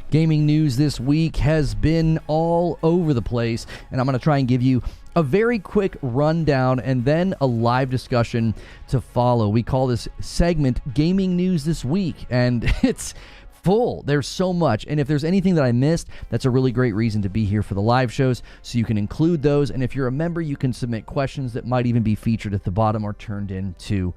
Gaming news this week has been all over the place, and I'm going to try and give you a very quick rundown and then a live discussion to follow. We call this segment Gaming News This Week, and it's full. There's so much, and if there's anything that I missed, that's a really great reason to be here for the live shows, so you can include those, and if you're a member, you can submit questions that might even be featured at the bottom or turned into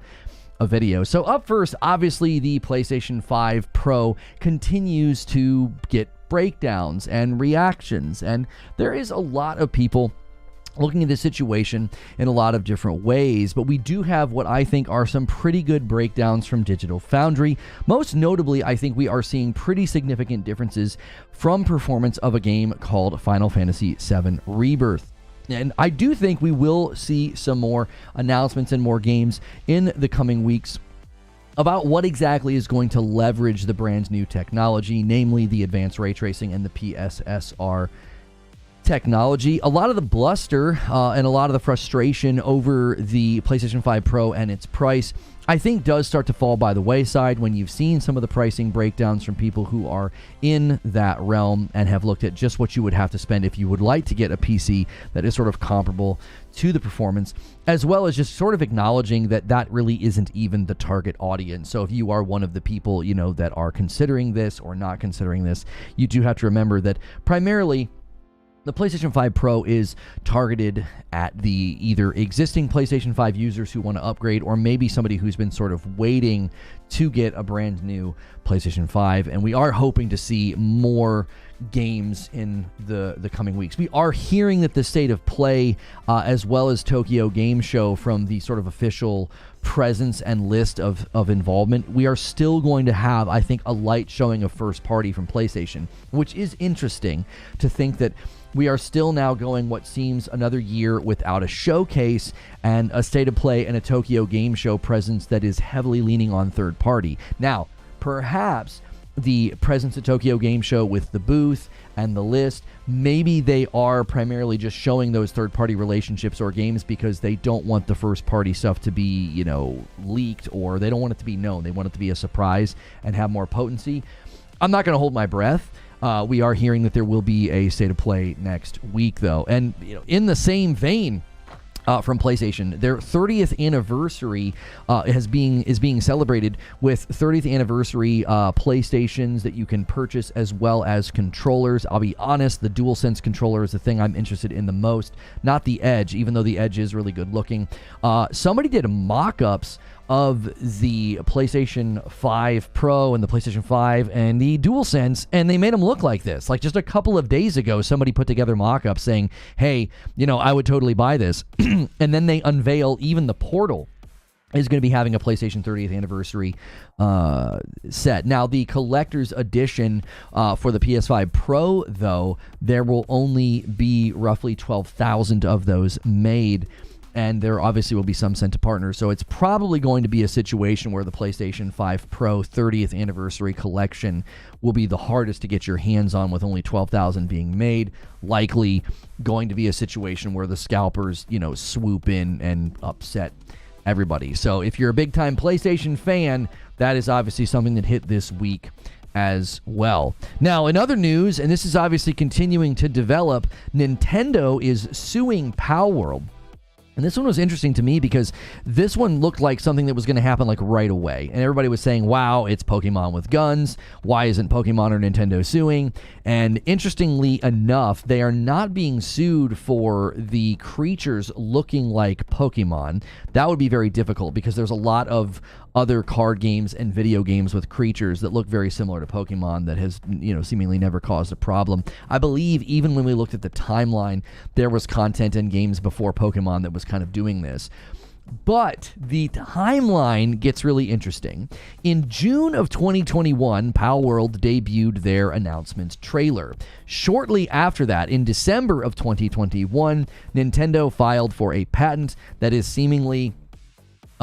a video. So up first, obviously the PlayStation 5 Pro continues to get breakdowns and reactions, and there is a lot of people looking at this situation in a lot of different ways, but we do have what I think are some pretty good breakdowns from Digital Foundry. Most notably, I think we are seeing pretty significant differences from performance of a game called Final Fantasy VII Rebirth. And I do think we will see some more announcements and more games in the coming weeks about what exactly is going to leverage the brand's new technology, namely the advanced ray tracing and the PSSR technology. A lot of the bluster and a lot of the frustration over the PlayStation 5 Pro and its price, I think, does start to fall by the wayside when you've seen some of the pricing breakdowns from people who are in that realm and have looked at just what you would have to spend if you would like to get a PC that is sort of comparable to the performance, as well as just sort of acknowledging that that really isn't even the target audience. So if you are one of the people, you know, that are considering this or not considering this, you do have to remember that primarily the PlayStation 5 Pro is targeted at the either existing PlayStation 5 users who want to upgrade, or maybe somebody who's been sort of waiting to get a brand new PlayStation 5. And we are hoping to see more games in the coming weeks. We are hearing that the State of Play, as well as Tokyo Game Show, from the sort of official presence and list of involvement, we are still going to have, I think, a light showing of first party from PlayStation, which is interesting to think that we are still now going what seems another year without a showcase and a State of Play and a Tokyo Game Show presence that is heavily leaning on third party. Now, perhaps the presence at Tokyo Game Show with the booth and the list, maybe they are primarily just showing those third-party relationships or games because they don't want the first-party stuff to be, you know, leaked, or they don't want it to be known. They want it to be a surprise and have more potency. I'm not going to hold my breath. We are hearing that there will be a State of Play next week, though. And, you know, in the same vein, from PlayStation, their 30th anniversary is being celebrated with 30th anniversary PlayStations that you can purchase, as well as controllers. I'll be honest, the DualSense controller is the thing I'm interested in the most, not the Edge, even though the Edge is really good looking. Somebody did mock-ups of the PlayStation 5 Pro and the PlayStation 5 and the DualSense, and they made them look like this. Like just a couple of days ago, somebody put together mock-ups saying, hey, you know, I would totally buy this. And then they unveil even the Portal is going to be having a PlayStation 30th anniversary set. Now, the collector's edition for the PS5 Pro, though, there will only be roughly 12,000 of those made, and there obviously will be some sent to partners. So it's probably going to be a situation where the PlayStation 5 Pro 30th anniversary collection will be the hardest to get your hands on, with only 12,000 being made. Likely going to be a situation where the scalpers, you know, swoop in and upset everybody. So if you're a big-time PlayStation fan, that is obviously something that hit this week as well. Now, in other news, and this is obviously continuing to develop, Nintendo is suing Palworld. And this one was interesting to me because this one looked like something that was going to happen like right away. And everybody was saying, wow, it's Pokemon with guns. Why isn't Pokemon or Nintendo suing? And interestingly enough, they are not being sued for the creatures looking like Pokemon. That would be very difficult because there's a lot of other card games and video games with creatures that look very similar to Pokemon that has, you know, seemingly never caused a problem. I believe even when we looked at the timeline, there was content in games before Pokemon that was kind of doing this. But the timeline gets really interesting. In June of 2021, Palworld debuted their announcement trailer. Shortly after that, in December of 2021, Nintendo filed for a patent that is seemingly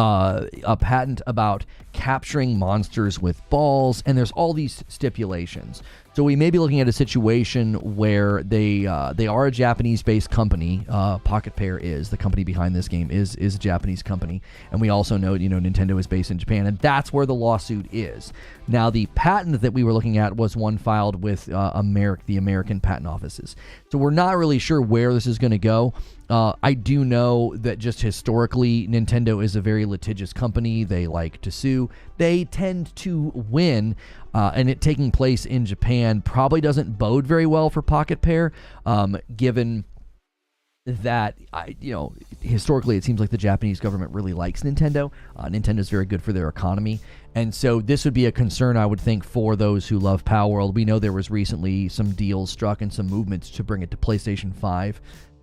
a patent about capturing monsters with balls, and there's all these stipulations. So we may be looking at a situation where they are a Japanese-based company. Pocket Pair is the company behind this game, is a Japanese company, and we also know Nintendo is based in Japan, and that's where the lawsuit is. Now, the patent that we were looking at was one filed with the American patent offices. So we're not really sure where this is going to go. I do know that just historically, Nintendo is a very litigious company. They like to sue. They tend to win, and it taking place in Japan probably doesn't bode very well for Pocket Pair, given that, historically it seems like the Japanese government really likes Nintendo. Nintendo's very good for their economy. And so this would be a concern, I would think, for those who love Palworld. We know there was recently some deals struck and some movements to bring it to PlayStation 5.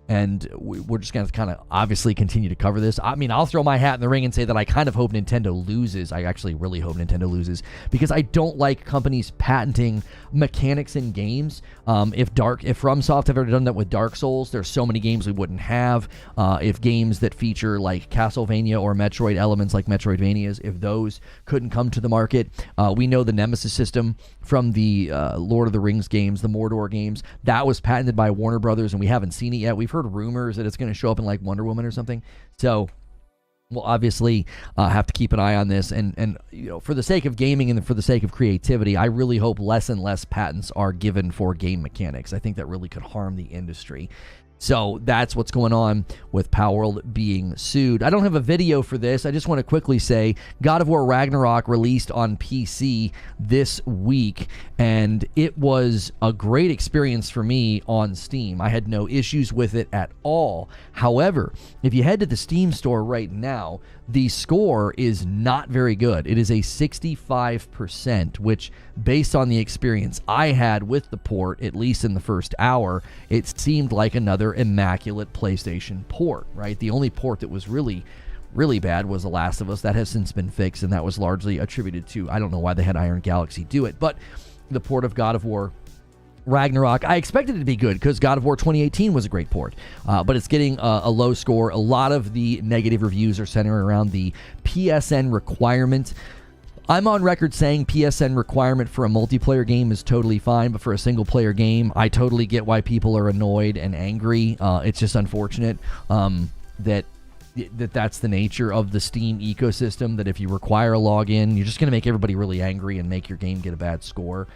And we're just going to kind of obviously continue to cover this. I mean, I'll throw my hat in the ring and say that I kind of hope Nintendo loses. I actually really hope Nintendo loses, because I don't like companies patenting mechanics in games. If FromSoft have ever done that with Dark Souls, there's so many games we wouldn't have. If games that feature like Castlevania or Metroid elements like Metroidvanias, if those couldn't come to the market, we know the Nemesis system from the Lord of the Rings games, the Mordor games, that was patented by Warner Brothers, and we haven't seen it yet. We've heard rumors that it's going to show up in like Wonder Woman or something. So we'll obviously have to keep an eye on this. And for the sake of gaming and for the sake of creativity, I really hope less and less patents are given for game mechanics. I think that really could harm the industry. So that's what's going on with Palworld being sued. I don't have a video for this. I just want to quickly say God of War Ragnarok released on PC this week, and it was a great experience for me on Steam. I had no issues with it at all. However, if you head to the Steam store right now, the score is not very good. It is a 65%, which, based on the experience I had with the port, at least in the first hour, it seemed like another immaculate PlayStation port, right? The only port that was really bad was The Last of Us. That has since been fixed, and that was largely attributed to, I don't know why they had Iron Galaxy do it, but the port of God of War Ragnarok, I expected it to be good because God of War 2018 was a great port, but it's getting a low score. A lot of the negative reviews are centered around the PSN requirement. I'm on record saying PSN requirement for a multiplayer game is totally fine, but for a single-player game, I totally get why people are annoyed and angry. It's just unfortunate that's the nature of the Steam ecosystem, that if you require a login, you're just going to make everybody really angry and make your game get a bad score.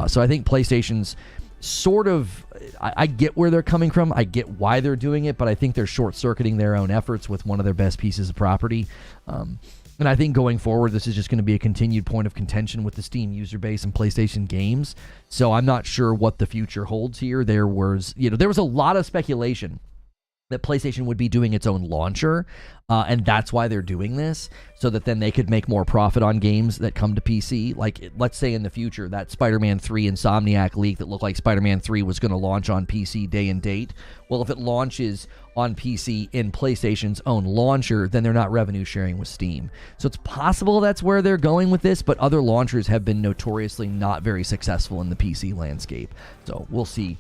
So I think PlayStation's sort of, I get where they're coming from. I get why they're doing it, but I think they're short-circuiting their own efforts with one of their best pieces of property. And I think going forward, this is just going to be a continued point of contention with the Steam user base and PlayStation games. So I'm not sure what the future holds here. There was a lot of speculation that PlayStation would be doing its own launcher, and that's why they're doing this, so that then they could make more profit on games that come to PC. Like, let's say in the future, that Spider-Man 3 Insomniac leak that looked like Spider-Man 3 was going to launch on PC day and date. Well, if it launches on PC in PlayStation's own launcher, then they're not revenue sharing with Steam. So it's possible that's where they're going with this, but other launchers have been notoriously not very successful in the PC landscape. So we'll see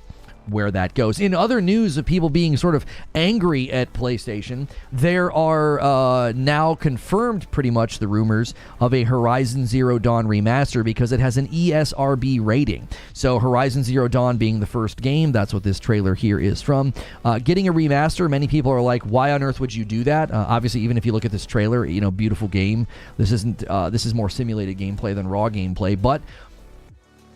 where that goes. In other news of people being sort of angry at PlayStation, there are now confirmed pretty much the rumors of a Horizon Zero Dawn remaster because it has an ESRB rating. So Horizon Zero Dawn being the first game, that's what this trailer here is from. Getting a remaster, many people are like, why on earth would you do that? Obviously, even if you look at this trailer, beautiful game. This is more simulated gameplay than raw gameplay, but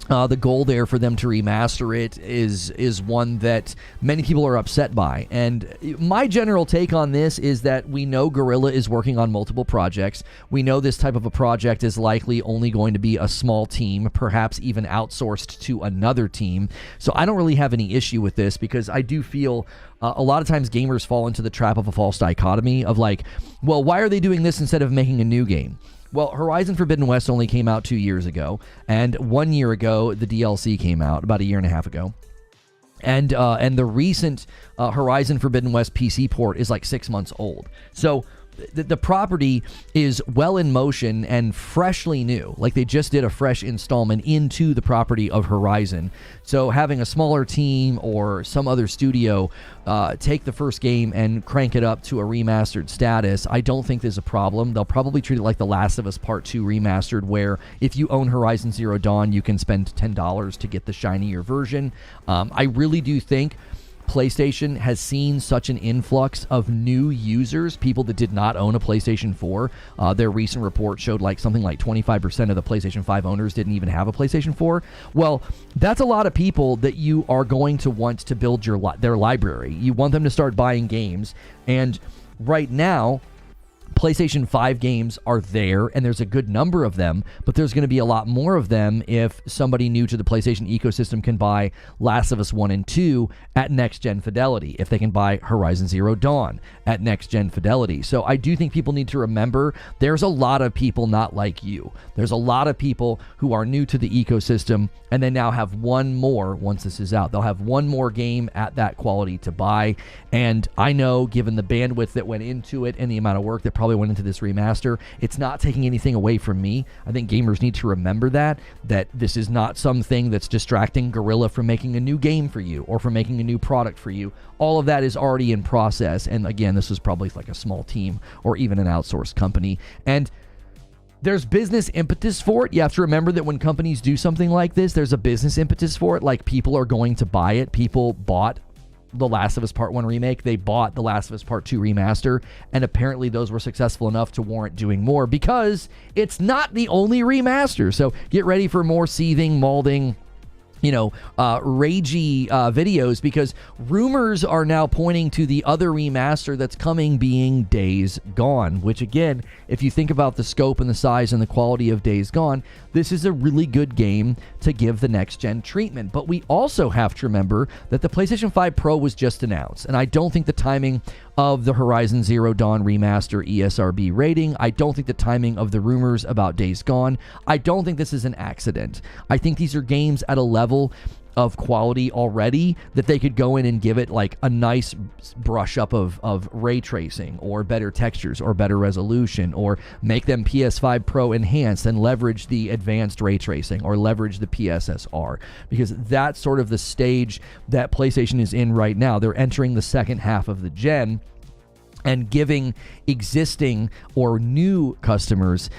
the goal there for them to remaster it is one that many people are upset by. And my general take on this is that we know Guerrilla is working on multiple projects. We know this type of a project is likely only going to be a small team, perhaps even outsourced to another team. So I don't really have any issue with this, because I do feel a lot of times gamers fall into the trap of a false dichotomy of like, well, why are they doing this instead of making a new game? Well, Horizon Forbidden West only came out 2 years ago, and 1 year ago, the DLC came out, about a year and a half ago. And the recent Horizon Forbidden West PC port is like 6 months old. So the property is well in motion and freshly new. Like, they just did a fresh installment into the property of Horizon. So having a smaller team or some other studio take the first game and crank it up to a remastered status, I don't think there's a problem. They'll probably treat it like The Last of Us Part 2 Remastered, where if you own Horizon Zero Dawn, you can spend $10 to get the shinier version. I really do think PlayStation has seen such an influx of new users, people that did not own a PlayStation 4. Their recent report showed something like 25% of the PlayStation 5 owners didn't even have a PlayStation 4. Well, that's a lot of people that you are going to want to build their library. You want them to start buying games, and right now, PlayStation 5 games are there, and there's a good number of them, but there's going to be a lot more of them if somebody new to the PlayStation ecosystem can buy Last of Us 1 and 2 at next-gen fidelity, if they can buy Horizon Zero Dawn at next-gen fidelity. So I do think people need to remember there's a lot of people not like you. There's a lot of people who are new to the ecosystem, and they now have one more, once this is out, they'll have one more game at that quality to buy. And I know, given the bandwidth that went into it and the amount of work that probably went into this remaster, it's not taking anything away from me. I think gamers need to remember that this is not something that's distracting Guerrilla from making a new game for you or from making a new product for you. All of that is already in process. And again, this was probably like a small team or even an outsourced company. And there's business impetus for it. You have to remember that when companies do something like this, there's a business impetus for it. Like, people are going to buy it. People bought The Last of Us Part 1 remake. They bought The Last of Us Part 2 remaster, and apparently those were successful enough to warrant doing more, because it's not the only remaster. So get ready for more seething, malding, ragey videos, because rumors are now pointing to the other remaster that's coming being Days Gone, which, again, if you think about the scope and the size and the quality of Days Gone, this is a really good game to give the next-gen treatment. But we also have to remember that the PlayStation 5 Pro was just announced, and I don't think the timing of the Horizon Zero Dawn Remaster ESRB rating, I don't think the timing of the rumors about Days Gone, I don't think this is an accident. I think these are games at a level of quality already that they could go in and give it like a nice brush up of ray tracing or better textures or better resolution, or make them PS5 Pro enhanced and leverage the advanced ray tracing or leverage the PSSR, because that's sort of the stage that PlayStation is in right now. They're entering the second half of the gen and giving existing or new customers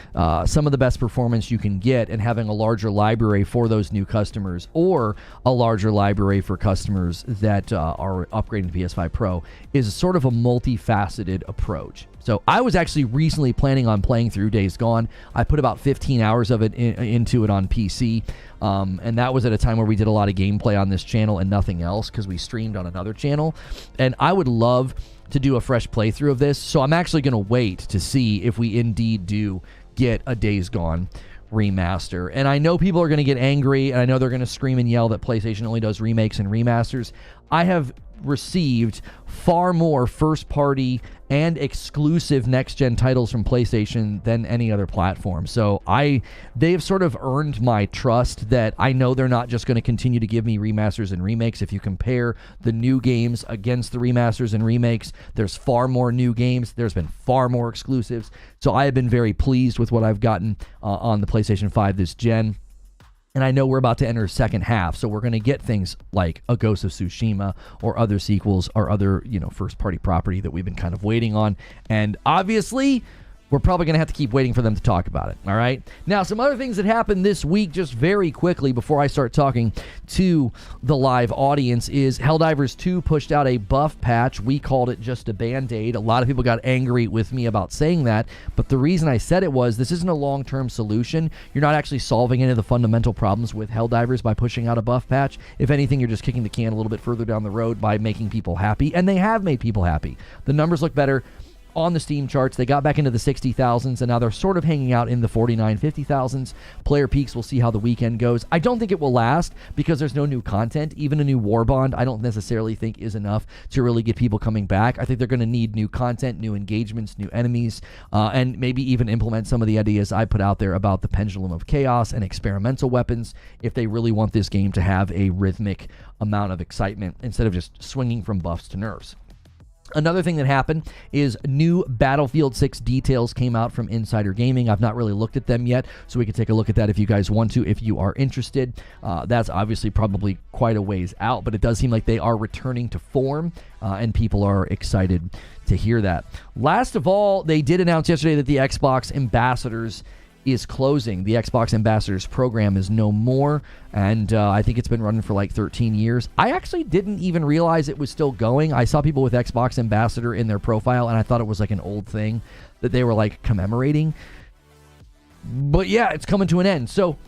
some of the best performance you can get, and having a larger library for those new customers, or a larger library for customers that are upgrading to PS5 Pro, is sort of a multifaceted approach. So I was actually recently planning on playing through Days Gone. I put about 15 hours of it into it on PC, and that was at a time where we did a lot of gameplay on this channel and nothing else, because we streamed on another channel. And I would love to do a fresh playthrough of this, so I'm actually going to wait to see if we indeed do get a Days Gone remaster. And I know people are going to get angry, and I know they're going to scream and yell that PlayStation only does remakes and remasters. I have received far more first-party and exclusive next-gen titles from PlayStation than any other platform. So they've sort of earned my trust that I know they're not just going to continue to give me remasters and remakes. If you compare the new games against the remasters and remakes, there's far more new games. There's been far more exclusives. So I have been very pleased with what I've gotten on the PlayStation 5 this gen. And I know we're about to enter second half, so we're going to get things like a Ghost of Tsushima or other sequels or other, first-party property that we've been kind of waiting on. And obviously, we're probably going to have to keep waiting for them to talk about it, all right? Now, some other things that happened this week, just very quickly before I start talking to the live audience, is Helldivers 2 pushed out a buff patch. We called it just a Band-Aid. A lot of people got angry with me about saying that, but the reason I said it was, this isn't a long-term solution. You're not actually solving any of the fundamental problems with Helldivers by pushing out a buff patch. If anything, you're just kicking the can a little bit further down the road by making people happy, and they have made people happy. The numbers look better on the Steam charts. They got back into the 60,000s, and now they're sort of hanging out in the 49, 50,000s. Player peaks, we'll see how the weekend goes. I don't think it will last because there's no new content. Even a new War Bond, I don't necessarily think is enough to really get people coming back. I think they're going to need new content, new engagements, new enemies, and maybe even implement some of the ideas I put out there about the Pendulum of Chaos and experimental weapons if they really want this game to have a rhythmic amount of excitement instead of just swinging from buffs to nerfs. Another thing that happened is new Battlefield 6 details came out from Insider Gaming. I've not really looked at them yet, so we can take a look at that if you guys want to, if you are interested. That's obviously probably quite a ways out, but it does seem like they are returning to form, and people are excited to hear that. Last of all, they did announce yesterday that the Xbox Ambassadors is closing. The Xbox Ambassadors program is no more, and I think it's been running for like 13 years. I actually didn't even realize it was still going. I saw people with Xbox Ambassador in their profile, and I thought it was like an old thing that they were like commemorating. But yeah, it's coming to an end. So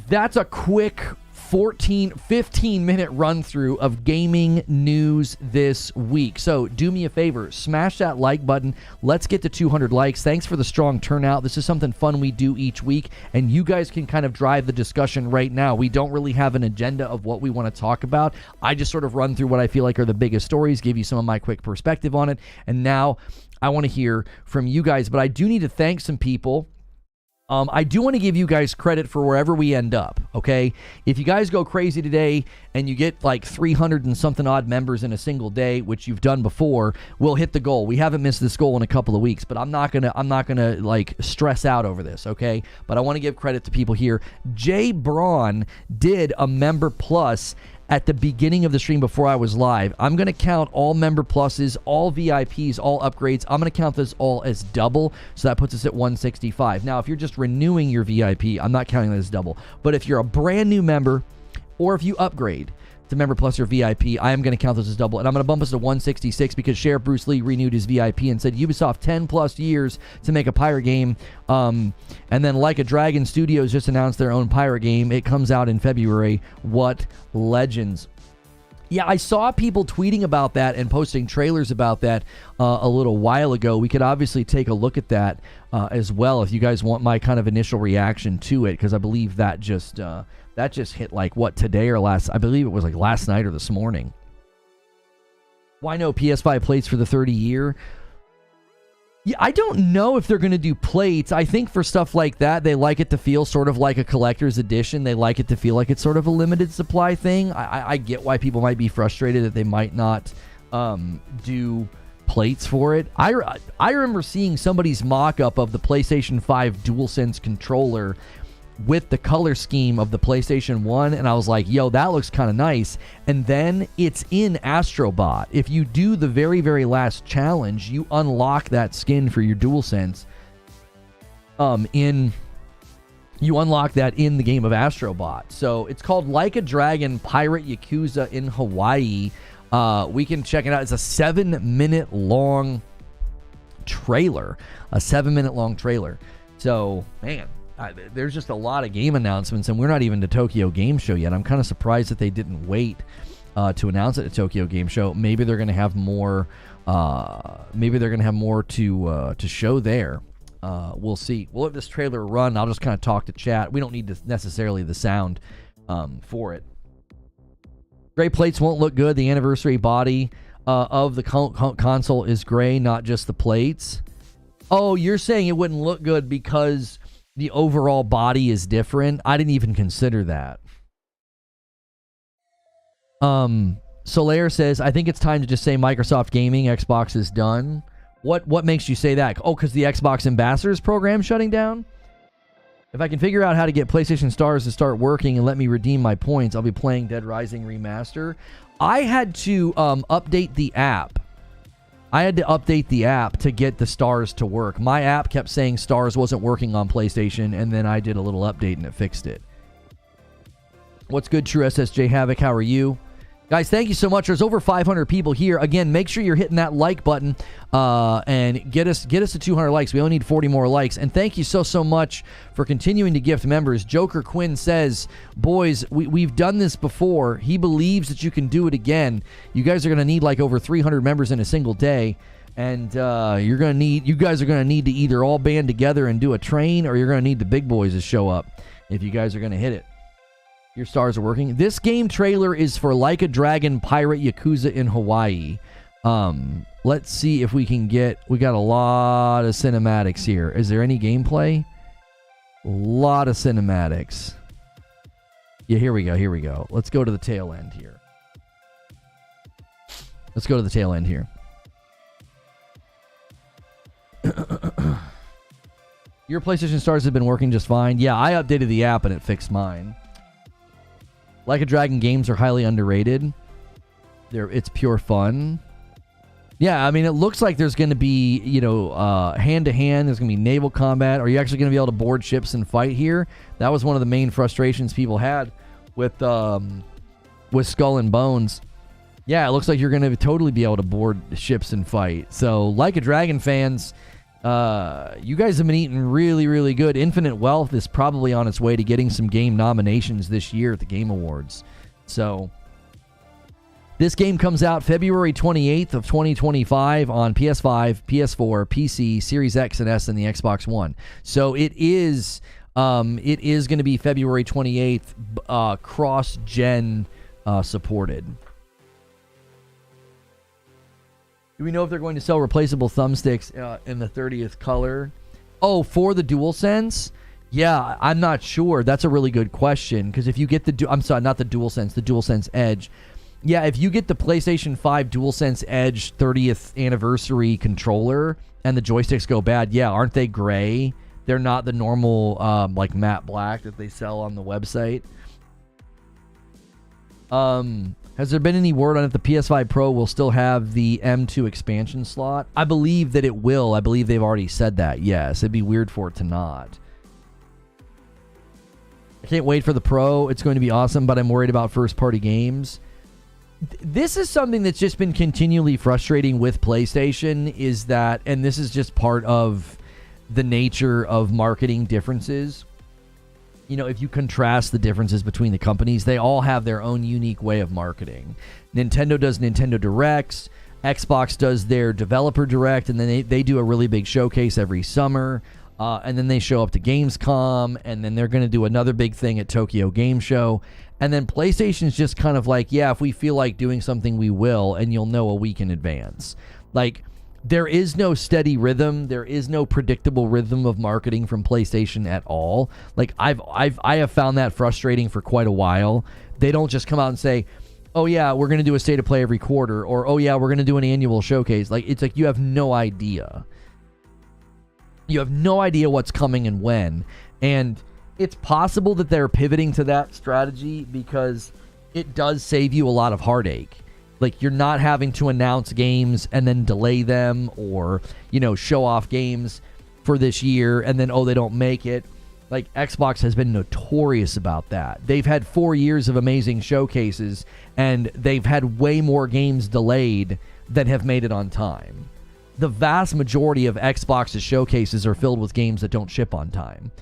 that's a quick 15-minute run through of gaming news this week. So do me a favor, smash that like button. Let's get to 200 likes. Thanks for the strong turnout. This is something fun we do each week, and you guys can kind of drive the discussion right now. We don't really have an agenda of what we want to talk about. I just sort of run through what I feel like are the biggest stories, give you some of my quick perspective on it, and now I want to hear from you guys. But I do need to thank some people. I do want to give you guys credit for wherever we end up, okay? If you guys go crazy today and you get like 300 and something odd members in a single day, which you've done before, we'll hit the goal. We haven't missed this goal in a couple of weeks, but I'm not gonna like stress out over this, okay? But I want to give credit to people here. Jay Braun did a member plus at the beginning of the stream before I was live. I'm going to count all member pluses, all VIPs, all upgrades. I'm going to count this all as double, so that puts us at 165. Now, if you're just renewing your VIP, I'm not counting that as double. But if you're a brand new member, or if you upgrade to member plus or VIP, I am going to count this as double, and I'm going to bump us to 166 because Sheriff Bruce Lee renewed his VIP and said Ubisoft 10 plus years to make a pirate game, and then Like a Dragon Studios just announced their own pirate game. It comes out in February. What legends. Yeah, I saw people tweeting about that and posting trailers about that a little while ago. We could obviously take a look at that as well if you guys want my kind of initial reaction to it, because I believe that just hit like what, today or last, I believe it was like last night or this morning. Why no PS5 plates for the 30 year? Yeah, I don't know if they're going to do plates. I think for stuff like that, they like it to feel sort of like a collector's edition. They like it to feel like it's sort of a limited supply thing. I get why people might be frustrated that they might not do plates for it. I remember seeing somebody's mock-up of the PlayStation 5 DualSense controller with the color scheme of the PlayStation 1, and I was like, yo, that looks kind of nice. And then it's in Astrobot. If you do the very, very last challenge, you unlock that skin for your DualSense. You unlock that in the game of Astrobot. So it's called Like a Dragon Pirate Yakuza in Hawaii. We can check it out. It's a 7-minute long trailer. So, man, there's just a lot of game announcements, and we're not even to Tokyo Game Show yet. I'm kind of surprised that they didn't wait to announce it at Tokyo Game Show. Maybe they're going to have more. To show there. We'll see. We'll let this trailer run. I'll just kind of talk to chat. We don't need necessarily the sound for it. Gray plates won't look good. The anniversary body of the console is gray, not just the plates. Oh, you're saying it wouldn't look good because the overall body is different? I didn't even consider that. Solaire says, I think it's time to just say Microsoft Gaming, Xbox is done. What makes you say that? Oh, because the Xbox Ambassadors program shutting down? If I can figure out how to get PlayStation Stars to start working and let me redeem my points, I'll be playing Dead Rising Remaster. I had to update the app. To get the Stars to work. My app kept saying Stars wasn't working on PlayStation, and then I did a little update and it fixed it. What's good, True SSJ Havoc? How are you? Guys, thank you so much. There's over 500 people here. Again, make sure you're hitting that like button and get us to 200 likes. We only need 40 more likes. And thank you so much for continuing to gift members. Joker Quinn says, boys, we've done this before. He believes that you can do it again. You guys are going to need like over 300 members in a single day. And you guys are going to need to either all band together and do a train, or you're going to need the big boys to show up if you guys are going to hit it. Your stars are working. This game trailer is for Like a Dragon Pirate Yakuza in Hawaii. Let's see if we can we got a lot of cinematics here. Is there any gameplay? A lot of cinematics. Yeah, here we go. Let's go to the tail end here. Your PlayStation Stars have been working just fine. Yeah, I updated the app and it fixed mine. Like a Dragon games are highly underrated. It's pure fun. Yeah, I mean, it looks like there's going to be, hand-to-hand. There's going to be naval combat. Are you actually going to be able to board ships and fight here? That was one of the main frustrations people had with Skull and Bones. Yeah, it looks like you're going to totally be able to board ships and fight. So, Like a Dragon fans, you guys have been eating really, really good. Infinite Wealth is probably on its way to getting some game nominations this year at the Game Awards. So... this game comes out February 28th of 2025 on PS5, PS4, PC, Series X and S, and the Xbox One. So it is going to be February 28th, cross-gen supported. Do we know if they're going to sell replaceable thumbsticks in the 30th color? Oh, for the DualSense? Yeah, I'm not sure. That's a really good question, because if you get the... I'm sorry, not the DualSense, the DualSense Edge... yeah, if you get the PlayStation 5 DualSense Edge 30th anniversary controller and the joysticks go bad, yeah, aren't they gray? They're not the normal, like, matte black that they sell on the website. Has there been any word on if the PS5 Pro will still have the M2 expansion slot? I believe that it will. I believe they've already said that, yes. It'd be weird for it to not. I can't wait for the Pro. It's going to be awesome, but I'm worried about first-party games. This is something that's just been continually frustrating with PlayStation, is that, and this is just part of the nature of marketing differences. If you contrast the differences between the companies, they all have their own unique way of marketing. Nintendo does Nintendo Directs, Xbox does their Developer Direct, and then they do a really big showcase every summer, and then they show up to Gamescom, and then they're going to do another big thing at Tokyo Game Show. And then PlayStation's just kind of like, yeah, if we feel like doing something, we will, and you'll know a week in advance. Like, there is no steady rhythm. There is no predictable rhythm of marketing from PlayStation at all. Like, I have found that frustrating for quite a while. They don't just come out and say, oh, yeah, we're going to do a state of play every quarter, or, oh, yeah, we're going to do an annual showcase. Like, it's like you have no idea. You have no idea what's coming and when. And... it's possible that they're pivoting to that strategy because it does save you a lot of heartache. Like, you're not having to announce games and then delay them, or, show off games for this year and then, oh, they don't make it. Like, Xbox has been notorious about that. They've had 4 years of amazing showcases, and they've had way more games delayed than have made it on time. The vast majority of Xbox's showcases are filled with games that don't ship on time.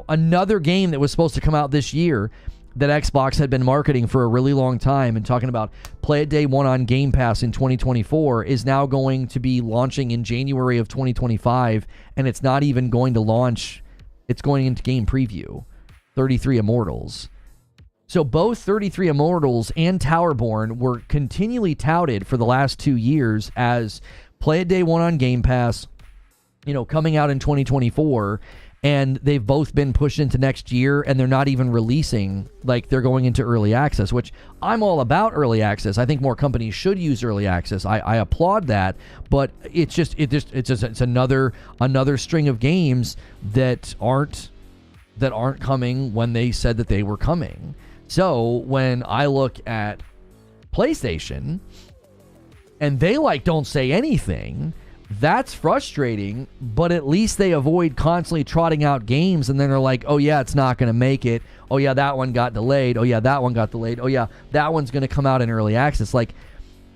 Another game that was supposed to come out this year that Xbox had been marketing for a really long time and talking about play it day one on Game Pass in 2024 is now going to be launching in January of 2025, and it's not even going to launch. It's going into game preview. 33 Immortals. So both 33 Immortals and Towerborn were continually touted for the last 2 years as play it day one on Game Pass, coming out in 2024. And they've both been pushed into next year, and they're not even releasing, like, they're going into early access, which I'm all about early access. I think more companies should use early access. I applaud that, but it's another string of games that aren't coming when they said that they were coming. So when I look at PlayStation and they don't say anything, that's frustrating, but at least they avoid constantly trotting out games, and then they're like, oh yeah, it's not going to make it. Oh yeah, that one got delayed. Oh yeah, that one got delayed. Oh yeah, that one's going to come out in early access. Like,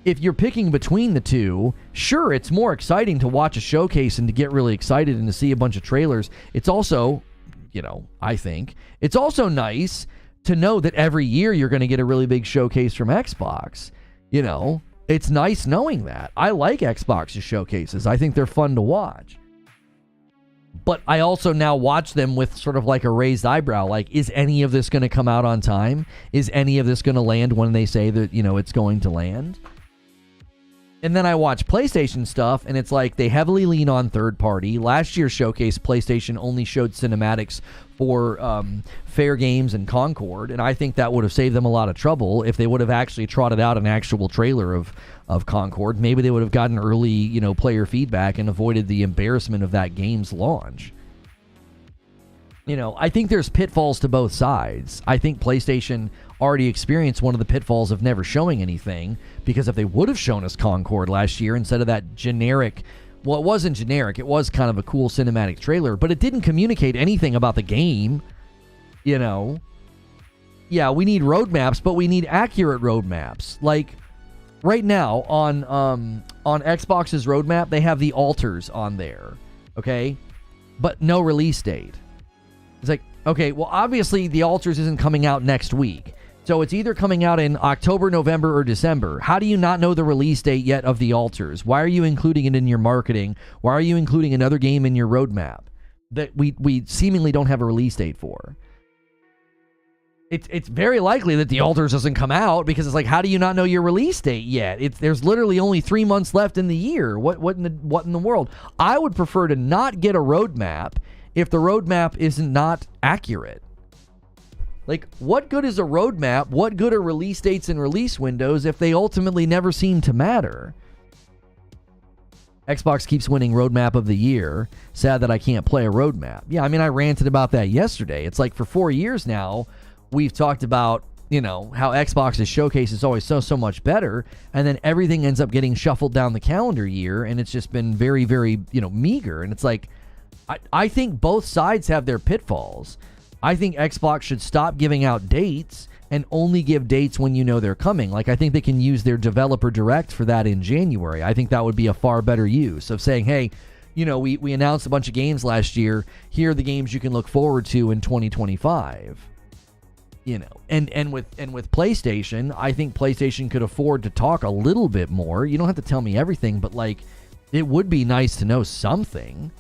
if you're picking between the two, sure, it's more exciting to watch a showcase and to get really excited and to see a bunch of trailers. It's also, I think, it's also nice to know that every year you're going to get a really big showcase from Xbox, It's nice knowing that. I like Xbox's showcases. I think they're fun to watch. But I also now watch them with sort of like a raised eyebrow. Like, is any of this going to come out on time? Is any of this going to land when they say that, it's going to land? And then I watch PlayStation stuff, and it's like they heavily lean on third party. Last year's showcase, PlayStation only showed cinematics for Fair Games and Concord, and I think that would have saved them a lot of trouble if they would have actually trotted out an actual trailer of Concord. Maybe they would have gotten early, player feedback and avoided the embarrassment of that game's launch. I think there's pitfalls to both sides. I think PlayStation already experienced one of the pitfalls of never showing anything, because if they would have shown us Concord last year instead of that generic, well, it wasn't generic, it was kind of a cool cinematic trailer, but it didn't communicate anything about the game. Yeah, we need roadmaps, but we need accurate roadmaps. Like right now on Xbox's roadmap, they have the alters on there, okay, but no release date. It's like, okay, well, obviously the alters isn't coming out next week, so it's either coming out in October, November, or December. How do you not know the release date yet of the alters? Why are you including it in your marketing? Why are you including another game in your roadmap that we seemingly don't have a release date for? It's very likely that the alters doesn't come out, because it's like, how do you not know your release date yet? There's literally only 3 months left in the year. What in the world? I would prefer to not get a roadmap if the roadmap is not accurate. Like, what good is a roadmap? What good are release dates and release windows if they ultimately never seem to matter? Xbox keeps winning Roadmap of the Year. Sad that I can't play a roadmap. Yeah, I mean, I ranted about that yesterday. It's like for 4 years now, we've talked about, how Xbox's showcase is always so much better, and then everything ends up getting shuffled down the calendar year, and it's just been very, very, meager. And it's like, I think both sides have their pitfalls. I think Xbox should stop giving out dates and only give dates when they're coming. Like, I think they can use their developer direct for that in January. I think that would be a far better use of saying, hey, we announced a bunch of games last year. Here are the games you can look forward to in 2025. And with PlayStation, I think PlayStation could afford to talk a little bit more. You don't have to tell me everything, but like, it would be nice to know something.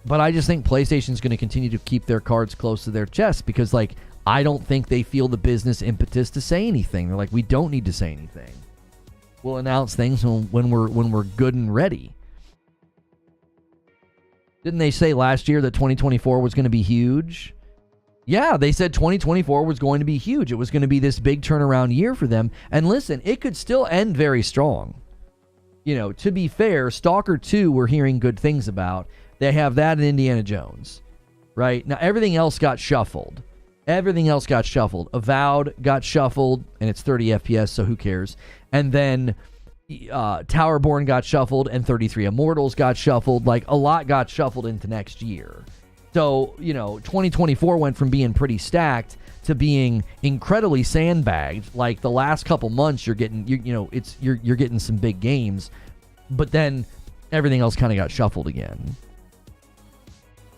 But I just think PlayStation's going to continue to keep their cards close to their chest, because like, I don't think they feel the business impetus to say anything. They're like, we don't need to say anything. We'll announce things when we're good and ready. Didn't they say last year that 2024 was going to be huge? Yeah, they said 2024 was going to be huge. It was going to be this big turnaround year for them. And listen, it could still end very strong. To be fair, Stalker 2 we're hearing good things about. They have that in Indiana Jones, right? Now, everything else got shuffled. Avowed got shuffled, and it's 30 FPS, so who cares? And then Towerborn got shuffled, and 33 Immortals got shuffled. Like, a lot got shuffled into next year. So, 2024 went from being pretty stacked to being incredibly sandbagged. Like, the last couple months, you're getting some big games, but then everything else kind of got shuffled again.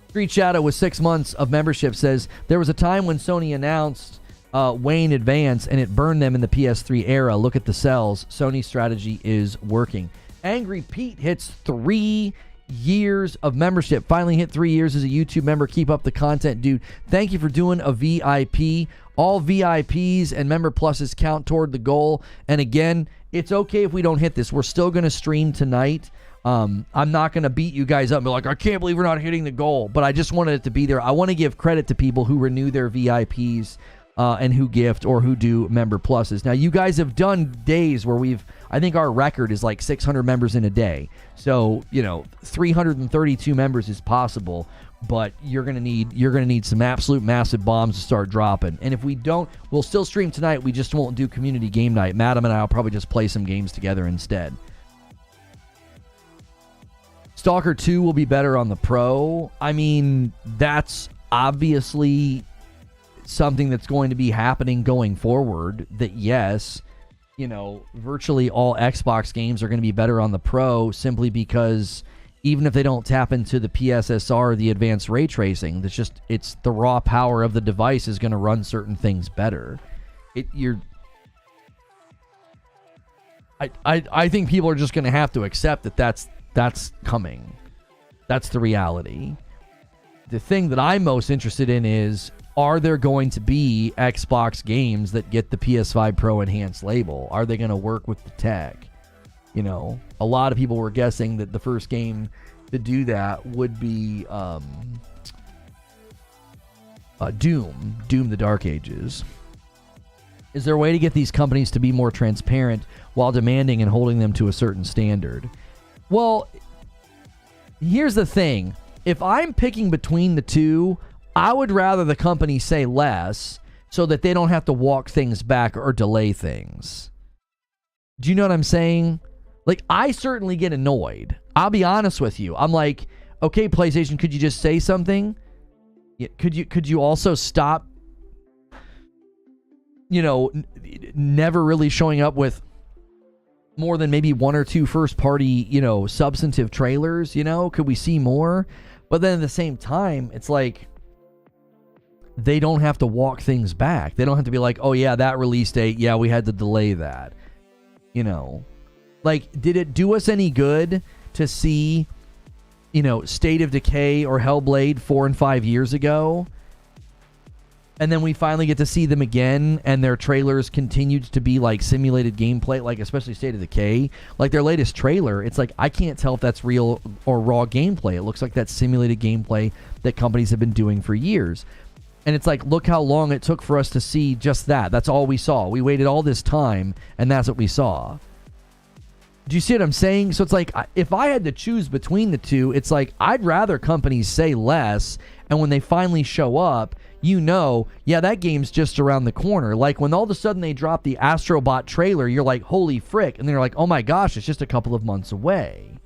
Street Shadow with 6 months of membership says, there was a time when Sony announced Wayne Advance and it burned them in the PS3 era. Look at the sales. Sony's strategy is working. Angry Pete hits 3 years of membership. Finally hit 3 years as a YouTube member. Keep up the content, dude. Thank you for doing a VIP. All VIPs and Member Pluses count toward the goal. And again, it's okay if we don't hit this. We're still going to stream tonight. I'm not going to beat you guys up and be like, I can't believe we're not hitting the goal. But I just wanted it to be there. I want to give credit to people who renew their VIPs and who gift or who do Member Pluses. Now, you guys have done days where I think our record is like 600 members in a day. So, 332 members is possible, but you're going to need some absolute massive bombs to start dropping. And if we don't, we'll still stream tonight. We just won't do community game night. Madam and I will probably just play some games together instead. Stalker 2 will be better on the Pro. I mean, that's obviously something that's going to be happening going forward. That yes, virtually all Xbox games are going to be better on the Pro, simply because even if they don't tap into the PSSR, the advanced ray tracing, it's the raw power of the device is going to run certain things better. I think people are just going to have to accept that that's coming. That's the reality. The thing that I'm most interested in is, are there going to be Xbox games that get the PS5 Pro Enhanced label? Are they going to work with the tech? A lot of people were guessing that the first game to do that would be Doom the Dark Ages. Is there a way to get these companies to be more transparent while demanding and holding them to a certain standard? Well, here's the thing. If I'm picking between the two, I would rather the company say less so that they don't have to walk things back or delay things. Do you know what I'm saying? Like, I certainly get annoyed. I'll be honest with you. I'm like, okay, PlayStation, could you just say something? Could you also stop, never really showing up with more than maybe one or two first-party, substantive trailers, Could we see more? But then at the same time, it's like, they don't have to walk things back. They don't have to be like, oh yeah, that release date, yeah, we had to delay that. Like, did it do us any good to see, State of Decay or Hellblade 4 and 5 years ago? And then we finally get to see them again, and their trailers continued to be like simulated gameplay, like especially State of Decay. Like their latest trailer, it's like, I can't tell if that's real or raw gameplay. It looks like that simulated gameplay that companies have been doing for years. And it's like, look how long it took for us to see just that. That's all we saw. We waited all this time, and that's what we saw. Do you see what I'm saying? So it's like, if I had to choose between the two, it's like, I'd rather companies say less, and when they finally show up, yeah, that game's just around the corner. Like, when all of a sudden they drop the Astrobot trailer, you're like, holy frick. And they're like, oh my gosh, it's just a couple of months away.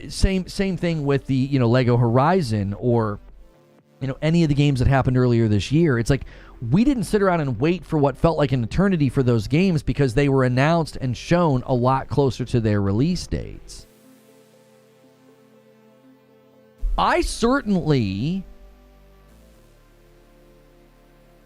Same thing with the, Lego Horizon or, any of the games that happened earlier this year. It's like, we didn't sit around and wait for what felt like an eternity for those games because they were announced and shown a lot closer to their release dates. I certainly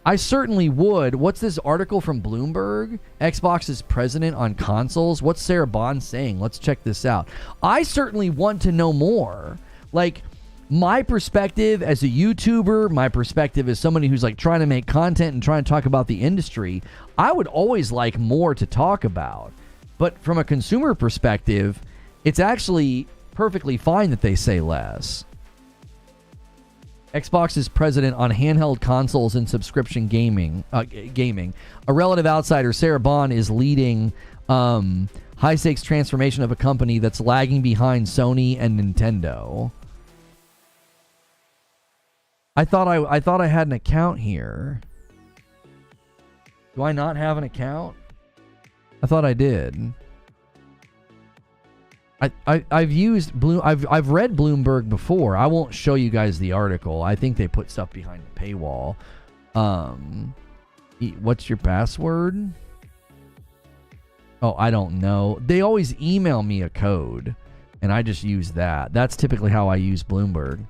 would. What's this article from Bloomberg? Xbox's president on consoles. What's Sarah Bond saying? Let's check this out. I certainly want to know more. Like, my perspective as a YouTuber, my perspective as somebody who's like trying to make content and trying to talk about the industry, I would always like more to talk about. But from a consumer perspective, it's actually perfectly fine that they say less. Xbox's president on handheld consoles and subscription gaming. A relative outsider, Sarah Bond, is leading high-stakes transformation of a company that's lagging behind Sony and Nintendo. I thought I had an account here. Do I not have an account? I thought I did. I've read Bloomberg before. I won't show you guys the article. I think they put stuff behind the paywall. What's your password? Oh, I don't know. They always email me a code, and I just use that. That's typically how I use Bloomberg.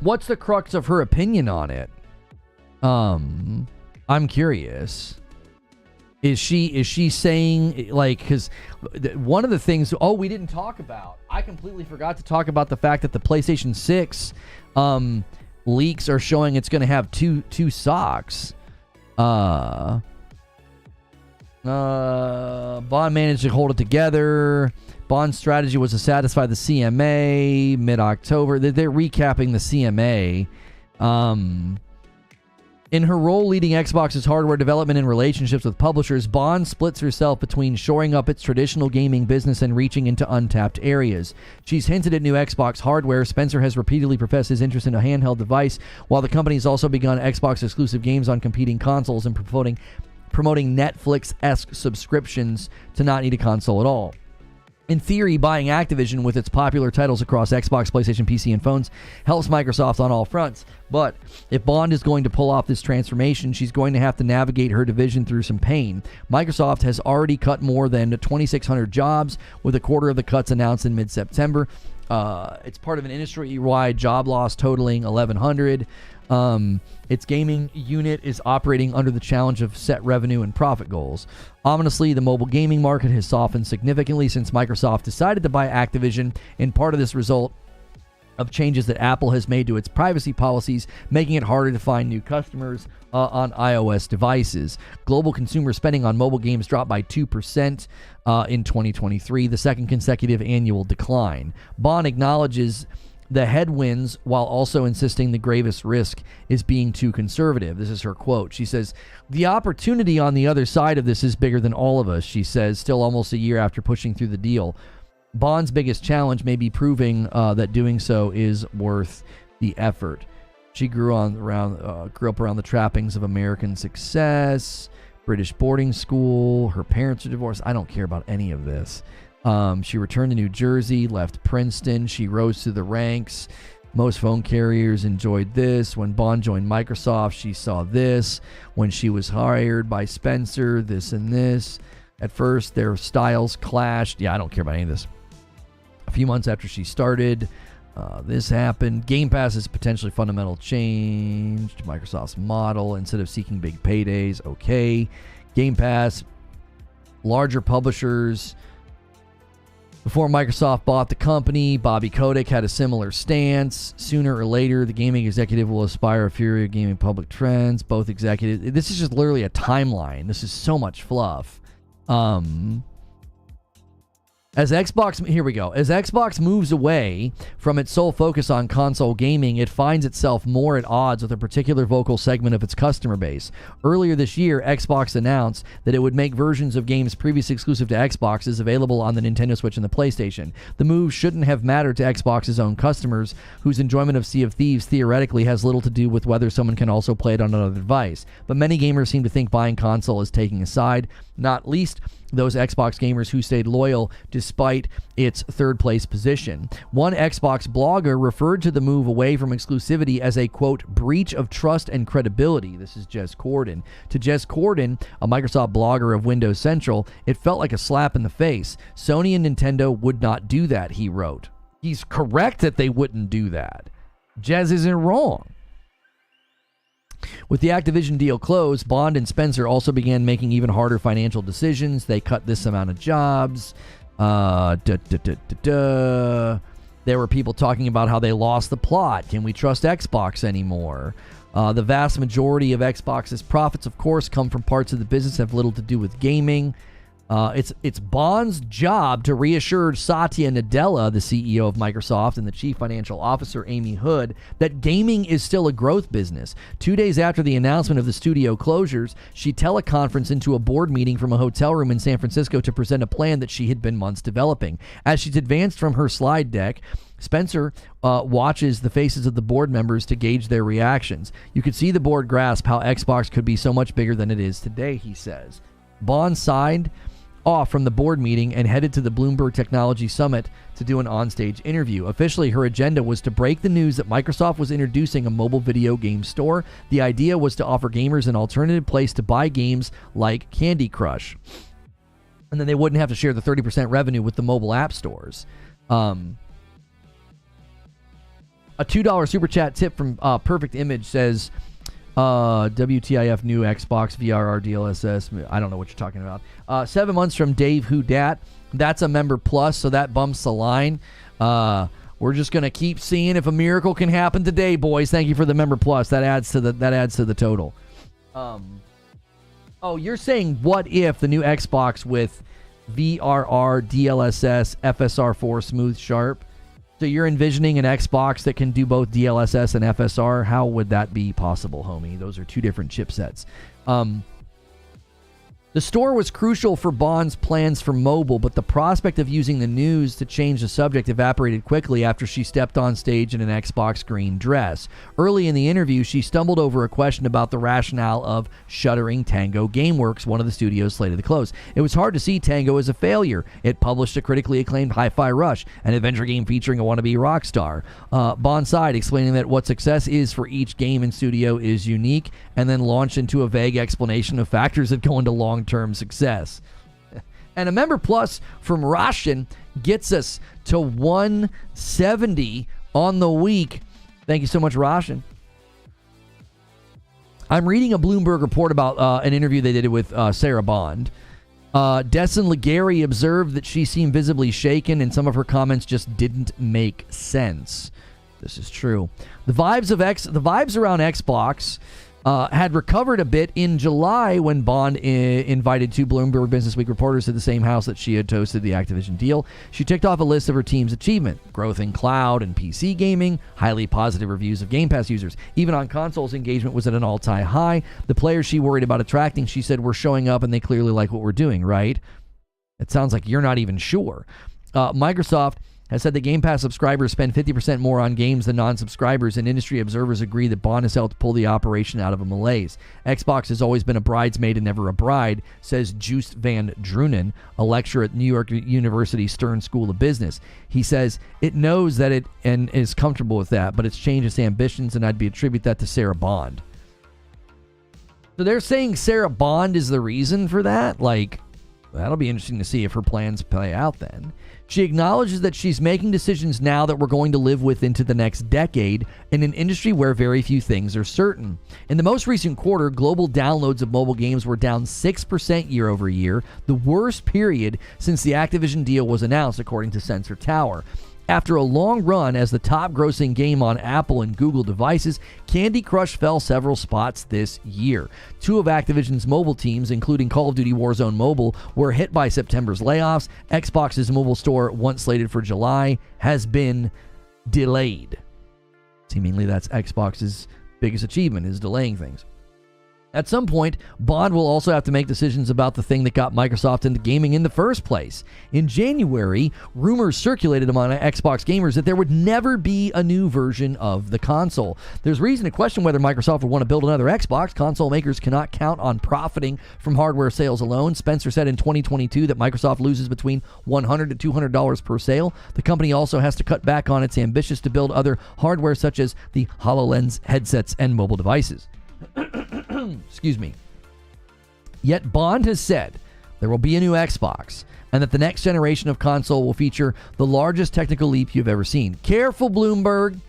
What's the crux of her opinion on it? I'm curious. Is she saying, like, because one of the things, we didn't talk about, I completely forgot to talk about the fact that the PlayStation 6 leaks are showing it's going to have two socks. Bond managed to hold it together. Bond's strategy was to satisfy the CMA mid-October. They're recapping the CMA. In her role leading Xbox's hardware development and relationships with publishers, Bond splits herself between shoring up its traditional gaming business and reaching into untapped areas. She's hinted at new Xbox hardware. Spencer has repeatedly professed his interest in a handheld device, while the company has also begun Xbox exclusive games on competing consoles and promoting Netflix-esque subscriptions to not need a console at all. In theory, buying Activision with its popular titles across Xbox, PlayStation, PC, and phones helps Microsoft on all fronts. But if Bond is going to pull off this transformation, she's going to have to navigate her division through some pain. Microsoft has already cut more than 2,600 jobs, with a quarter of the cuts announced in mid-September. It's part of an industry-wide job loss totaling 1,100. Its gaming unit is operating under the challenge of set revenue and profit goals. Ominously, the mobile gaming market has softened significantly since Microsoft decided to buy Activision, in part of this result of changes that Apple has made to its privacy policies, making it harder to find new customers on iOS devices. Global consumer spending on mobile games dropped by 2% in 2023, the second consecutive annual decline. Bond acknowledges the headwinds while also insisting the gravest risk is being too conservative. This is her quote. She says, "The opportunity on the other side of this is bigger than all of us," she says, still almost a year after pushing through the deal. Bond's biggest challenge may be proving that doing so is worth the effort. She grew up around the trappings of American success, British boarding school. Her parents are divorced. I don't care about any of this. She returned to New Jersey, left Princeton. She rose through the ranks. Most phone carriers enjoyed this. When Bond joined Microsoft, she saw this. When she was hired by Spencer, this and this. At first, their styles clashed. Yeah, I don't care about any of this. A few months after she started, this happened. Game Pass is potentially fundamental change to Microsoft's model. Instead of seeking big paydays, okay. Game Pass, larger publishers. Before Microsoft bought the company, Bobby Kotick had a similar stance. Sooner or later, the gaming executive will aspire to fury of gaming public trends. Both executives. This is just literally a timeline. This is so much fluff. As Xbox moves away from its sole focus on console gaming, it finds itself more at odds with a particular vocal segment of its customer base. Earlier this year, Xbox announced that it would make versions of games previously exclusive to Xboxes available on the Nintendo Switch and the PlayStation. The move shouldn't have mattered to Xbox's own customers, whose enjoyment of Sea of Thieves theoretically has little to do with whether someone can also play it on another device. But many gamers seem to think buying console is taking a side, not least those Xbox gamers who stayed loyal despite its third-place position. One Xbox blogger referred to the move away from exclusivity as a, quote, breach of trust and credibility. This is Jez Corden. To Jez Corden, a Microsoft blogger of Windows Central, it felt like a slap in the face. Sony and Nintendo would not do that, he wrote. He's correct that they wouldn't do that. Jez isn't wrong. With the Activision deal closed, Bond and Spencer also began making even harder financial decisions. They cut this amount of jobs. There were people talking about how they lost the plot. Can we trust Xbox anymore? The vast majority of Xbox's profits, of course, come from parts of the business that have little to do with gaming. It's Bond's job to reassure Satya Nadella, the CEO of Microsoft, and the chief financial officer, Amy Hood, that gaming is still a growth business. 2 days after the announcement of the studio closures, she teleconferenced into a board meeting from a hotel room in San Francisco to present a plan that she had been months developing. As she's advanced from her slide deck, Spencer watches the faces of the board members to gauge their reactions. You could see the board grasp how Xbox could be so much bigger than it is today, he says. Bond signed off from the board meeting and headed to the Bloomberg Technology Summit to do an onstage interview. Officially, her agenda was to break the news that Microsoft was introducing a mobile video game store. The idea was to offer gamers an alternative place to buy games like Candy Crush. And then they wouldn't have to share the 30% revenue with the mobile app stores. A $2 super chat tip from Perfect Image says, WTIF new Xbox VRR DLSS. I don't know what you're talking about. 7 months from Dave Who Dat. That's a member plus, so that bumps the line. We're just gonna keep seeing if a miracle can happen today, boys. Thank you for the member plus. That adds to the total. Oh, you're saying what if the new Xbox with VRR DLSS FSR4 smooth sharp? So you're envisioning an Xbox that can do both DLSS and FSR. How would that be possible, homie? Those are two different chipsets. The store was crucial for Bond's plans for mobile, but the prospect of using the news to change the subject evaporated quickly after she stepped on stage in an Xbox green dress. Early in the interview, she stumbled over a question about the rationale of shuttering Tango Gameworks, one of the studios slated to close. It was hard to see Tango as a failure. It published a critically acclaimed Hi-Fi Rush, an adventure game featuring a wannabe rock star. Bond sighed, explaining that what success is for each game and studio is unique, and then launched into a vague explanation of factors that go into long-term success. And a member plus from Roshan gets us to 170 on the week. Thank you so much, Roshan. I'm reading a Bloomberg report about an interview they did with Sarah Bond. Destin Legary observed that she seemed visibly shaken, and some of her comments just didn't make sense. This is true. The vibes around Xbox had recovered a bit in July when Bond invited two Bloomberg Businessweek reporters to the same house that she had toasted the Activision deal. She ticked off a list of her team's achievement: growth in cloud and PC gaming, highly positive reviews of Game Pass users. Even on consoles, engagement was at an all-time high. The players she worried about attracting, she said, were showing up and they clearly like what we're doing, right? It sounds like you're not even sure. Microsoft has said that Game Pass subscribers spend 50% more on games than non-subscribers, and industry observers agree that Bond has helped pull the operation out of a malaise. Xbox has always been a bridesmaid and never a bride, says Joost van Drunen, a lecturer at New York University Stern School of Business. He says it knows that it and is comfortable with that, but it's changed its ambitions, and I'd attribute that to Sarah Bond. So they're saying Sarah Bond is the reason for that? Like, that'll be interesting to see if her plans play out then. She acknowledges that she's making decisions now that we're going to live with into the next decade in an industry where very few things are certain. In the most recent quarter, global downloads of mobile games were down 6% year over year, the worst period since the Activision deal was announced, according to Sensor Tower. After a long run as the top grossing game on Apple and Google devices, Candy Crush fell several spots this year. Two of Activision's mobile teams, including Call of Duty Warzone Mobile, were hit by September's layoffs. Xbox's mobile store, once slated for July, has been delayed. Seemingly that's Xbox's biggest achievement, is delaying things. At some point, Bond will also have to make decisions about the thing that got Microsoft into gaming in the first place. In January, rumors circulated among Xbox gamers that there would never be a new version of the console. There's reason to question whether Microsoft would want to build another Xbox. Console makers cannot count on profiting from hardware sales alone. Spencer said in 2022 that Microsoft loses between $100 to $200 per sale. The company also has to cut back on its ambitions to build other hardware such as the HoloLens headsets and mobile devices. Excuse me. Yet Bond has said there will be a new Xbox and that the next generation of console will feature the largest technical leap you've ever seen. Careful, Bloomberg.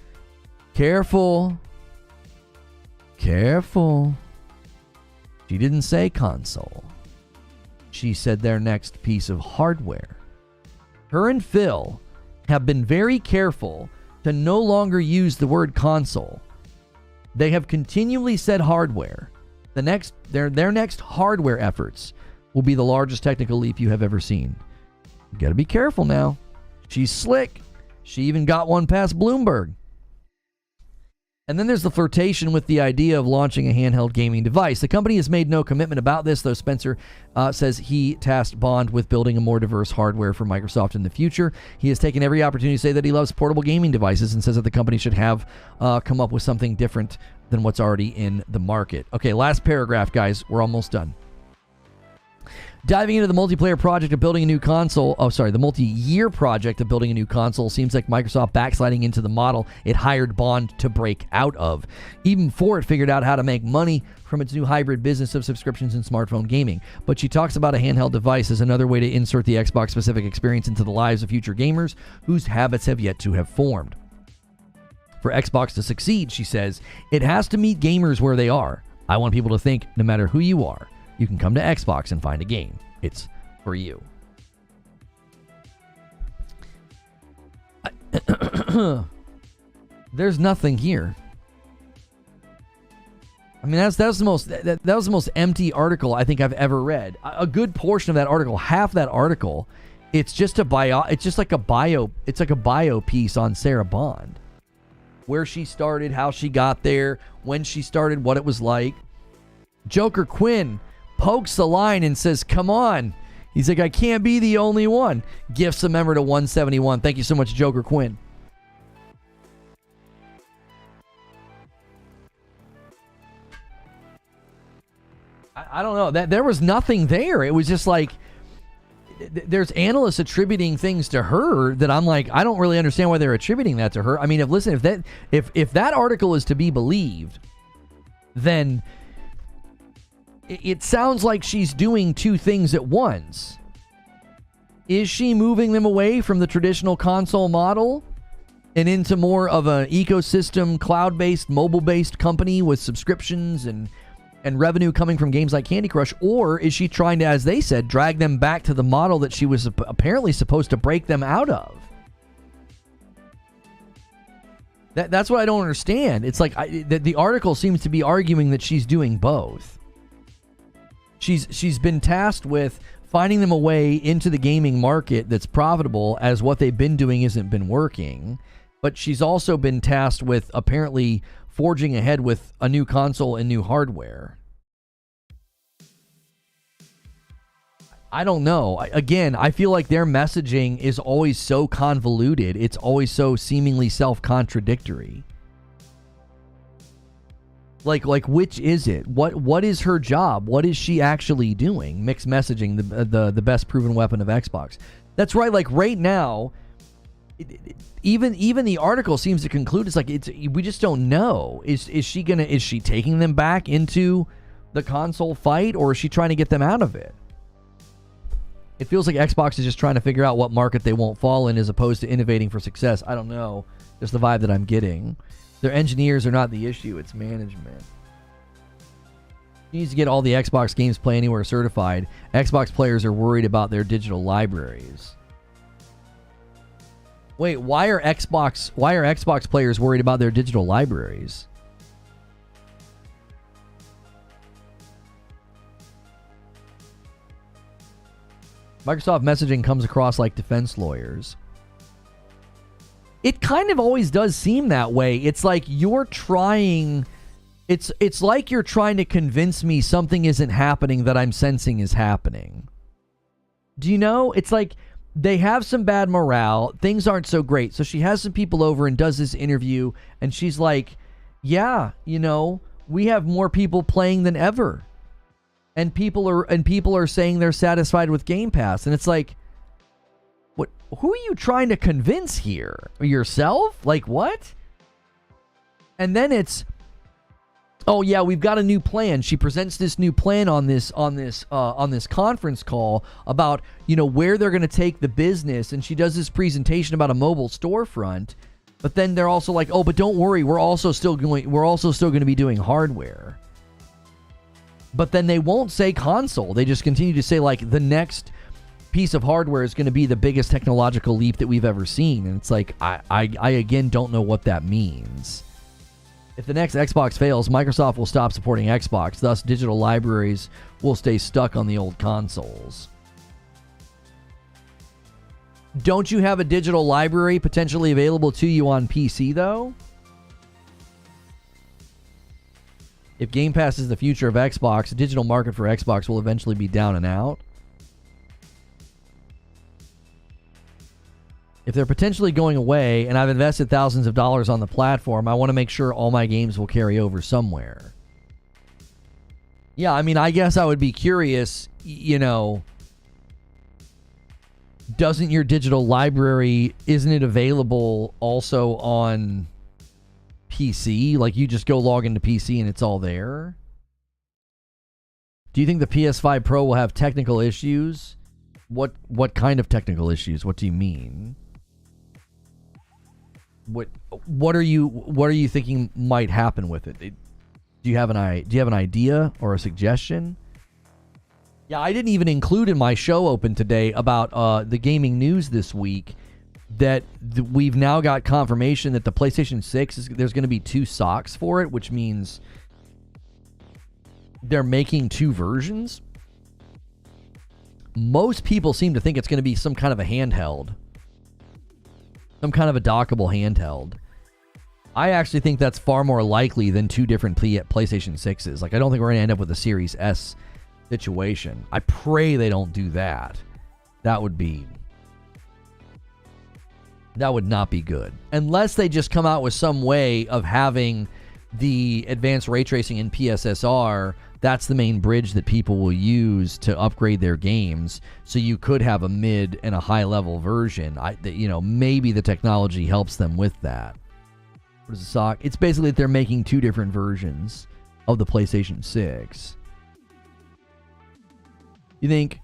Careful. Careful. She didn't say console. She said their next piece of hardware. Her and Phil have been very careful to no longer use the word console. They have continually said hardware. Their next hardware efforts will be the largest technical leap you have ever seen. You got to be careful now. She's slick. She even got one past Bloomberg. And then there's the flirtation with the idea of launching a handheld gaming device. The company has made no commitment about this, though Spencer says he tasked Bond with building a more diverse hardware for Microsoft in the future. He has taken every opportunity to say that he loves portable gaming devices and says that the company should have come up with something different than what's already in the market. Okay, last paragraph, guys. We're almost done. Diving into the multiplayer project of building a new console, the multi-year project of building a new console seems like Microsoft backsliding into the model it hired Bond to break out of. Even before it figured out how to make money from its new hybrid business of subscriptions and smartphone gaming. But she talks about a handheld device as another way to insert the Xbox-specific experience into the lives of future gamers whose habits have yet to have formed. For Xbox to succeed, she says, it has to meet gamers where they are. I want people to think, no matter who you are, you can come to Xbox and find a game. It's for you. There's nothing here. I mean, that was the most empty article I think I've ever read. A good portion of that article, half that article, it's just a bio. It's just like a bio. It's like a bio piece on Sarah Bond, where she started, how she got there, when she started, what it was like. Joker Quinn pokes the line and says, come on. He's like, I can't be the only one. Gifts a member to 171. Thank you so much, Joker Quinn. I don't know. There was nothing there. It was just like, there's analysts attributing things to her that I'm like, I don't really understand why they're attributing that to her. I mean, if that article is to be believed, then it sounds like she's doing two things at once. Is she moving them away from the traditional console model and into more of an ecosystem, cloud-based, mobile-based company with subscriptions and revenue coming from games like Candy Crush? Or is she trying to, as they said, drag them back to the model that she was apparently supposed to break them out of? That's what I don't understand. It's like the article seems to be arguing that she's doing both. She's been tasked with finding them a way into the gaming market that's profitable, as what they've been doing isn't been working. But she's also been tasked with apparently forging ahead with a new console and new hardware. I don't know. Again, I feel like their messaging is always so convoluted. It's always so seemingly self-contradictory. Like which is it? What is her job? What is she actually doing? Mixed messaging, the best proven weapon of Xbox. That's right. Like right now, even the article seems to conclude it's like we just don't know. Is she taking them back into the console fight, or is she trying to get them out of it? It feels like Xbox is just trying to figure out what market they won't fall in as opposed to innovating for success. I don't know. Just the vibe that I'm getting. Their engineers are not the issue. It's management. She needs to get all the Xbox games Play Anywhere certified. Xbox players are worried about their digital libraries. Wait, why are Xbox players worried about their digital libraries? Microsoft messaging comes across like defense lawyers. It kind of always does seem that way. It's like you're trying... It's like you're trying to convince me something isn't happening that I'm sensing is happening. Do you know? It's like they have some bad morale. Things aren't so great. So she has some people over and does this interview. And she's like, yeah, you know, we have more people playing than ever. And people are saying they're satisfied with Game Pass. And it's like, what? Who are you trying to convince here? Yourself? Like what? And then it's, oh yeah, we've got a new plan. She presents this new plan on this conference call about, you know, where they're going to take the business, and she does this presentation about a mobile storefront. But then they're also like, oh, but don't worry, we're also still going to be doing hardware. But then they won't say console. They just continue to say like the next piece of hardware is going to be the biggest technological leap that we've ever seen. And it's like, I again don't know what that means. If the next Xbox fails, Microsoft will stop supporting Xbox. Thus, digital libraries will stay stuck on the old consoles. Don't you have a digital library potentially available to you on PC, though? If Game Pass is the future of Xbox, the digital market for Xbox will eventually be down and out. If they're potentially going away, and I've invested thousands of dollars on the platform, I want to make sure all my games will carry over somewhere. Yeah, I mean, I guess I would be curious, you know, doesn't your digital library, isn't it available also on PC? Like you just go log into PC and it's all there? Do you think the PS5 Pro will have technical issues? What kind of technical issues? What do you mean? What are you thinking might happen with it? Do you have an idea or a suggestion? Yeah, I didn't even include in my show open today about the gaming news this week that we've now got confirmation that the PlayStation 6 there's going to be 2 socks for it, which means they're making 2 versions. Most people seem to think it's going to be some kind of a handheld. Some kind of a dockable handheld. I actually think that's far more likely than 2 different PlayStation 6s. Like, I don't think we're going to end up with a Series S situation. I pray they don't do that. That would not be good. Unless they just come out with some way of having the advanced ray tracing in PSSR. That's the main bridge that people will use to upgrade their games. So you could have a mid and a high level version. Maybe the technology helps them with that. What is a sock? It's basically that they're making 2 different versions of the PlayStation 6. You think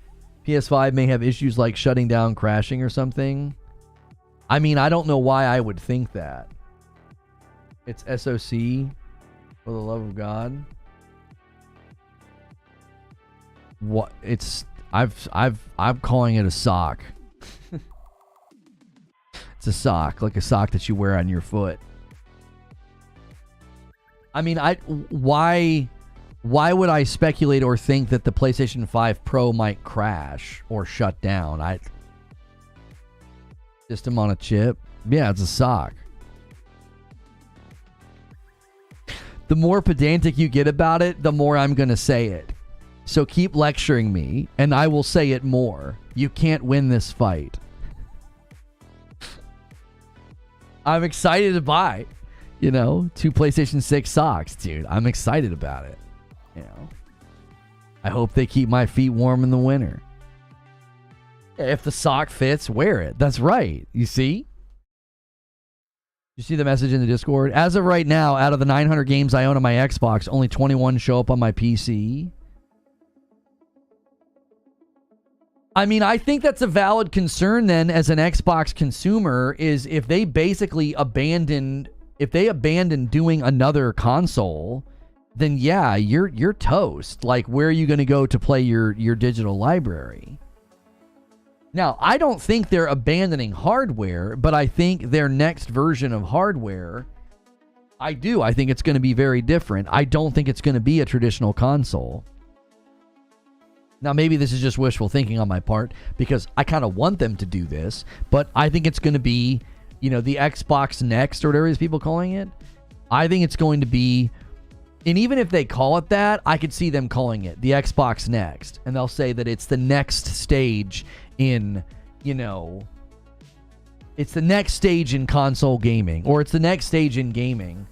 PS5 may have issues like shutting down, crashing, or something? I mean, I don't know why I would think that. It's SOC, for the love of God. What? I'm calling it a sock. It's a sock, like a sock that you wear on your foot. I mean, why would I speculate or think that the PlayStation 5 Pro might crash or shut down? System on a chip? Yeah, it's a sock. The more pedantic you get about it, the more I'm going to say it. So keep lecturing me, and I will say it more. You can't win this fight. I'm excited to buy, 2 PlayStation 6 socks, dude. I'm excited about it. I hope they keep my feet warm in the winter. If the sock fits, wear it. That's right. You see? You see the message in the Discord? As of right now, out of the 900 games I own on my Xbox, only 21 show up on my PC. I mean, I think that's a valid concern then as an Xbox consumer, is if they basically abandon doing another console, then yeah, you're toast. Like, where are you going to go to play your digital library? Now, I don't think they're abandoning hardware, but I think their next version of hardware, I think it's going to be very different. I don't think it's going to be a traditional console. Now, maybe this is just wishful thinking on my part, because I kind of want them to do this, but I think it's going to be, the Xbox Next, or whatever these people calling it. I think it's going to be, and even if they call it that, I could see them calling it the Xbox Next, and they'll say that it's the next stage in, it's the next stage in console gaming, or it's the next stage in gaming,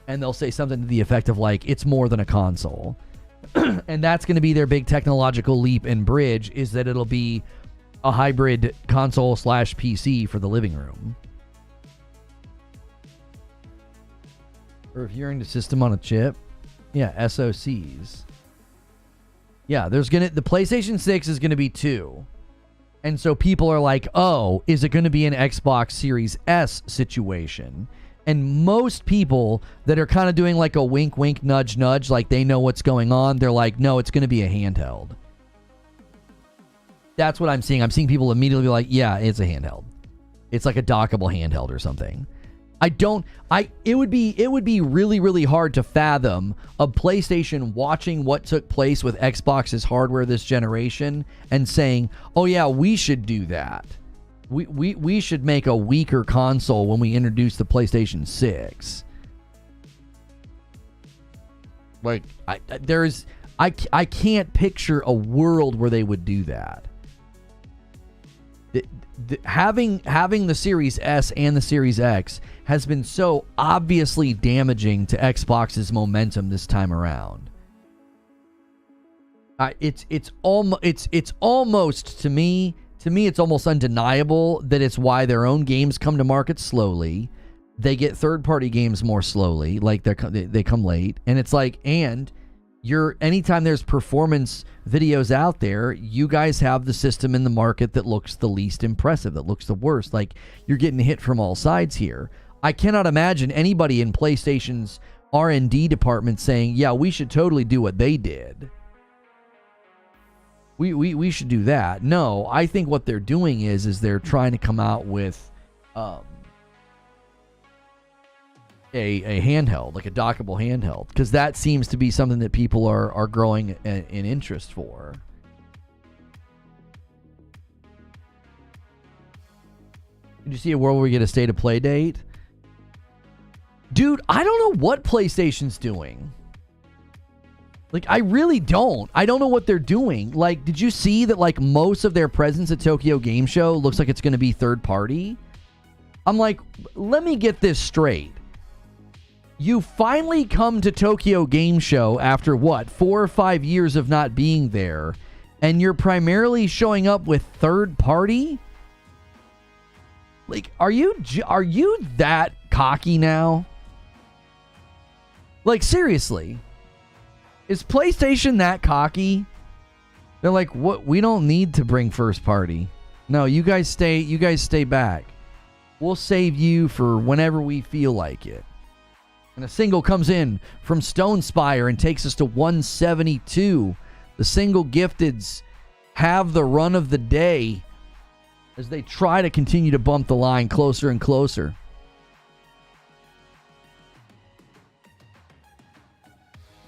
and they'll say something to the effect of like, it's more than a console. And that's going to be their big technological leap and bridge, is that it'll be a hybrid console / PC for the living room. Reviewing the system on a chip. Yeah, SoCs. Yeah, the PlayStation 6 is going to be 2. And so people are like, oh, is it going to be an Xbox Series S situation? And most people that are kind of doing like a wink, wink, nudge, nudge, like they know what's going on, they're like, no, it's going to be a handheld. That's what I'm seeing. I'm seeing people immediately be like, yeah, it's a handheld. It's like a dockable handheld or something. It would be really, really hard to fathom a PlayStation watching what took place with Xbox's hardware this generation and saying, oh yeah, we should do that. We should make a weaker console when we introduce the PlayStation 6. Like, I can't picture a world where they would do that. Having the Series S and the Series X has been so obviously damaging to Xbox's momentum this time around. It's almost to me, it's almost undeniable that it's why their own games come to market slowly. They get third-party games more slowly, like they come late, and it's like, and anytime there's performance videos out there, you guys have the system in the market that looks the least impressive, that looks the worst. Like, you're getting hit from all sides here. I cannot imagine anybody in PlayStation's R&D department saying, yeah, we should totally do what they did. We should do that. No, I think what they're doing is they're trying to come out with a handheld, like a dockable handheld, because that seems to be something that people are growing an interest for. Did you see a world where we get a state of play date? Dude, I don't know what PlayStation's doing. Like, I really don't. I don't know what they're doing. Like, did you see that, like, most of their presence at Tokyo Game Show looks like it's going to be third party? I'm like, let me get this straight. You finally come to Tokyo Game Show after, what, 4 or 5 years of not being there, and you're primarily showing up with third party? Like, are you that cocky now? Like, seriously. Is PlayStation that cocky? They're like, what? We don't need to bring first party. No, you guys stay back. We'll save you for whenever we feel like it. And a single comes in from Stone Spire and takes us to 172. The single gifteds have the run of the day as they try to continue to bump the line closer and closer.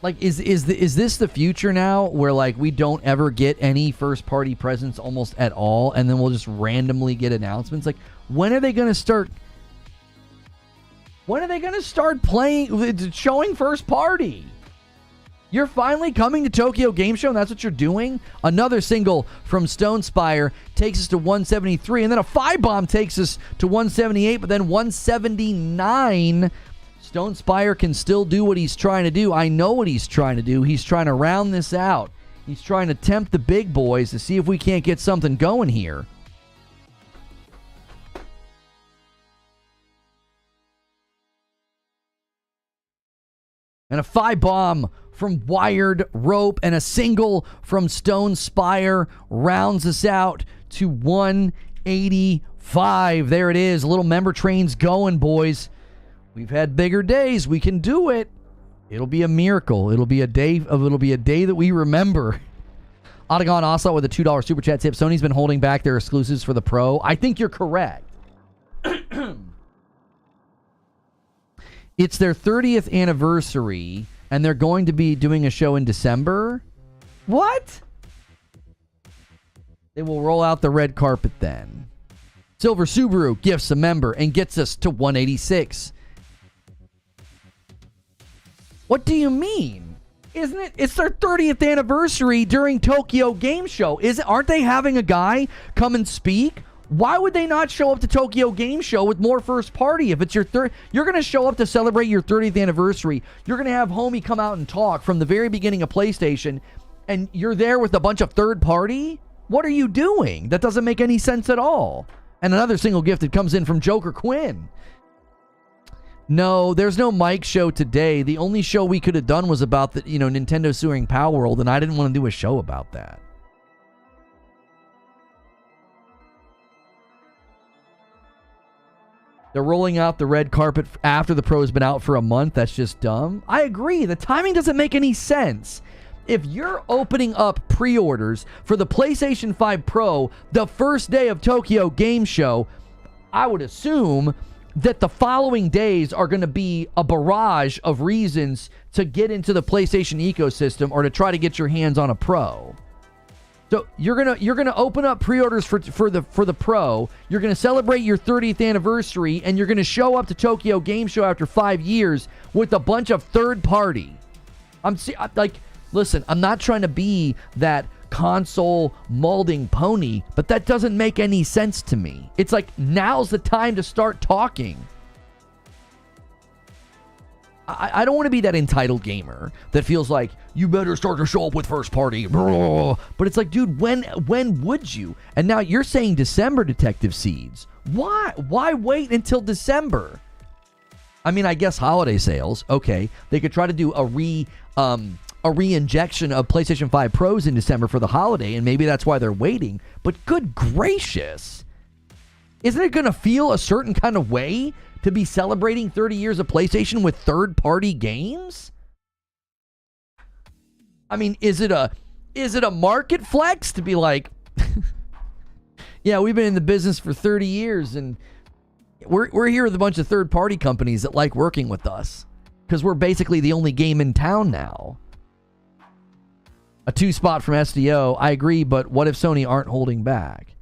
Like, is this the future now, where like we don't ever get any first party presence almost at all, and then we'll just randomly get announcements? Like, when are they going to start? When are they going to start showing first party? You're finally coming to Tokyo Game Show, and that's what you're doing? Another single from Stonespire takes us to 173, and then a 5-bomb takes us to 178, but then 179. Stonespire can still do what he's trying to do. I know what he's trying to do. He's trying to round this out. He's trying to tempt the big boys to see if we can't get something going here. And a 5-bomb from Wired Rope and a single from Stonespire rounds us out to 185. There it is. Little member train's going, boys. We've had bigger days. We can do it. It'll be a miracle. It'll be a day that we remember. Otagon Oslo with a $2 super chat tip. Sony's been holding back their exclusives for the Pro. I think you're correct. It's their 30th anniversary, and they're going to be doing a show in December. What? They will roll out the red carpet then. Silver Subaru gifts a member and gets us to 186. What do you mean? Isn't it? It's their 30th anniversary during Tokyo Game Show. Aren't they having a guy come and speak? Why would they not show up to Tokyo Game Show with more first party? If it's your you're going to show up to celebrate your 30th anniversary. You're going to have homie come out and talk from the very beginning of PlayStation, and you're there with a bunch of third party? What are you doing? That doesn't make any sense at all. And another single gift that comes in from Joker Quinn. No, there's no Mike show today. The only show we could have done was about the, Nintendo suing Palworld, and I didn't want to do a show about that. They're rolling out the red carpet after the Pro's been out for a month. That's just dumb. I agree. The timing doesn't make any sense. If you're opening up pre-orders for the PlayStation 5 Pro the first day of Tokyo Game Show, I would assume that the following days are going to be a barrage of reasons to get into the PlayStation ecosystem or to try to get your hands on a Pro. So you're gonna open up pre-orders for the Pro. You're gonna celebrate your 30th anniversary, and you're gonna show up to Tokyo Game Show after 5 years with a bunch of third party. Listen, I'm not trying to be that console molding pony, but that doesn't make any sense to me. It's like, now's the time to start talking. I don't want to be that entitled gamer that feels like you better start to show up with first party. But it's like, dude, when would you? And now you're saying December, Detective Seeds. Why? Why wait until December? I mean, I guess holiday sales. Okay, they could try to do a re-injection of PlayStation 5 Pros in December for the holiday, and maybe that's why they're waiting. But good gracious, isn't it going to feel a certain kind of way to be celebrating 30 years of PlayStation with third-party games? I mean, is it a market flex to be like, yeah, we've been in the business for 30 years, and we're here with a bunch of third-party companies that like working with us because we're basically the only game in town now. A 2-spot from SDO. I agree, but what if Sony aren't holding back?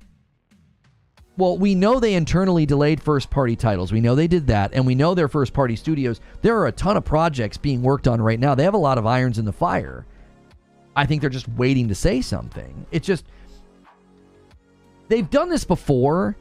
Well, we know they internally delayed first-party titles. We know they did that, and we know they're first-party studios. There are a ton of projects being worked on right now. They have a lot of irons in the fire. I think they're just waiting to say something. It's just, they've done this before.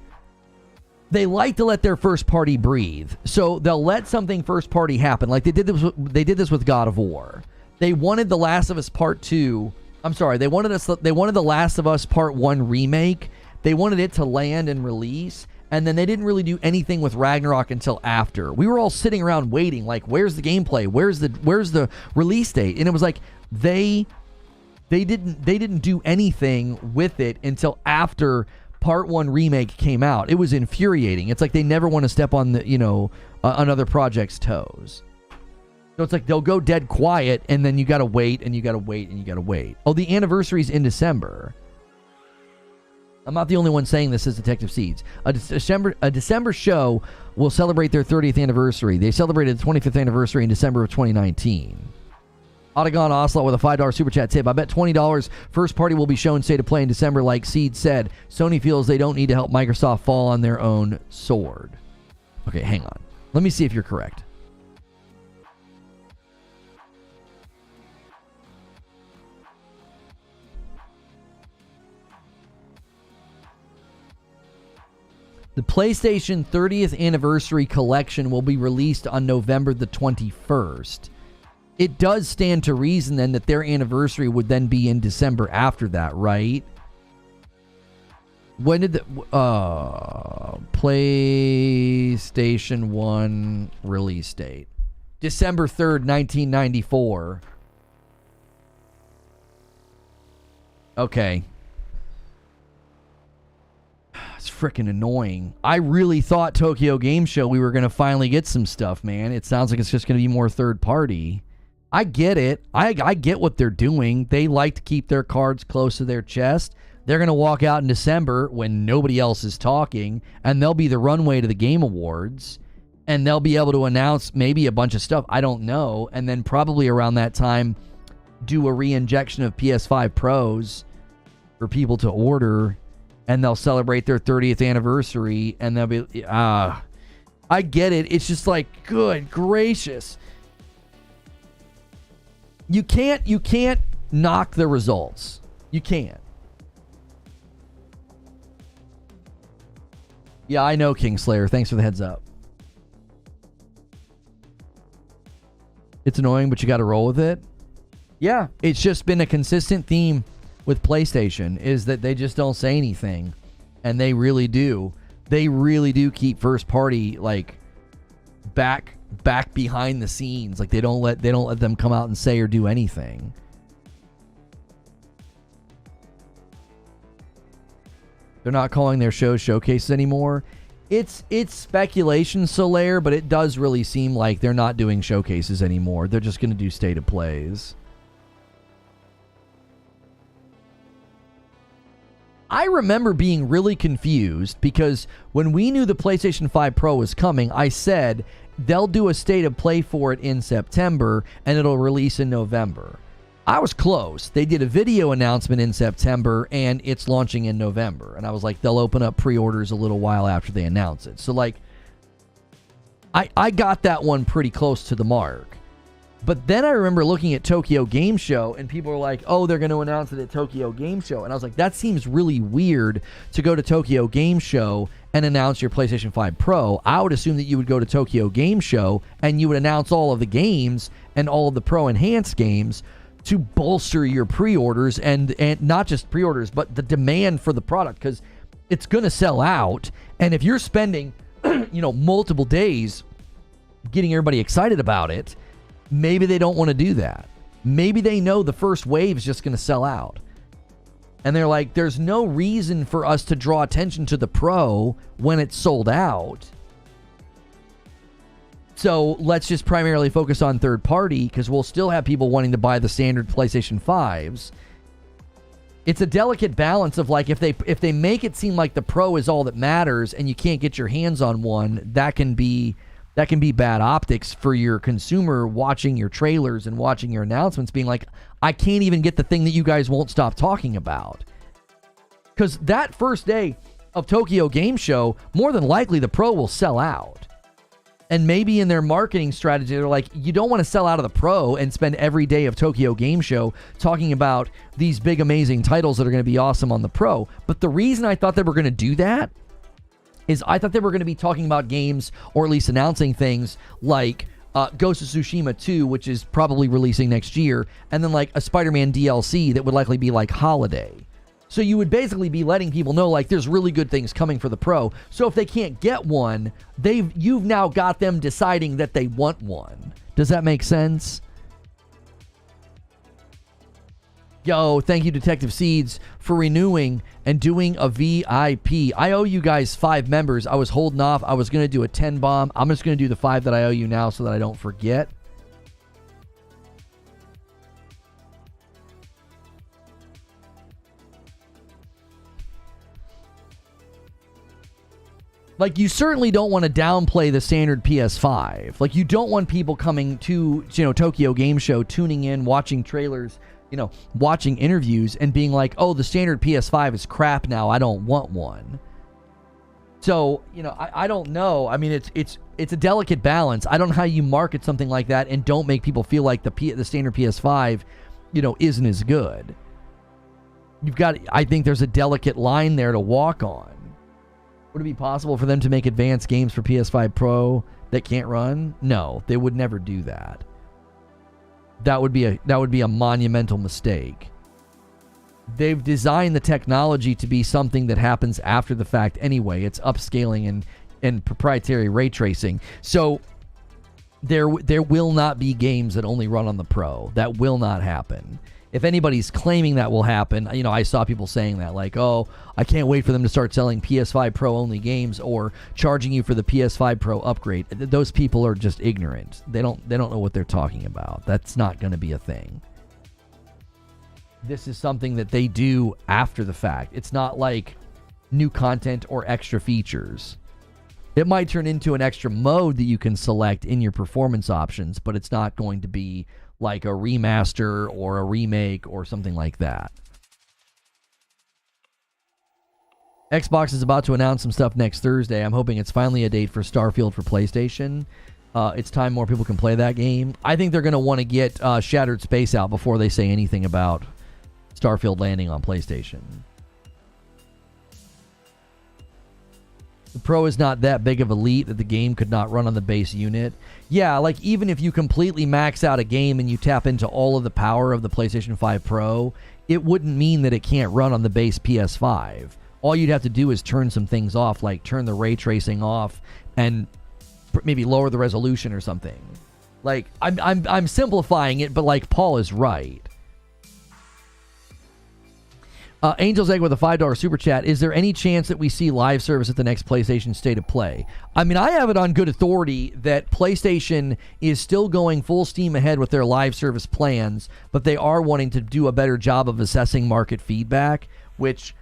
They like to let their first-party breathe, so they'll let something first-party happen. Like they did this with God of War. They wanted The Last of Us Part 2. I'm sorry, they wanted The Last of Us Part 1 remake. They wanted it to land and release, and then they didn't really do anything with Ragnarok until after. We were all sitting around waiting, like, where's the gameplay? Where's the release date? And it was like they didn't do anything with it until after Part 1 remake came out. It was infuriating. It's like they never want to step on the another project's toes. So it's like they'll go dead quiet, and then you got to wait, and you got to wait, and you got to wait. Oh, the anniversary's in December. I'm not the only one saying this, as Detective Seeds. A December show will celebrate their 30th anniversary. They celebrated the 25th anniversary in December of 2019. Otagon Oslo with a $5 super chat tip. I bet $20 first party will be shown state of play in December, like Seed said. Sony feels they don't need to help Microsoft fall on their own sword. Okay, hang on. Let me see if you're correct. The PlayStation 30th Anniversary Collection will be released on November the 21st. It does stand to reason then that their anniversary would then be in December after that, right? When did the PlayStation 1 release date? December 3rd, 1994. Okay. It's freaking annoying. I really thought Tokyo Game Show we were going to finally get some stuff, man. It sounds like it's just going to be more third party. I get it. I get what they're doing. They like to keep their cards close to their chest. They're going to walk out in December when nobody else is talking, and they'll be the runway to the Game Awards, and they'll be able to announce maybe a bunch of stuff. I don't know. And then probably around that time, do a re-injection of PS5 Pros for people to order, and they'll celebrate their 30th anniversary, and they'll be, I get it. It's just like, good gracious. You can't knock the results. You can't. Yeah, I know, Kingslayer. Thanks for the heads up. It's annoying, but you got to roll with it. Yeah, it's just been a consistent theme with PlayStation is that they just don't say anything, and they really do. They really do keep first party like back behind the scenes. Like they don't let them come out and say or do anything. They're not calling their shows showcases anymore. It's speculation, Solaire, but it does really seem like they're not doing showcases anymore. They're just going to do state of plays. I remember being really confused because when we knew the PlayStation 5 Pro was coming, I said they'll do a state of play for it in September and it'll release in November. I was close. They did a video announcement in September and it's launching in November. And I was like, they'll open up pre-orders a little while after they announce it. So like, I got that one pretty close to the mark. But then I remember looking at Tokyo Game Show and people were like, oh, they're going to announce it at Tokyo Game Show. And I was like, that seems really weird to go to Tokyo Game Show and announce your PlayStation 5 Pro. I would assume that you would go to Tokyo Game Show and you would announce all of the games and all of the Pro Enhanced games to bolster your pre-orders and not just pre-orders, but the demand for the product, because it's going to sell out. And if you're spending, multiple days getting everybody excited about it, maybe they don't want to do that. Maybe they know the first wave is just going to sell out. And they're like, there's no reason for us to draw attention to the Pro when it's sold out. So let's just primarily focus on third party because we'll still have people wanting to buy the standard PlayStation 5s. It's a delicate balance of like if they make it seem like the Pro is all that matters and you can't get your hands on one, that can be bad optics for your consumer watching your trailers and watching your announcements being like, I can't even get the thing that you guys won't stop talking about. Because that first day of Tokyo Game Show, more than likely the Pro will sell out. And maybe in their marketing strategy, they're like, you don't want to sell out of the Pro and spend every day of Tokyo Game Show talking about these big, amazing titles that are going to be awesome on the Pro. But the reason I thought they were going to do that is I thought they were going to be talking about games or at least announcing things like Ghost of Tsushima 2, which is probably releasing next year, and then like a Spider-Man DLC that would likely be like holiday. So you would basically be letting people know like there's really good things coming for the Pro. So if they can't get one, you've now got them deciding that they want one. Does that make sense? Yo, thank you, Detective Seeds, for renewing and doing a VIP. I owe you guys 5 members. I was holding off. I was going to do a 10 bomb. I'm just going to do the 5 that I owe you now so that I don't forget. Like, you certainly don't want to downplay the standard PS5. Like, you don't want people coming to, Tokyo Game Show, tuning in, watching trailers, watching interviews and being like, oh, the standard PS5 is crap now. I don't want one. So, I don't know. I mean, it's a delicate balance. I don't know how you market something like that and don't make people feel like the standard PS5, isn't as good. I think there's a delicate line there to walk on. Would it be possible for them to make advanced games for PS5 Pro that can't run? No, they would never do that. That would be a monumental mistake. They've designed the technology to be something that happens after the fact anyway. It's upscaling and proprietary ray tracing. So there will not be games that only run on the Pro. That will not happen. If anybody's claiming that will happen, you know, I saw people saying that, like, oh, I can't wait for them to start selling PS5 Pro only games or charging you for the PS5 Pro upgrade. Those people are just ignorant. They don't know what they're talking about. That's not going to be a thing. This is something that they do after the fact. It's not like new content or extra features. It might turn into an extra mode that you can select in your performance options, but it's not going to be like a remaster or a remake or something like that. Xbox is about to announce some stuff next Thursday. I'm hoping it's finally a date for Starfield for PlayStation. It's time more people can play that game. I think they're going to want to get Shattered Space out before they say anything about Starfield landing on PlayStation. The Pro is not that big of a leap that the game could not run on the base unit. Yeah, like even if you completely max out a game and you tap into all of the power of the PlayStation 5 Pro, it wouldn't mean that it can't run on the base PS5. All you'd have to do is turn some things off, like turn the ray tracing off and maybe lower the resolution or something. Like I'm simplifying it, but like Paul is right. Angel's Egg with a $5 super chat. Is there any chance that we see live service at the next PlayStation State of Play? I mean, I have it on good authority that PlayStation is still going full steam ahead with their live service plans, but they are wanting to do a better job of assessing market feedback, which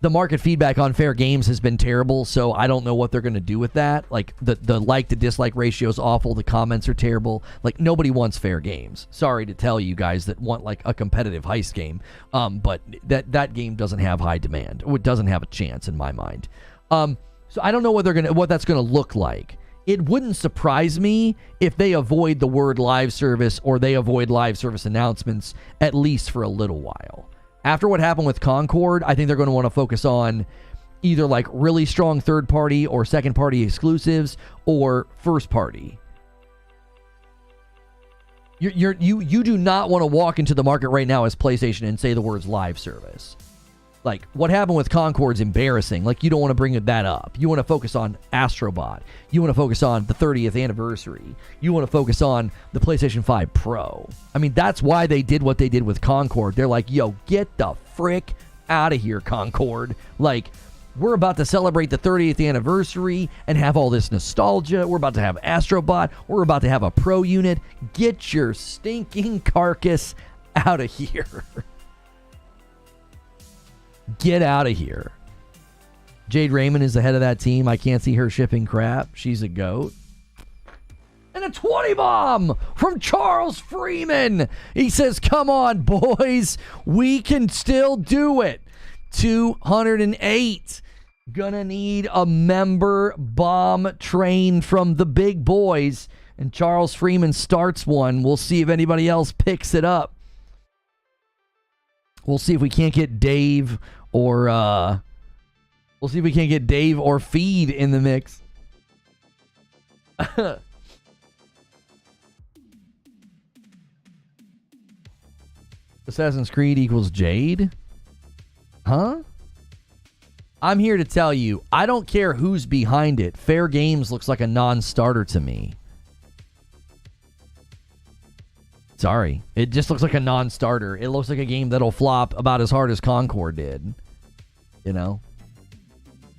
the market feedback on Fair Games has been terrible, so I don't know what they're going to do with that. Like, the like to dislike ratio is awful. The comments are terrible. Like, nobody wants Fair Games. Sorry to tell you guys that want, like, a competitive heist game. But that game doesn't have high demand. It doesn't have a chance, in my mind. So I don't know what that's going to look like. It wouldn't surprise me if they avoid the word live service or they avoid live service announcements, at least for a little while. After what happened with Concord, I think they're going to want to focus on either like really strong third-party or second-party exclusives or first-party. You do not want to walk into the market right now as PlayStation and say the words live service. Like, what happened with Concord's embarrassing. Like, you don't want to bring that up. You want to focus on Astrobot. You want to focus on the 30th anniversary. You want to focus on the PlayStation 5 Pro. I mean, that's why they did what they did with Concord. They're like, yo, get the frick out of here, Concord. Like, we're about to celebrate the 30th anniversary and have all this nostalgia. We're about to have Astrobot. We're about to have a Pro unit. Get your stinking carcass out of here. Get out of here. Jade Raymond is the head of that team. I can't see her shipping crap. She's a goat. And a 20 bomb from Charles Freeman. He says, come on, boys. We can still do it. 208. Gonna need a member bomb train from the big boys. And Charles Freeman starts one. We'll see if anybody else picks it up. We'll see if we can't get Dave or Feed in the mix. Assassin's Creed equals Jade? Huh? I'm here to tell you, I don't care who's behind it. Fair Games looks like a non-starter to me. Sorry. It just looks like a non-starter. It looks like a game that'll flop about as hard as Concord did. You know?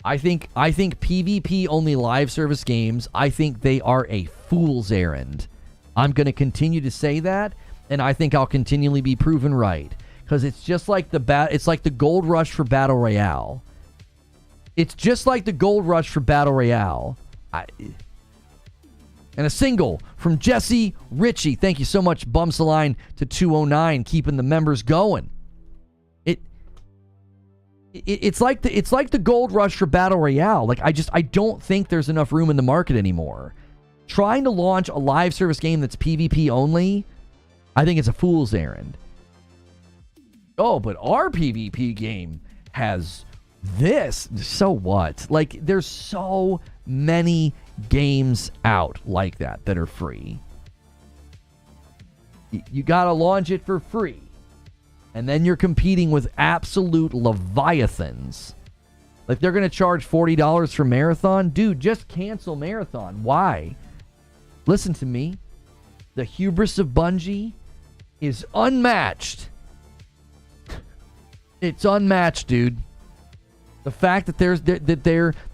I think PvP only live service games, I think they are a fool's errand. I'm going to continue to say that, and I think I'll continually be proven right. Because it's just like it's like the gold rush for Battle Royale. It's just like the gold rush for Battle Royale. And a single from Jesse Ritchie. Thank you so much, Bumsaline to 209, keeping the members going. It's like the gold rush for Battle Royale. Like, I don't think there's enough room in the market anymore. Trying to launch a live service game that's PvP only, I think it's a fool's errand. Oh, but our PvP game has This, so what? Like, there's so many games out like that that are free. You gotta launch it for free. And then you're competing with absolute leviathans. Like, they're gonna charge $40 for Marathon? Dude, just cancel Marathon. Why? Listen to me. The hubris of Bungie is unmatched. It's unmatched, dude. The fact that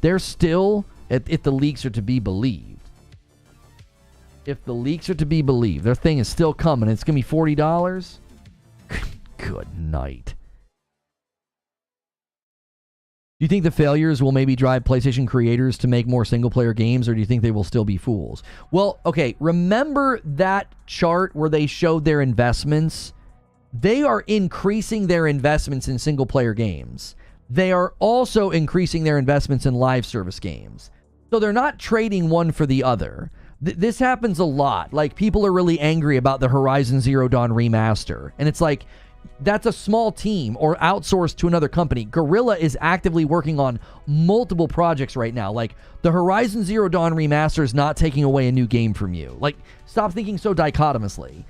they're still, if the leaks are to be believed, if the leaks are to be believed, their thing is still coming. It's gonna be $40. Good night. Do you think the failures will maybe drive PlayStation creators to make more single-player games, or do you think they will still be fools? Well, okay, remember that chart where they showed their investments? They are increasing their investments in single-player games. They are also increasing their investments in live service games. So they're not trading one for the other. This happens a lot. Like, people are really angry about the Horizon Zero Dawn remaster. And it's like, that's a small team or outsourced to another company. Guerrilla is actively working on multiple projects right now. Like, the Horizon Zero Dawn remaster is not taking away a new game from you. Like, stop thinking so dichotomously.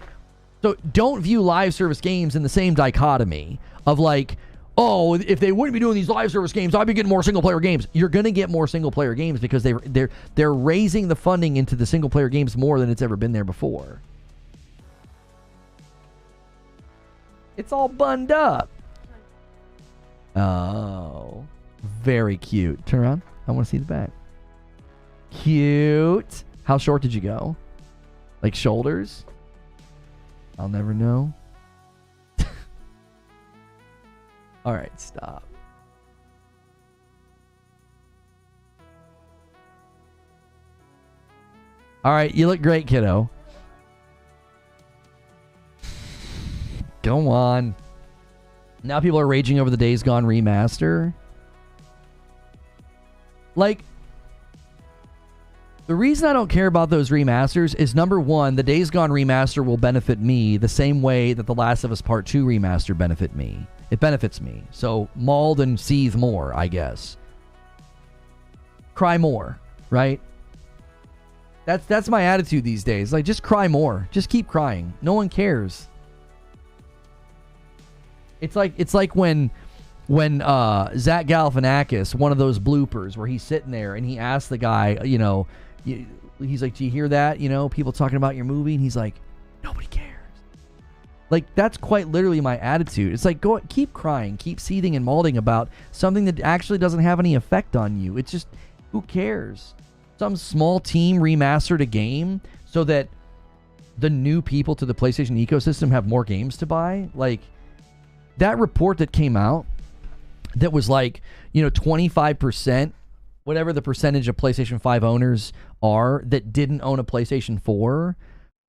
So don't view live service games in the same dichotomy of like, oh, if they wouldn't be doing these live service games, I'd be getting more single-player games. You're going to get more single-player games because they're raising the funding into the single-player games more than it's ever been there before. It's all bunned up. Oh, very cute. Turn around. I want to see the back. Cute. How short did you go? Like shoulders? I'll never know. All right, stop. All right, you look great, kiddo. Go on. Now people are raging over the Days Gone remaster. Like, the reason I don't care about those remasters is, number one, the Days Gone remaster will benefit me the same way that the Last of Us Part 2 remaster benefit me. It benefits me. So mauled and seethe more, I guess. Cry more, right? That's my attitude these days. Like, just cry more. Just keep crying. No one cares. It's like when Zach Galifianakis, one of those bloopers where he's sitting there and he asks the guy, you know, he's like, do you hear that? You know, people talking about your movie, and he's like, nobody cares. Like, that's quite literally my attitude. It's like, keep crying, keep seething and molding about something that actually doesn't have any effect on you. It's just, who cares? Some small team remastered a game so that the new people to the PlayStation ecosystem have more games to buy. Like, that report that came out that was like, 25%, whatever the percentage of PlayStation 5 owners are that didn't own a PlayStation 4,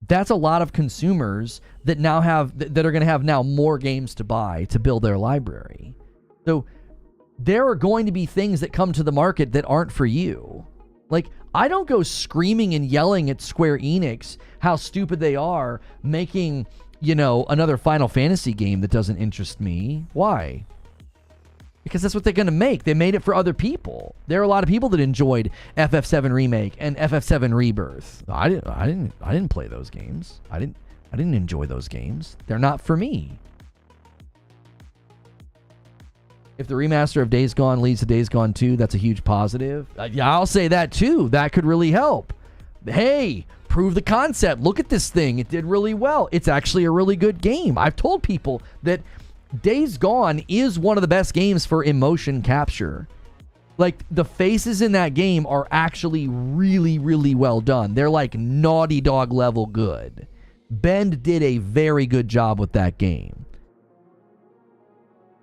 that's a lot of consumers that now that are going to have now more games to buy to build their library. So there are going to be things that come to the market that aren't for you. Like, I don't go screaming and yelling at Square Enix how stupid they are making, another Final Fantasy game that doesn't interest me. Why? Because that's what they're going to make. They made it for other people. There are a lot of people that enjoyed FF7 Remake and FF7 Rebirth. I didn't play those games. I didn't enjoy those games. They're not for me. If the remaster of Days Gone leads to Days Gone 2, that's a huge positive. Yeah, I'll say that too. That could really help. Hey, prove the concept. Look at this thing. It did really well. It's actually a really good game. I've told people that Days Gone is one of the best games for emotion capture. Like, the faces in that game are actually really, really well done. They're like Naughty Dog level good. Bend did a very good job with that game.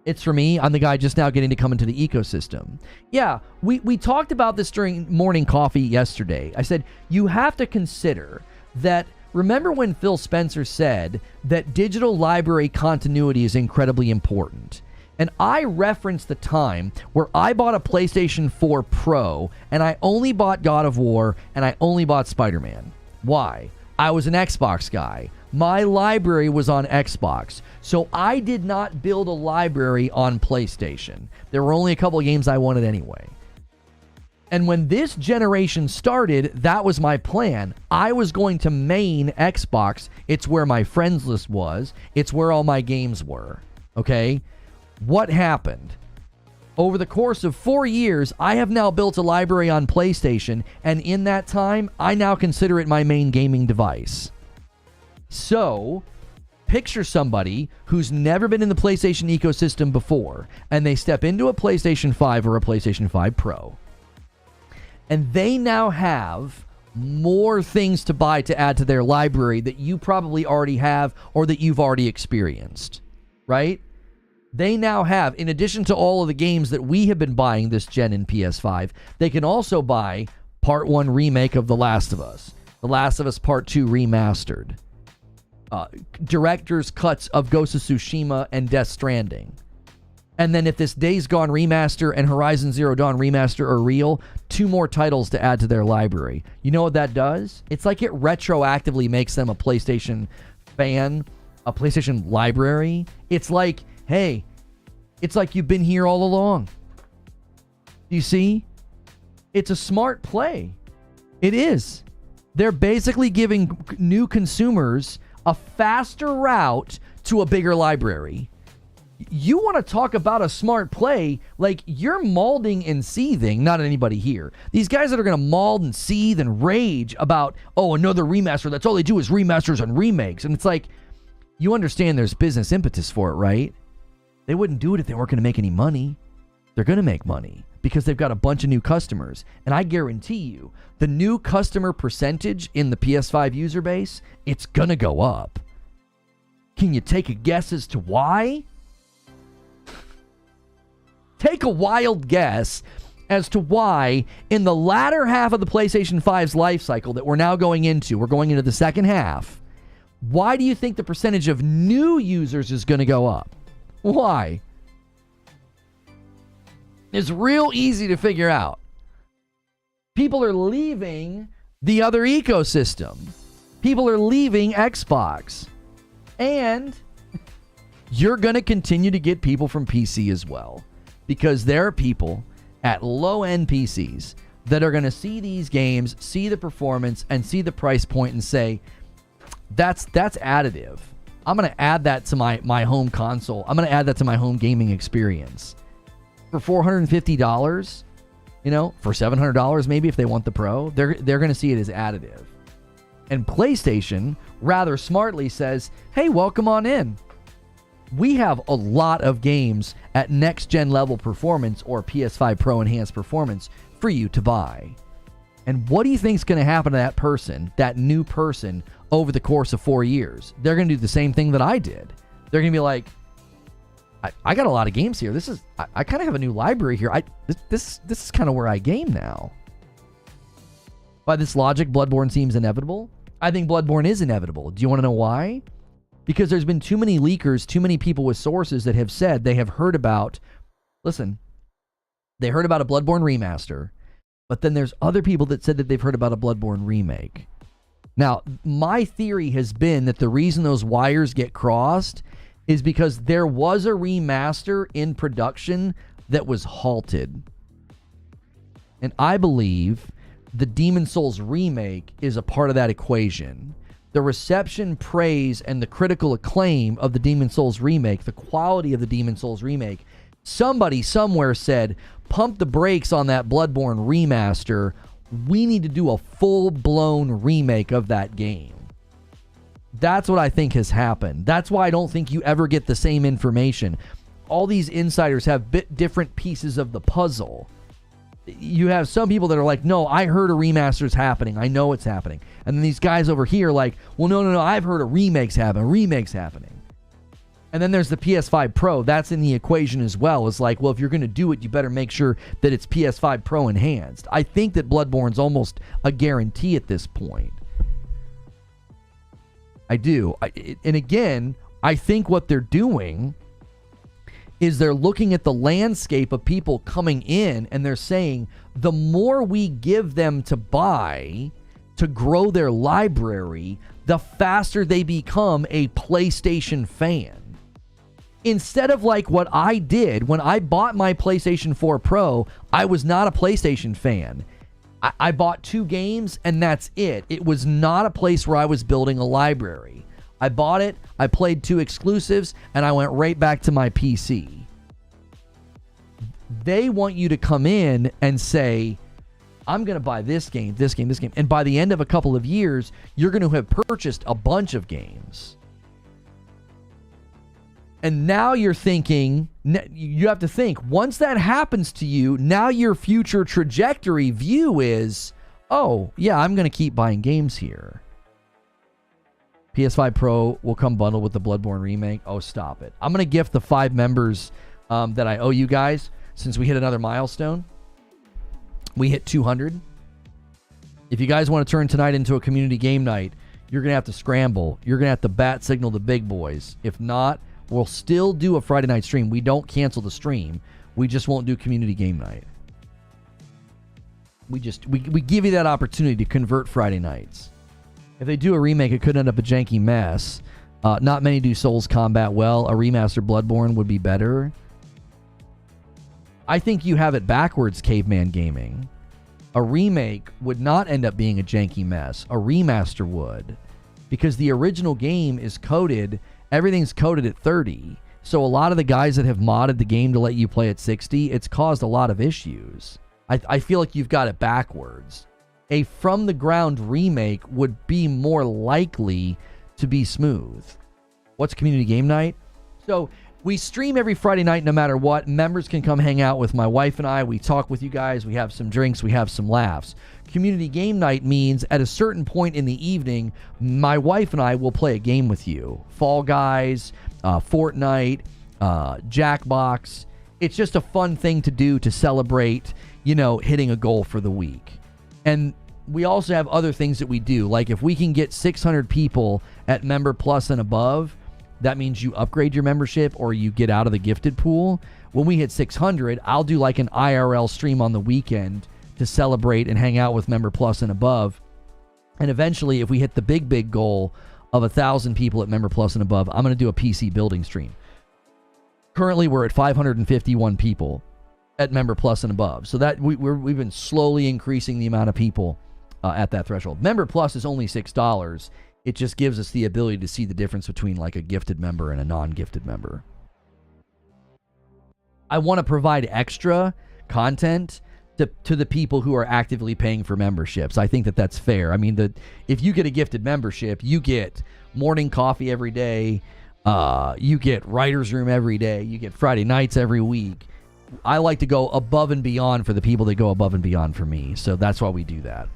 It's for me. I'm the guy just now getting to come into the ecosystem. Yeah, we talked about this during morning coffee yesterday. I said, you have to consider that. Remember when Phil Spencer said that digital library continuity is incredibly important? And I referenced the time where I bought a PlayStation 4 Pro and I only bought God of War and I only bought Spider-Man. Why? I was an Xbox guy. My library was on Xbox. So I did not build a library on PlayStation. There were only a couple of games I wanted anyway. And when this generation started, that was my plan. I was going to main Xbox. It's where my friends list was. It's where all my games were. Okay? What happened? Over the course of 4 years, I have now built a library on PlayStation, and in that time, I now consider it my main gaming device. So, picture somebody who's never been in the PlayStation ecosystem before, and they step into a PlayStation 5 or a PlayStation 5 Pro. And they now have more things to buy to add to their library that you probably already have or that you've already experienced, right? They now have, in addition to all of the games that we have been buying this gen in PS5, they can also buy Part 1 remake of The Last of Us, The Last of Us Part 2 remastered, director's cuts of Ghost of Tsushima and Death Stranding. And then if this Days Gone remaster and Horizon Zero Dawn remaster are real, 2 more titles to add to their library. You know what that does? It's like it retroactively makes them a PlayStation fan, a PlayStation library. It's like, hey, it's like you've been here all along. You see? It's a smart play. It is. They're basically giving new consumers a faster route to a bigger library. You want to talk about a smart play, like you're mauling and seething, not anybody here. These guys that are going to maul and seethe and rage about, oh, another remaster, that's all they do is remasters and remakes. And it's like, you understand there's business impetus for it, right? They wouldn't do it if they weren't going to make any money. They're going to make money because they've got a bunch of new customers. And I guarantee you, the new customer percentage in the PS5 user base, it's going to go up. Can you take a guess as to why? Take a wild guess as to why in the latter half of the PlayStation 5's life cycle that we're now going into, we're going into the second half, why do you think the percentage of new users is going to go up? Why? It's real easy to figure out. People are leaving the other ecosystem. People are leaving Xbox. And you're going to continue to get people from PC as well. Because there are people at low-end PCs that are going to see these games, see the performance, and see the price point and say, that's additive. I'm going to add that to my home console. I'm going to add that to my home gaming experience. For $450, for $700 maybe if they want the Pro, they're going to see it as additive. And PlayStation rather smartly says, hey, welcome on in. We have a lot of games at next-gen level performance or PS5 Pro enhanced performance for you to buy. And what do you think is going to happen to that person, that new person, over the course of 4 years? They're going to do the same thing that I did. They're going to be like, I got a lot of games here. I kind of have a new library here. This is kind of where I game now. By this logic, Bloodborne seems inevitable. I think Bloodborne is inevitable. Do you want to know why? Because there's been too many leakers, too many people with sources that have said they have heard about, they heard about a Bloodborne remaster, but then there's other people that said that they've heard about a Bloodborne remake. Now, my theory has been that the reason those wires get crossed is because there was a remaster in production that was halted. And I believe the Demon's Souls remake is a part of that equation. The reception, praise, and the critical acclaim of the Demon's Souls remake, the quality of the Demon's Souls remake, somebody somewhere said, pump the brakes on that Bloodborne remaster. We need to do a full-blown remake of that game. That's what I think has happened. That's why I don't think you ever get the same information. All these insiders have different pieces of the puzzle. You have some people that are like, no, I heard a remaster's happening. I know it's happening. And then these guys over here are like, well, no, I've heard a remake's happening. And then there's the PS5 Pro. That's in the equation as well. It's like, well, if you're going to do it, you better make sure that it's PS5 Pro enhanced. I think that Bloodborne's almost a guarantee at this point. I do. And again, I think what they're doing is they're looking at the landscape of people coming in and they're saying, the more we give them to buy to grow their library, the faster they become a PlayStation fan. Instead of like what I did when I bought my PlayStation 4 Pro, I was not a PlayStation fan. I bought 2 games and that's it. It was not a place where I was building a library. I bought it, I played 2 exclusives, and I went right back to my PC. They want you to come in and say, I'm going to buy this game, this game, this game. And by the end of a couple of years, you're going to have purchased a bunch of games. And now you're thinking, you have to think, once that happens to you, now your future trajectory view is, oh, yeah, I'm going to keep buying games here. PS5 Pro will come bundled with the Bloodborne remake. Oh, stop it. I'm going to gift the 5 members that I owe you guys since we hit another milestone. We hit 200. If you guys want to turn tonight into a community game night, you're going to have to scramble. You're going to have to bat signal the big boys. If not, we'll still do a Friday night stream. We don't cancel the stream. We just won't do community game night. We give you that opportunity to convert Friday nights. If they do a remake, it could end up a janky mess. Not many do Souls combat well. A remastered Bloodborne would be better. I think you have it backwards, Caveman Gaming. A remake would not end up being a janky mess. A remaster would. Because the original game is coded, everything's coded at 30. So a lot of the guys that have modded the game to let you play at 60, it's caused a lot of issues. I feel like you've got it backwards. A from-the-ground remake would be more likely to be smooth. What's community game night? So we stream every Friday night no matter what. Members can come hang out with my wife and I. We talk with you guys. We have some drinks. We have some laughs. Community game night means at a certain point in the evening, my wife and I will play a game with you. Fall Guys, Fortnite, Jackbox. It's just a fun thing to do to celebrate, you know, hitting a goal for the week. And we also have other things that we do. Like if we can get 600 people at Member Plus and above, that means you upgrade your membership or you get out of the gifted pool. When we hit 600, I'll do like an IRL stream on the weekend to celebrate and hang out with Member Plus and above. And eventually, if we hit the big goal of 1,000 people at Member Plus and above, I'm going to do a PC building stream. Currently, we're at 551 people at Member Plus and above. So that we've been slowly increasing the amount of people at that threshold. Member Plus is only $6. It just gives us the ability to see the difference between like a gifted member and a non-gifted member. I want to provide extra content to the people who are actively paying for memberships. I think that that's fair. I mean, if you get a gifted membership, you get morning coffee every day. You get writer's room every day. You get Friday nights every week. I like to go above and beyond for the people that go above and beyond for me. So that's why we do that.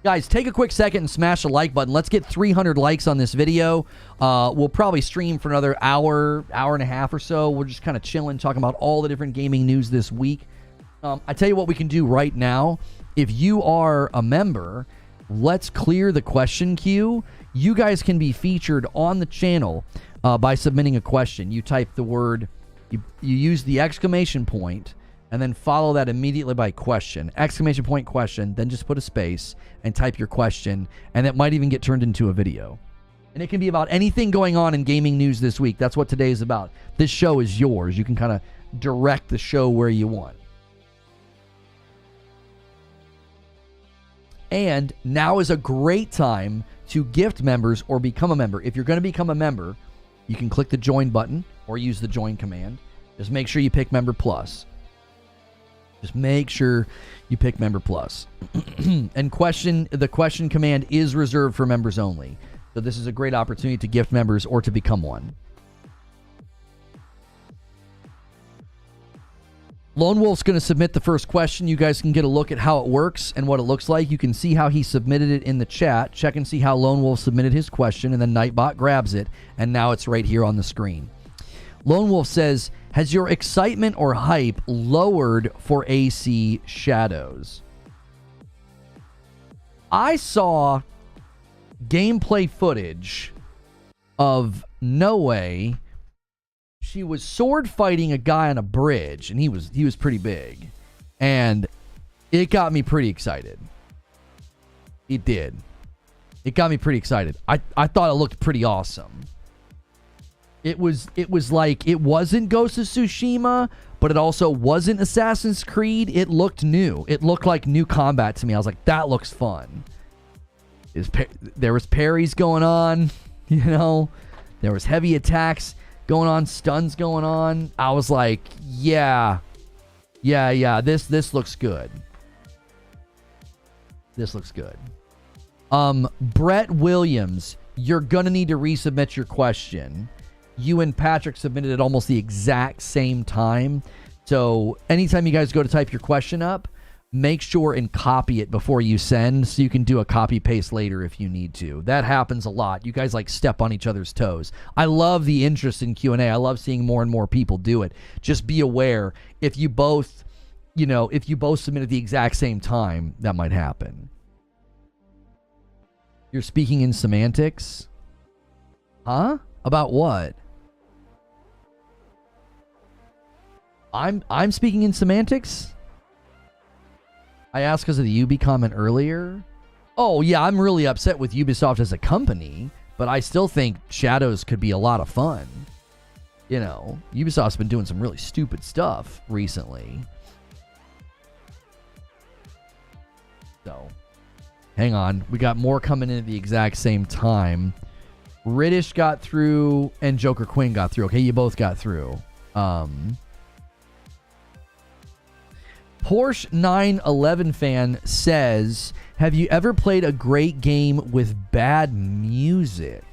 Guys, take a quick second and smash the like button. Let's get 300 likes on this video. We'll probably stream for another hour and a half or so. We're just kind of chilling, talking about all the different gaming news this week. I tell you what we can do right now. If you are a member, let's clear the question queue. You guys can be featured on the channel by submitting a question. You type the word, you use the exclamation point, and then follow that immediately by question. Exclamation point question, then just put a space and type your question, and it might even get turned into a video. And it can be about anything going on in gaming news this week. That's what today is about. This show is yours. You can kind of direct the show where you want. And now is a great time to gift members or become a member. If you're going to become a member, you can click the join button or use the join command. Just make sure you pick Member Plus. Just make sure you pick Member Plus. And the question command is reserved for members only. So this is a great opportunity to gift members or to become one. Lone Wolf's going to submit the first question. You guys can get a look at how it works and what it looks like. You can see how he submitted it in the chat. Check and see how Lone Wolf submitted his question, and then Nightbot grabs it, and now it's right here on the screen. Lone Wolf says, has your excitement or hype lowered for AC Shadows? I saw gameplay footage of Noe. She was sword fighting a guy on a bridge, and he was pretty big. And It got me pretty excited. It did. It got me pretty excited. I thought it looked pretty awesome. It was like, it wasn't Ghost of Tsushima, but it also wasn't Assassin's Creed. It looked new. It looked like new combat to me. I was like, that looks fun. There was parries going on, you know. There was heavy attacks going on, stuns going on. I was like, yeah, this looks good. This looks good. Brett Williams, you're gonna need to resubmit your question. You and Patrick submitted at almost the exact same time. So anytime you guys go to type your question up, make sure and copy it before you send so you can do a copy paste later if you need to. That happens a lot. You guys like step on each other's toes. I love the interest in Q&A. I love seeing more and more people do it. Just be aware, if you both submit at the exact same time, that might happen. You're speaking in semantics? Huh? About what? I'm speaking in semantics? I asked because of the Ubi comment earlier. Oh, yeah, I'm really upset with Ubisoft as a company, but I still think Shadows could be a lot of fun. You know, Ubisoft's been doing some really stupid stuff recently. So, hang on. We got more coming in at the exact same time. Riddish got through and Joker Quinn got through. Okay, you both got through. Porsche 911 fan says, have you ever played a great game with bad music?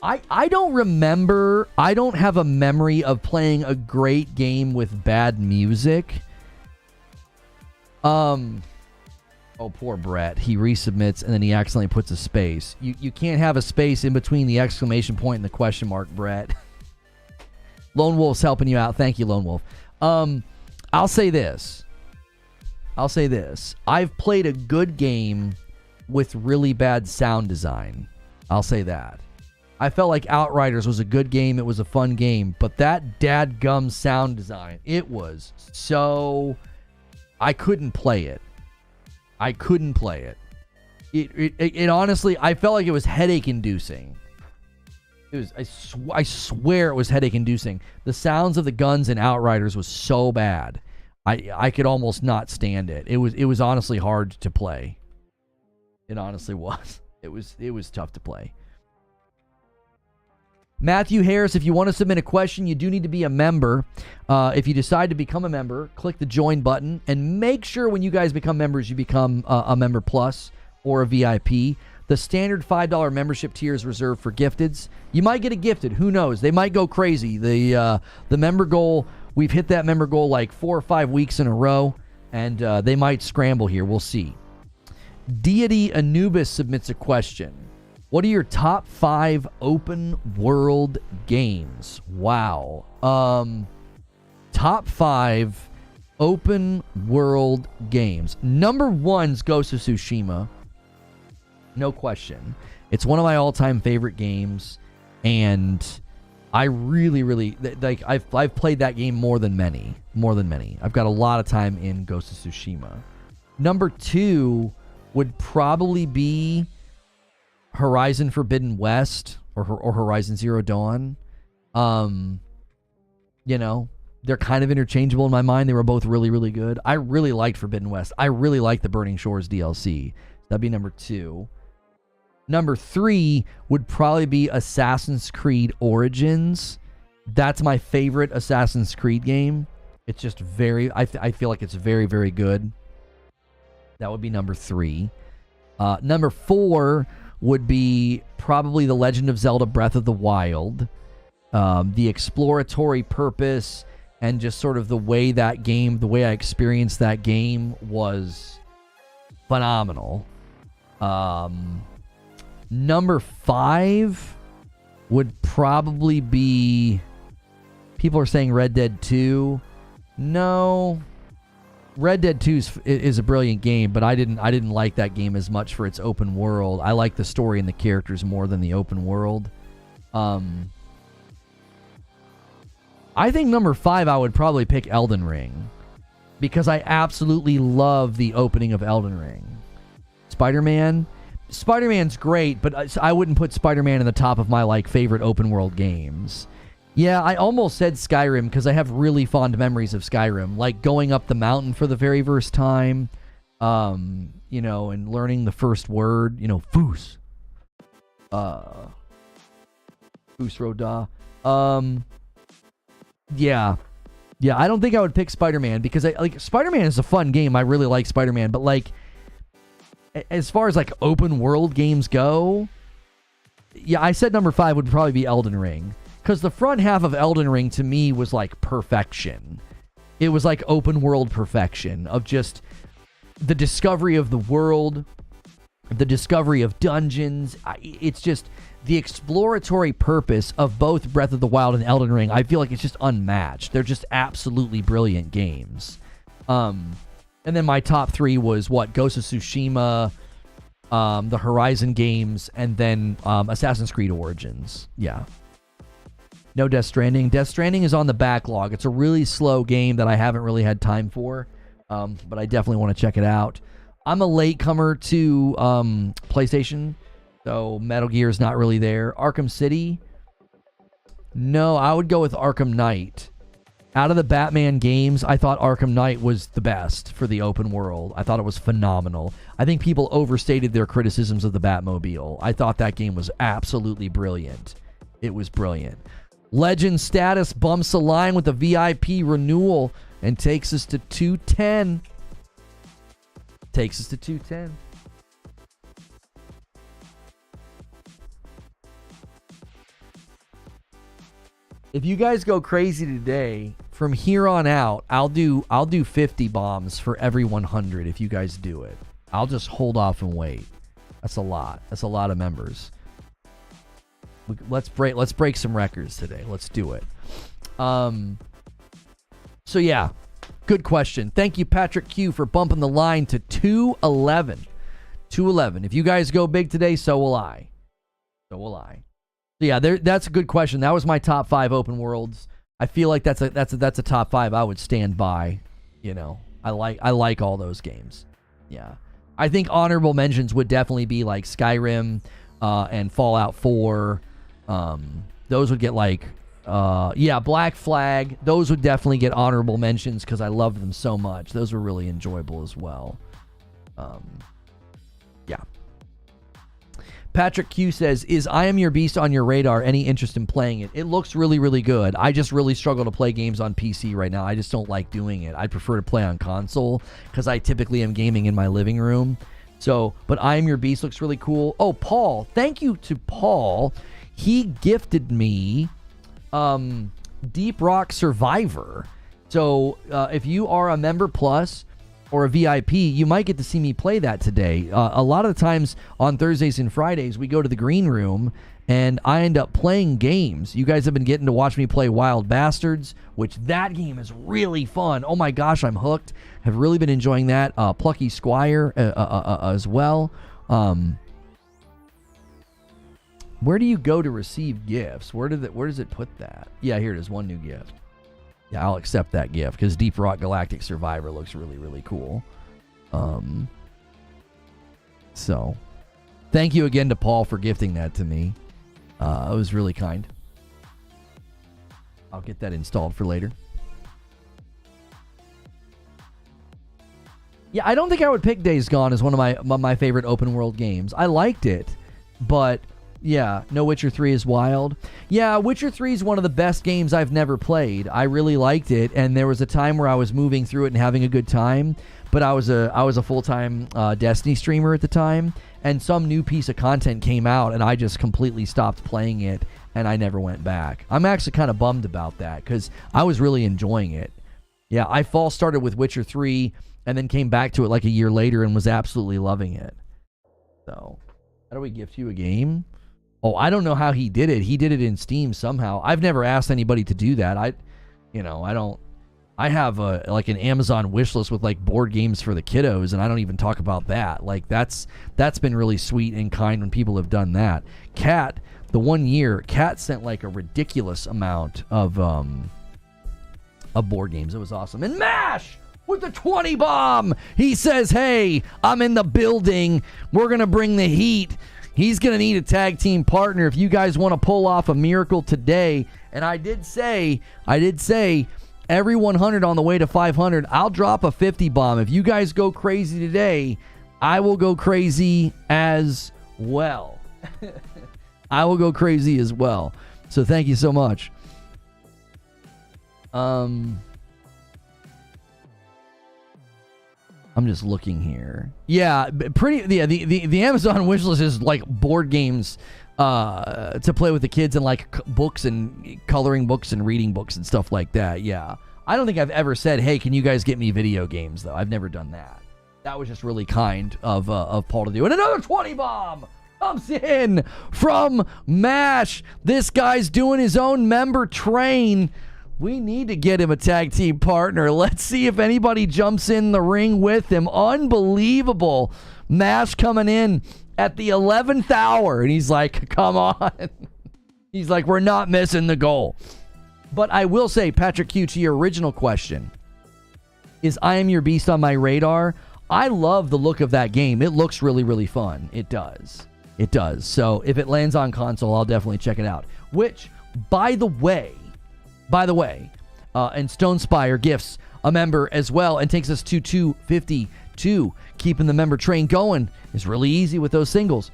I don't remember. I don't have a memory of playing a great game with bad music. Oh, poor Brett. He resubmits and then he accidentally puts a space. You can't have a space in between the exclamation point and the question mark, Brett. Lone Wolf's helping you out. Thank you, Lone Wolf. I'll say this. I've played a good game with really bad sound design. I'll say that. I felt like Outriders was a good game. It was a fun game. But that dadgum sound design, it was so... I couldn't play it. It honestly, I felt like it was headache-inducing. I swear it was headache-inducing. The sounds of the guns in Outriders was so bad. I could almost not stand it. It was honestly hard to play. It honestly was. It was tough to play. Matthew Harris, if you want to submit a question, you do need to be a member. If you decide to become a member, click the join button and make sure when you guys become members, you become a member plus or a VIP. The standard $5 membership tier is reserved for gifteds. You might get a gifted. Who knows? They might go crazy. The member goal, we've hit that member goal like 4 or 5 weeks in a row, and they might scramble here. We'll see. Deity Anubis submits a question. What are your top 5 open world games? Wow. Top 5 open world games. Number 1's Ghost of Tsushima. No question. It's one of my all-time favorite games, and I really like. I've played that game more than many. I've got a lot of time in Ghost of Tsushima. Number 2 would probably be Horizon Forbidden West or Horizon Zero Dawn. You know, they're kind of interchangeable in my mind. They were both really good. I really liked Forbidden West. I really liked the Burning Shores DLC. That'd be number 2. Number 3 would probably be Assassin's Creed Origins. That's my favorite Assassin's Creed game. It's just I feel like it's very good. That would be number 3. Number 4 would be probably The Legend of Zelda Breath of the Wild. The exploratory purpose and just sort of the way I experienced that game was phenomenal. Number 5 would probably be... People are saying Red Dead 2. No. Red Dead 2 is a brilliant game, but I didn't like that game as much for its open world. I like the story and the characters more than the open world. I think number 5 I would probably pick Elden Ring. because I absolutely love the opening of Elden Ring. Spider-Man's great, but I wouldn't put Spider-Man in the top of my like favorite open world games. Yeah, I almost said Skyrim because I have really fond memories of Skyrim, like going up the mountain for the very first time, you know, and learning the first word, you know, Foos. Foos Roda. Yeah, I don't think I would pick Spider-Man because Spider-Man is a fun game. I really like Spider-Man, but like as far as like open world games go, yeah, I said number 5 would probably be Elden Ring because the front half of Elden Ring to me was like perfection. It was like open world perfection of just the discovery of the world, the discovery of dungeons. It's just the exploratory purpose of both Breath of the Wild and Elden Ring. I feel like it's just unmatched. They're just absolutely brilliant games. And then my top 3 was what? Ghost of Tsushima, the Horizon games, and then Assassin's Creed Origins. Yeah. No Death Stranding. Death Stranding is on the backlog. It's a really slow game that I haven't really had time for, but I definitely want to check it out. I'm a latecomer to PlayStation, so Metal Gear is not really there. Arkham City. No, I would go with Arkham Knight. Out of the Batman games, I thought Arkham Knight was the best for the open world. I thought it was phenomenal. I think people overstated their criticisms of the Batmobile. I thought that game was absolutely brilliant. It was brilliant. Legend status bumps a line with the VIP renewal and takes us to 210. Takes us to 210. If you guys go crazy today, from here on out, I'll do 50 bombs for every 100 if you guys do it. I'll just hold off and wait. That's a lot. That's a lot of members. Let's break some records today. Let's do it. So yeah, good question. Thank you, Patrick Q, for bumping the line to 211. 211. If you guys go big today, so will I. So will I. Yeah, that's a good question. That was my top 5 open worlds. I feel like that's a top 5 I would stand by. You know, I like all those games. Yeah, I think honorable mentions would definitely be like Skyrim and Fallout 4. Those would get like Black Flag. Those would definitely get honorable mentions because I loved them so much. Those were really enjoyable as well. Yeah. Patrick Q says, is I Am Your Beast on your radar? Any interest in playing it? It looks really, really good. I just really struggle to play games on PC right now. I just don't like doing it. I prefer to play on console because I typically am gaming in my living room. So, but I Am Your Beast looks really cool. Oh, Paul. Thank you to Paul. He gifted me Deep Rock Survivor. So if you are a member plus or a VIP, you might get to see me play that today. A lot of the times on Thursdays and Fridays, we go to the green room and I end up playing games. You guys have been getting to watch me play Wild Bastards, which that game is really fun. Oh my gosh, I'm hooked. Have really been enjoying that. Plucky Squire as well. Where do you go to receive gifts? Where does it put that? Yeah, here it is. One new gift. Yeah, I'll accept that gift because Deep Rock Galactic Survivor looks really, really cool. So, thank you again to Paul for gifting that to me. It was really kind. I'll get that installed for later. Yeah, I don't think I would pick Days Gone as one of my favorite open world games. I liked it, but yeah, no Witcher 3 is wild. Yeah, Witcher 3 is one of the best games I've never played. I really liked it, and there was a time where I was moving through it and having a good time, but I was a full-time Destiny streamer at the time, and some new piece of content came out, and I just completely stopped playing it, and I never went back. I'm actually kind of bummed about that, because I was really enjoying it. Yeah, I false started with Witcher 3, and then came back to it like a year later and was absolutely loving it. So, how do we gift you a game? Oh, I don't know how he did it. He did it in Steam somehow. I've never asked anybody to do that. I have an Amazon wish list with like board games for the kiddos, and I don't even talk about that. Like that's been really sweet and kind when people have done that. Kat, the 1 year, Kat sent like a ridiculous amount of board games. It was awesome. And MASH! with the 20 bomb. He says, hey, I'm in the building. We're going to bring the heat. He's going to need a tag team partner if you guys want to pull off a miracle today. And I did say, every 100 on the way to 500, I'll drop a 50 bomb. If you guys go crazy today, I will go crazy as well. I will go crazy as well. So thank you so much. I'm just looking here. Yeah, pretty. Yeah, the Amazon wishlist is like board games to play with the kids and like books and coloring books and reading books and stuff like that. Yeah, I don't think I've ever said, "Hey, can you guys get me video games?" Though I've never done that. That was just really kind of Paul to do. And another 20 bomb comes in from MASH. This guy's doing his own member train. We need to get him a tag team partner. Let's see if anybody jumps in the ring with him. Unbelievable. MASH coming in at the 11th hour. And he's like, come on. He's like, we're not missing the goal. But I will say, Patrick Q, to your original question, is I Am Your Beast on my radar? I love the look of that game. It looks really, really fun. It does. It does. So if it lands on console, I'll definitely check it out. Which, by the way, and Stonespire gifts a member as well and takes us to 252. Keeping the member train going is really easy with those singles.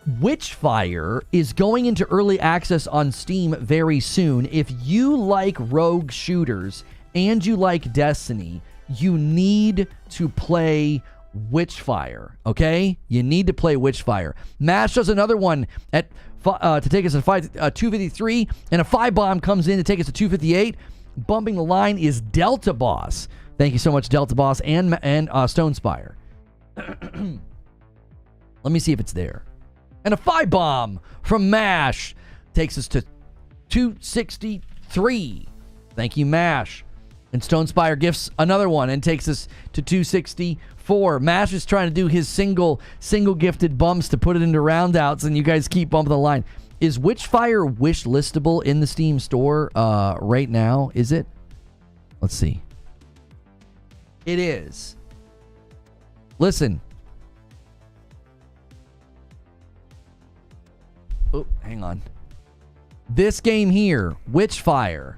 Witchfire is going into early access on Steam very soon. If you like rogue shooters and you like Destiny, you need to play Witchfire, okay? You need to play Witchfire. MASH does another one at to take us to 253, and a 5 bomb comes in to take us to 258. Bumping the line is Delta Boss. Thank you so much, Delta Boss and Stonespire. Let me see if it's there. And a 5 bomb from MASH takes us to 263. Thank you, MASH. And Stonespire gifts another one and takes us to 264. MASH is trying to do his single gifted bumps to put it into roundouts, and you guys keep bumping the line. Is Witchfire wish listable in the Steam store right now? Is it? Let's see. It is. Listen. Oh, hang on. This game here, Witchfire,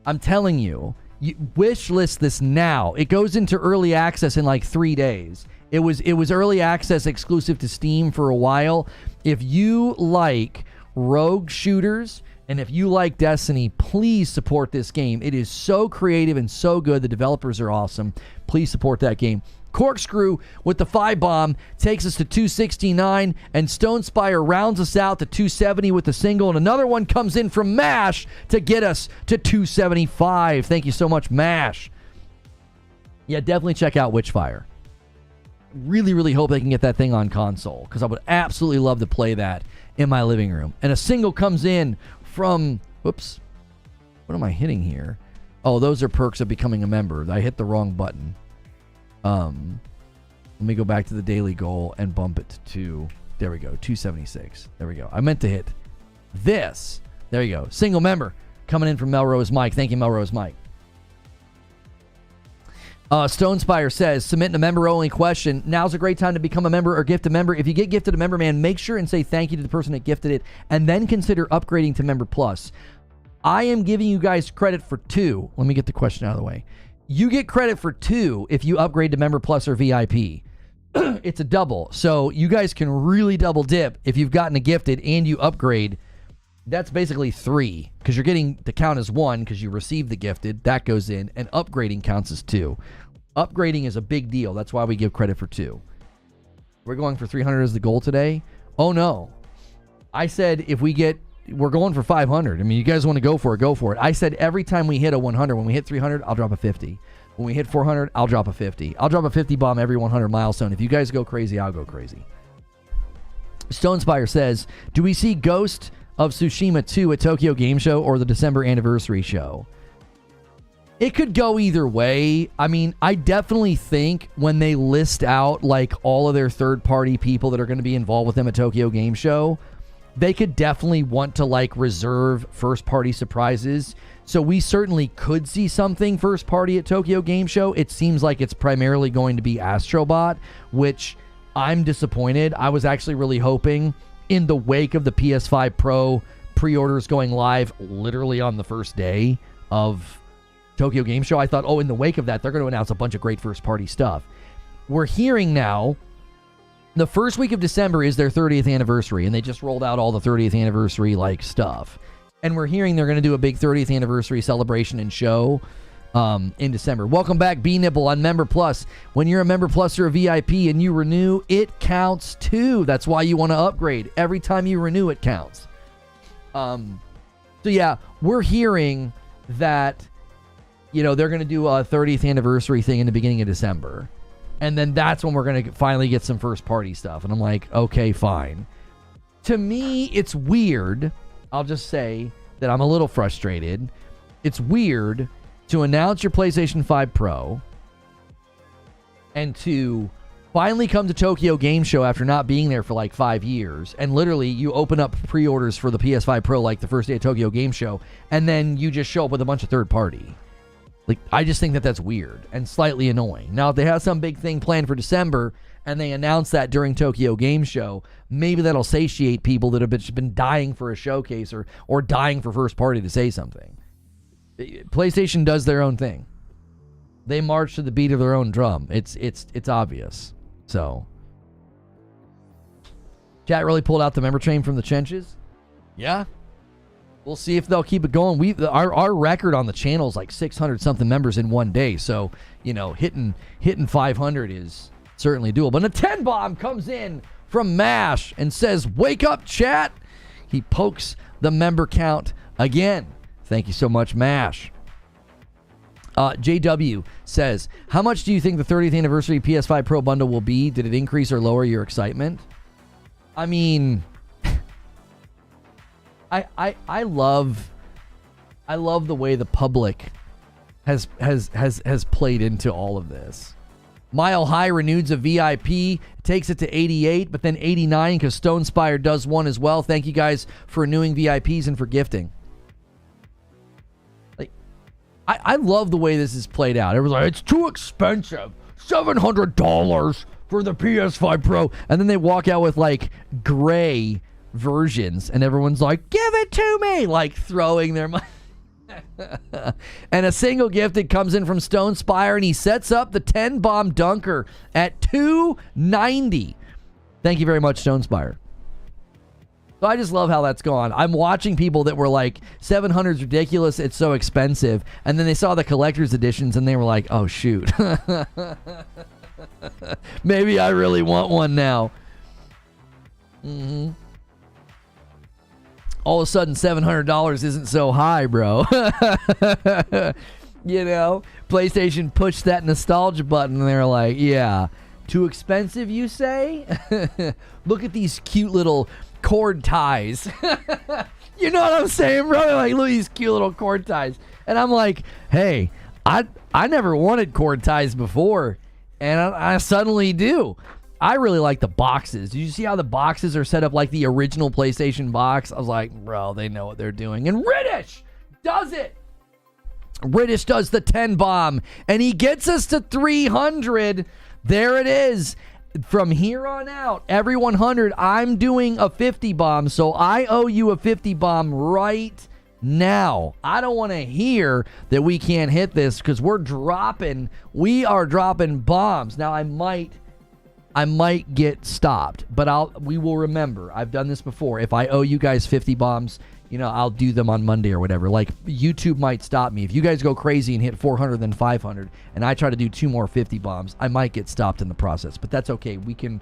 I'm telling you, wish list this now. It goes into early access in like 3 days. It was early access exclusive to Steam for a while. If you like rogue shooters and if you like Destiny, please support this game. It is so creative and so good. The developers are awesome. Please support that game. Corkscrew with the 5 bomb takes us to 269, and Stonespire rounds us out to 270 with the single, and another one comes in from MASH to get us to 275. Thank you so much, MASH. Yeah, definitely check out Witchfire. Really, really hope they can get that thing on console, because I would absolutely love to play that in my living room. And a single comes in from, whoops, what am I hitting here? Oh, those are perks of becoming a member. I hit the wrong button. Let me go back to the daily goal and bump it to, there we go, 276. There we go. I meant to hit this. There you go. Single member coming in from Melrose Mike. Thank you, Melrose Mike. Stonespire says, submitting a member-only question. Now's a great time to become a member or gift a member. If you get gifted a member, man, make sure and say thank you to the person that gifted it, and then consider upgrading to Member Plus. I am giving you guys credit for 2. Let me get the question out of the way. You get credit for 2 if you upgrade to Member Plus or VIP. It's a double. So you guys can really double dip if you've gotten a gifted and you upgrade. That's basically 3, because you're getting to count as 1 because you received the gifted. That goes in, and upgrading counts as 2. Upgrading is a big deal. That's why we give credit for 2. We're going for 300 as the goal today. Oh, no. I said if we get... We're going for 500. I mean, you guys want to go for it, go for it. I said every time we hit a 100, when we hit 300, I'll drop a 50. When we hit 400, I'll drop a 50. I'll drop a 50 bomb every 100 milestone. If you guys go crazy, I'll go crazy. Stonespire says, do we see Ghost of Tsushima 2 at Tokyo Game Show or the December anniversary show? It could go either way. I mean, I definitely think when they list out like all of their third-party people that are going to be involved with them at Tokyo Game Show, they could definitely want to like reserve first party surprises. So we certainly could see something first party at Tokyo Game Show. It seems like it's primarily going to be Astrobot, which I'm disappointed. I was actually really hoping in the wake of the PS5 Pro pre-orders going live literally on the first day of Tokyo Game Show, I thought, oh, in the wake of that, they're going to announce a bunch of great first party stuff. We're hearing now the first week of December is their 30th anniversary, and they just rolled out all the 30th anniversary like stuff. And we're hearing they're going to do a big 30th anniversary celebration and show in December. Welcome back, B-Nibble on Member Plus. When you're a Member Plus or a VIP and you renew, it counts too. That's why you want to upgrade. Every time you renew, it counts. So yeah, we're hearing that, you know, they're going to do a 30th anniversary thing in the beginning of December. And then that's when we're going to finally get some first party stuff. And I'm like, okay, fine. To me, it's weird. I'll just say that I'm a little frustrated. It's weird to announce your PlayStation 5 Pro and to finally come to Tokyo Game Show after not being there for like 5 years. And literally you open up pre-orders for the PS5 Pro like the first day of Tokyo Game Show, and then you just show up with a bunch of third party. Like, I just think that that's weird and slightly annoying. Now, if they have some big thing planned for December and they announce that during Tokyo Game Show, maybe that'll satiate people that have been dying for a showcase or dying for first party to say something. PlayStation does their own thing. They march to the beat of their own drum. It's obvious. So, chat really pulled out the member train from the trenches. Yeah. We'll see if they'll keep it going. Our record on the channel is like 600 something members in one day. So, you know, hitting 500 is certainly doable. And a 10 bomb comes in from MASH and says, "Wake up, chat." He pokes the member count again. Thank you so much, MASH. JW says, how much do you think the 30th anniversary PS5 Pro bundle will be? Did it increase or lower your excitement? I mean, I love the way the public has played into all of this. Mile High renews a VIP, takes it to 88, but then 89 because Stone Spire does one as well. Thank you guys for renewing VIPs and for gifting. Like, I love the way this is played out. Everyone's like, it's too expensive. $700 for the PS5 Pro. And then they walk out with like gray versions and everyone's like, give it to me, like throwing their money. And a single gift that comes in from Stone Spire, and he sets up the 10 bomb dunker at $290. Thank you very much, Stone Spire. So I just love how that's gone. I'm watching people that were like, 700 is ridiculous, it's so expensive, and then they saw the collector's editions and they were like, oh shoot. Maybe I really want one now. All of a sudden, $700 isn't so high, bro. You know, PlayStation pushed that nostalgia button and they're like, yeah, too expensive, you say? Look at these cute little cord ties. You know what I'm saying, bro? Like, look at these cute little cord ties. And I'm like, hey, I never wanted cord ties before, and I suddenly do. I really like the boxes. Did you see how the boxes are set up like the original PlayStation box? I was like, bro, they know what they're doing. And Riddish does it. Riddish does the 10 bomb, and he gets us to 300. There it is. From here on out, every 100, I'm doing a 50 bomb, so I owe you a 50 bomb right now. I don't want to hear that we can't hit this because we are dropping bombs. Now, I might get stopped, but we will remember. I've done this before. If I owe you guys 50 bombs, you know, I'll do them on Monday or whatever. Like, YouTube might stop me. If you guys go crazy and hit 400 then 500, and I try to do 2 more 50 bombs, I might get stopped in the process. But that's okay. We can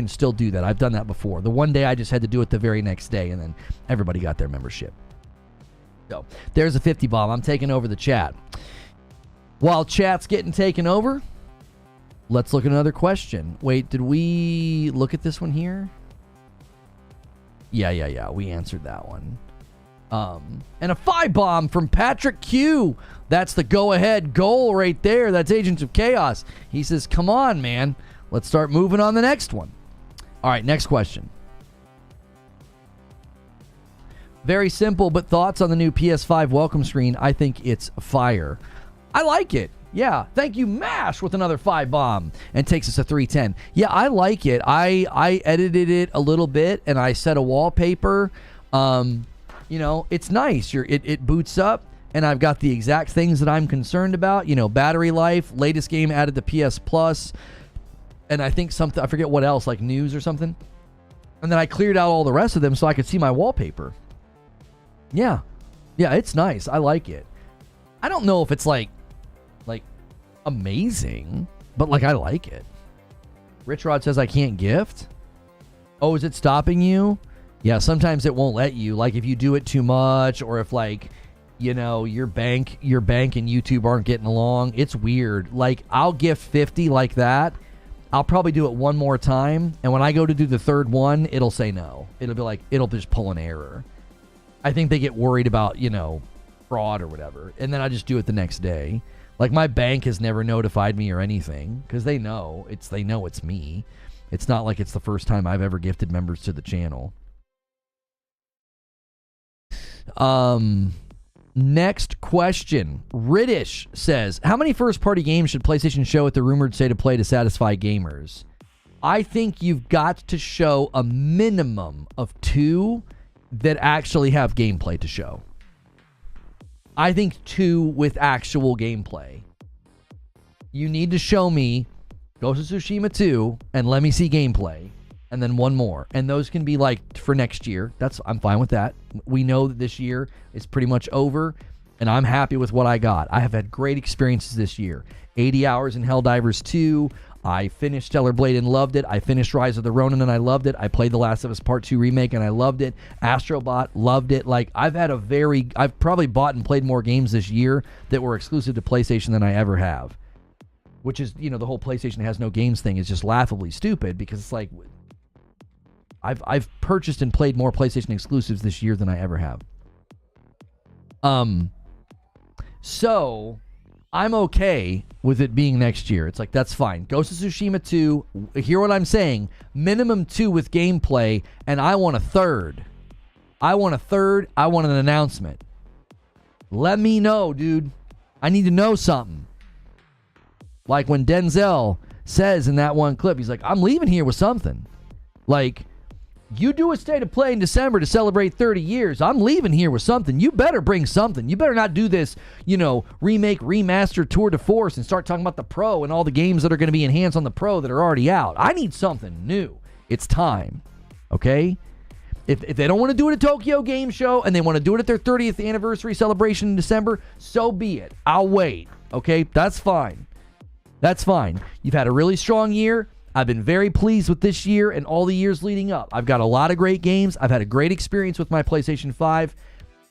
still do that. I've done that before. The one day I just had to do it the very next day, and then everybody got their membership. So, there's a 50 bomb. I'm taking over the chat. While chat's getting taken over, let's look at another question. Wait, did we look at this one here? Yeah. We answered that one. And a 5 bomb from Patrick Q. That's the go-ahead goal right there. That's Agents of Chaos. He says, come on, man. Let's start moving on the next one. All right, next question. Very simple, but thoughts on the new PS5 welcome screen? I think it's fire. I like it. Yeah, thank you, MASH, with another 5 bomb, and takes us to 310. Yeah, I like it. I edited it a little bit, and I set a wallpaper. You know, it's nice. It boots up, and I've got the exact things that I'm concerned about. You know, battery life, latest game added to PS Plus, and I think something, I forget what else, like news or something. And then I cleared out all the rest of them so I could see my wallpaper. Yeah, it's nice. I like it. I don't know if it's like amazing, but like I like it. Rich Rod says I can't gift. Oh, is it stopping you? Yeah, sometimes it won't let you. Like if you do it too much, or if like, you know, your bank and YouTube aren't getting along. It's weird. Like I'll gift 50 like that. I'll probably do it one more time, and when I go to do the third one, it'll say no. It'll be like, it'll just pull an error. I think they get worried about, you know, fraud or whatever, and then I just do it the next day. Like my bank has never notified me or anything because they know it's me. It's not like it's the first time I've ever gifted members to the channel. Next question. Riddish says, how many first-party games should PlayStation show at the rumored state of play to satisfy gamers? I think you've got to show a minimum of 2 that actually have gameplay to show. I think 2 with actual gameplay. You need to show me Ghost of Tsushima 2 and let me see gameplay, and then 1 more. And those can be like for next year. I'm fine with that. We know that this year is pretty much over, and I'm happy with what I got. I have had great experiences this year. 80 hours in Helldivers 2. I finished Stellar Blade and loved it. I finished Rise of the Ronin and I loved it. I played The Last of Us Part 2 Remake and I loved it. Astrobot, loved it. Like, I've probably bought and played more games this year that were exclusive to PlayStation than I ever have. Which is, you know, the whole PlayStation has no games thing is just laughably stupid, because it's like, I've purchased and played more PlayStation exclusives this year than I ever have. So I'm okay with it being next year. It's like, that's fine. Ghost of Tsushima 2, hear what I'm saying, minimum 2 with gameplay, and I want a third. I want an announcement. Let me know, dude. I need to know something. Like when Denzel says in that one clip, he's like, I'm leaving here with something. Like, you do a state of play in December to celebrate 30 years. I'm leaving here with something. You better bring something. You better not do this, you know, remake, remaster, tour de force and start talking about the Pro and all the games that are going to be enhanced on the Pro that are already out. I need something new. It's time. Okay? If they don't want to do it at Tokyo Game Show and they want to do it at their 30th anniversary celebration in December, so be it. I'll wait. Okay? That's fine. That's fine. You've had a really strong year. I've been very pleased with this year and all the years leading up. I've got a lot of great games. I've had a great experience with my PlayStation 5.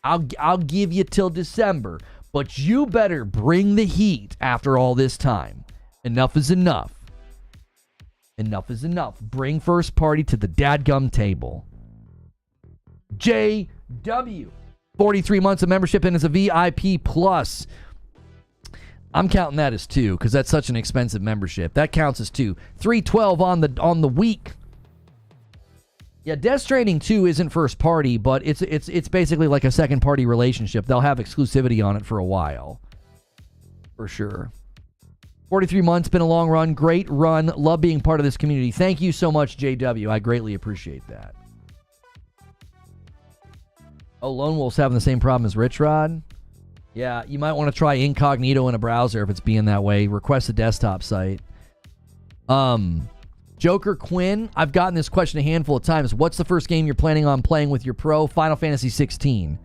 I'll give you till December, but you better bring the heat after all this time. Enough is enough. Enough is enough. Bring first party to the dadgum table. JW, 43 months of membership and is a VIP plus. I'm counting that as 2 because that's such an expensive membership. That counts as 2. 312 on the week. Yeah, Death Stranding 2 isn't first party, but it's basically like a second party relationship. They'll have exclusivity on it for a while. For sure. 43 months, been a long run. Great run. Love being part of this community. Thank you so much, JW. I greatly appreciate that. Oh, Lone Wolf's having the same problem as Rich Rod. Yeah, you might want to try incognito in a browser if it's being that way. Request a desktop site. Joker Quinn, I've gotten this question a handful of times. What's the first game you're planning on playing with your Pro? Final Fantasy 16.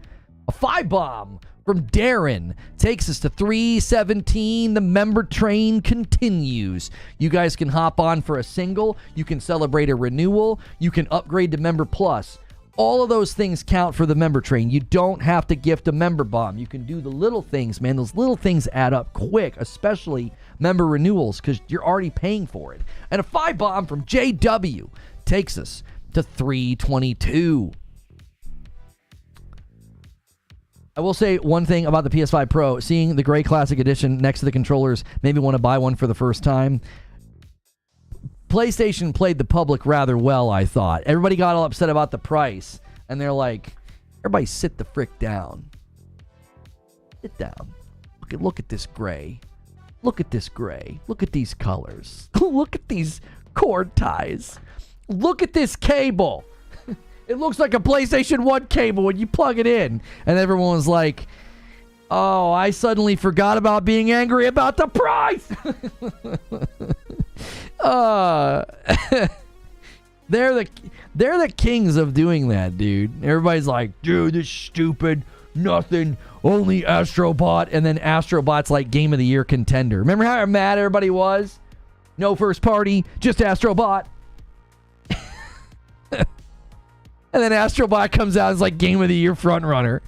A 5 bomb from Darren takes us to 317. The member train continues. You guys can hop on for a single. You can celebrate a renewal. You can upgrade to Member Plus. All of those things count for the member train. You don't have to gift a member bomb. You can do the little things, man. Those little things add up quick, especially member renewals, because you're already paying for it. And a 5 bomb from JW takes us to 322. I will say one thing about the PS5 Pro. Seeing the Gray Classic Edition next to the controllers made me want to buy one for the first time. PlayStation played the public rather well, I thought. Everybody got all upset about the price, and they're like, Everybody sit the frick down. Sit down. Look at this gray. Look at this gray. Look at these colors. Look at these cord ties. Look at this cable. It looks like a PlayStation 1 cable when you plug it in. And everyone was like, oh, I suddenly forgot about being angry about the price. They're the kings of doing that, dude. Everybody's like, dude, this is stupid. Nothing. Only Astrobot. And then Astrobot's like Game of the Year contender. Remember how mad everybody was? No first party, just Astrobot. And then Astrobot comes out as like Game of the Year front runner.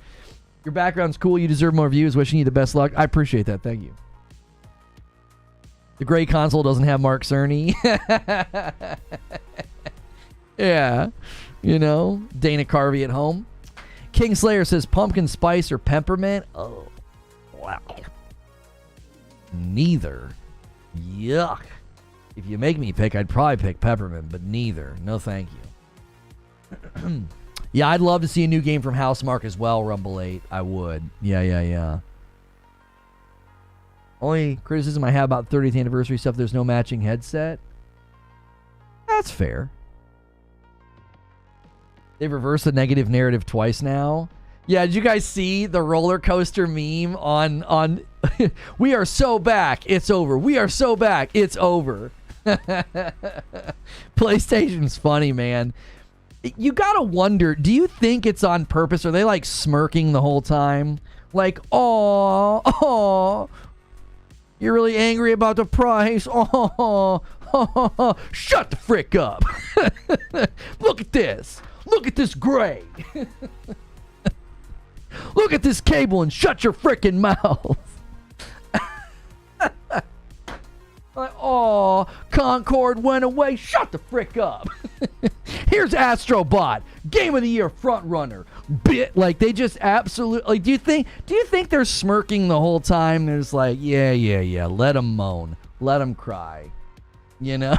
Your background's cool. You deserve more views. Wishing you the best luck. I appreciate that. Thank you. The gray console doesn't have Mark Cerny. Yeah. You know, Dana Carvey at home. Kingslayer says pumpkin spice or peppermint. Oh, wow. Neither. Yuck. If you make me pick, I'd probably pick peppermint, but neither. No, thank you. Yeah, I'd love to see a new game from Housemarque as well, Rumble 8. I would. Yeah. Only criticism I have about 30th anniversary stuff, there's no matching headset. That's fair. They've reversed the negative narrative twice now. Yeah, did you guys see the roller coaster meme on we are so back, it's over. We are so back, it's over. PlayStation's funny, man. You gotta wonder, do you think it's on purpose? Are they like smirking the whole time? Like, oh, you're really angry about the price. Oh, shut the frick up. Look at this. Look at this gray. Look at this cable and shut your frickin' mouth. Like, oh, Concord went away. Shut the frick up. Here's Astrobot, Game of the Year front runner. Bit like they just absolutely. Do you think they're smirking the whole time? They're just like, yeah. Let them moan, let them cry. You know.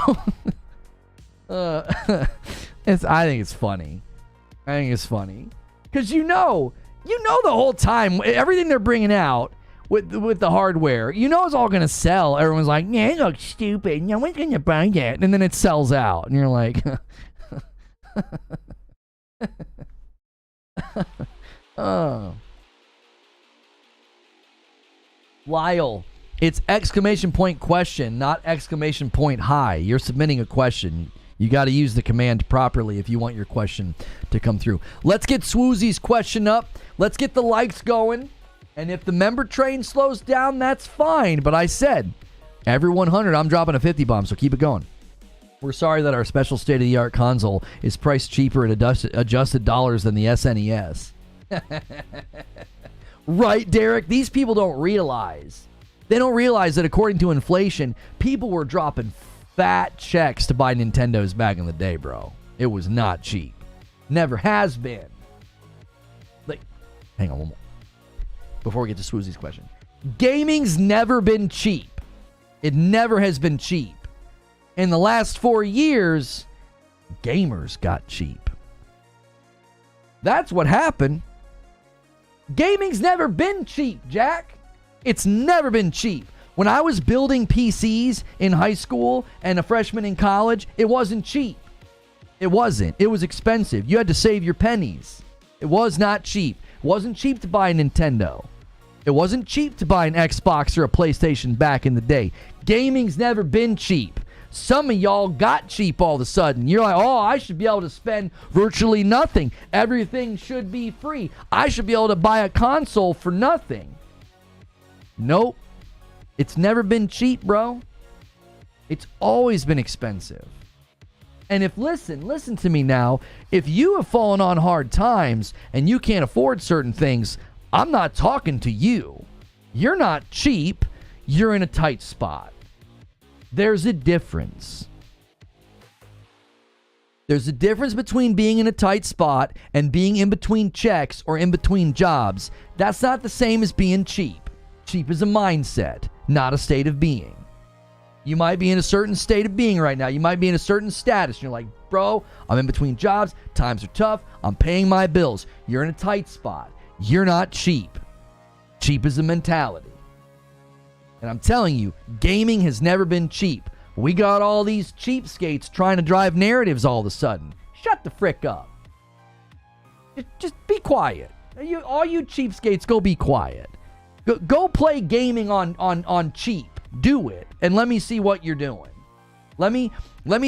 I think it's funny. Because you know the whole time everything they're bringing out. With the hardware, you know it's all gonna sell. Everyone's like, yeah, it looks stupid. No one's gonna buy that. And then it sells out, and you're like, oh. Lyle, it's exclamation point question, not exclamation point hi. You're submitting a question. You got to use the command properly if you want your question to come through. Let's get Swoozy's question up. Let's get the likes going. And if the member train slows down, that's fine. But I said, every 100, I'm dropping a 50 bomb, so keep it going. We're sorry that our special state-of-the-art console is priced cheaper at adjusted dollars than the SNES. Right, Derek? These people don't realize. They don't realize that according to inflation, people were dropping fat checks to buy Nintendos back in the day, bro. It was not cheap. Never has been. Like, hang on one more. Before we get to Swoozy's question. Gaming's never been cheap. It never has been cheap. In the last 4 years, gamers got cheap. That's what happened. Gaming's never been cheap, Jack. It's never been cheap. When I was building PCs in high school and a freshman in college, it wasn't cheap. It wasn't. It was expensive. You had to save your pennies. It was not cheap. It wasn't cheap to buy a Nintendo. It wasn't cheap to buy an Xbox or a PlayStation back in the day. Gaming's never been cheap. Some of y'all got cheap all of a sudden. You're like, oh, I should be able to spend virtually nothing. Everything should be free. I should be able to buy a console for nothing. Nope. It's never been cheap, bro. It's always been expensive. And listen to me now. If you have fallen on hard times and you can't afford certain things, I'm not talking to you. You're not cheap. You're in a tight spot. There's a difference. There's a difference between being in a tight spot and being in between checks or in between jobs. That's not the same as being cheap. Cheap is a mindset, not a state of being. You might be in a certain state of being right now. You might be in a certain status. You're like, bro, I'm in between jobs. Times are tough. I'm paying my bills. You're in a tight spot. You're not cheap. Cheap is a mentality. And I'm telling you, gaming has never been cheap. We got all these cheapskates trying to drive narratives all of a sudden. Shut the frick up. Just be quiet. All you cheapskates, go be quiet. Go play gaming on cheap. Do it, and let me see what you're doing. Let me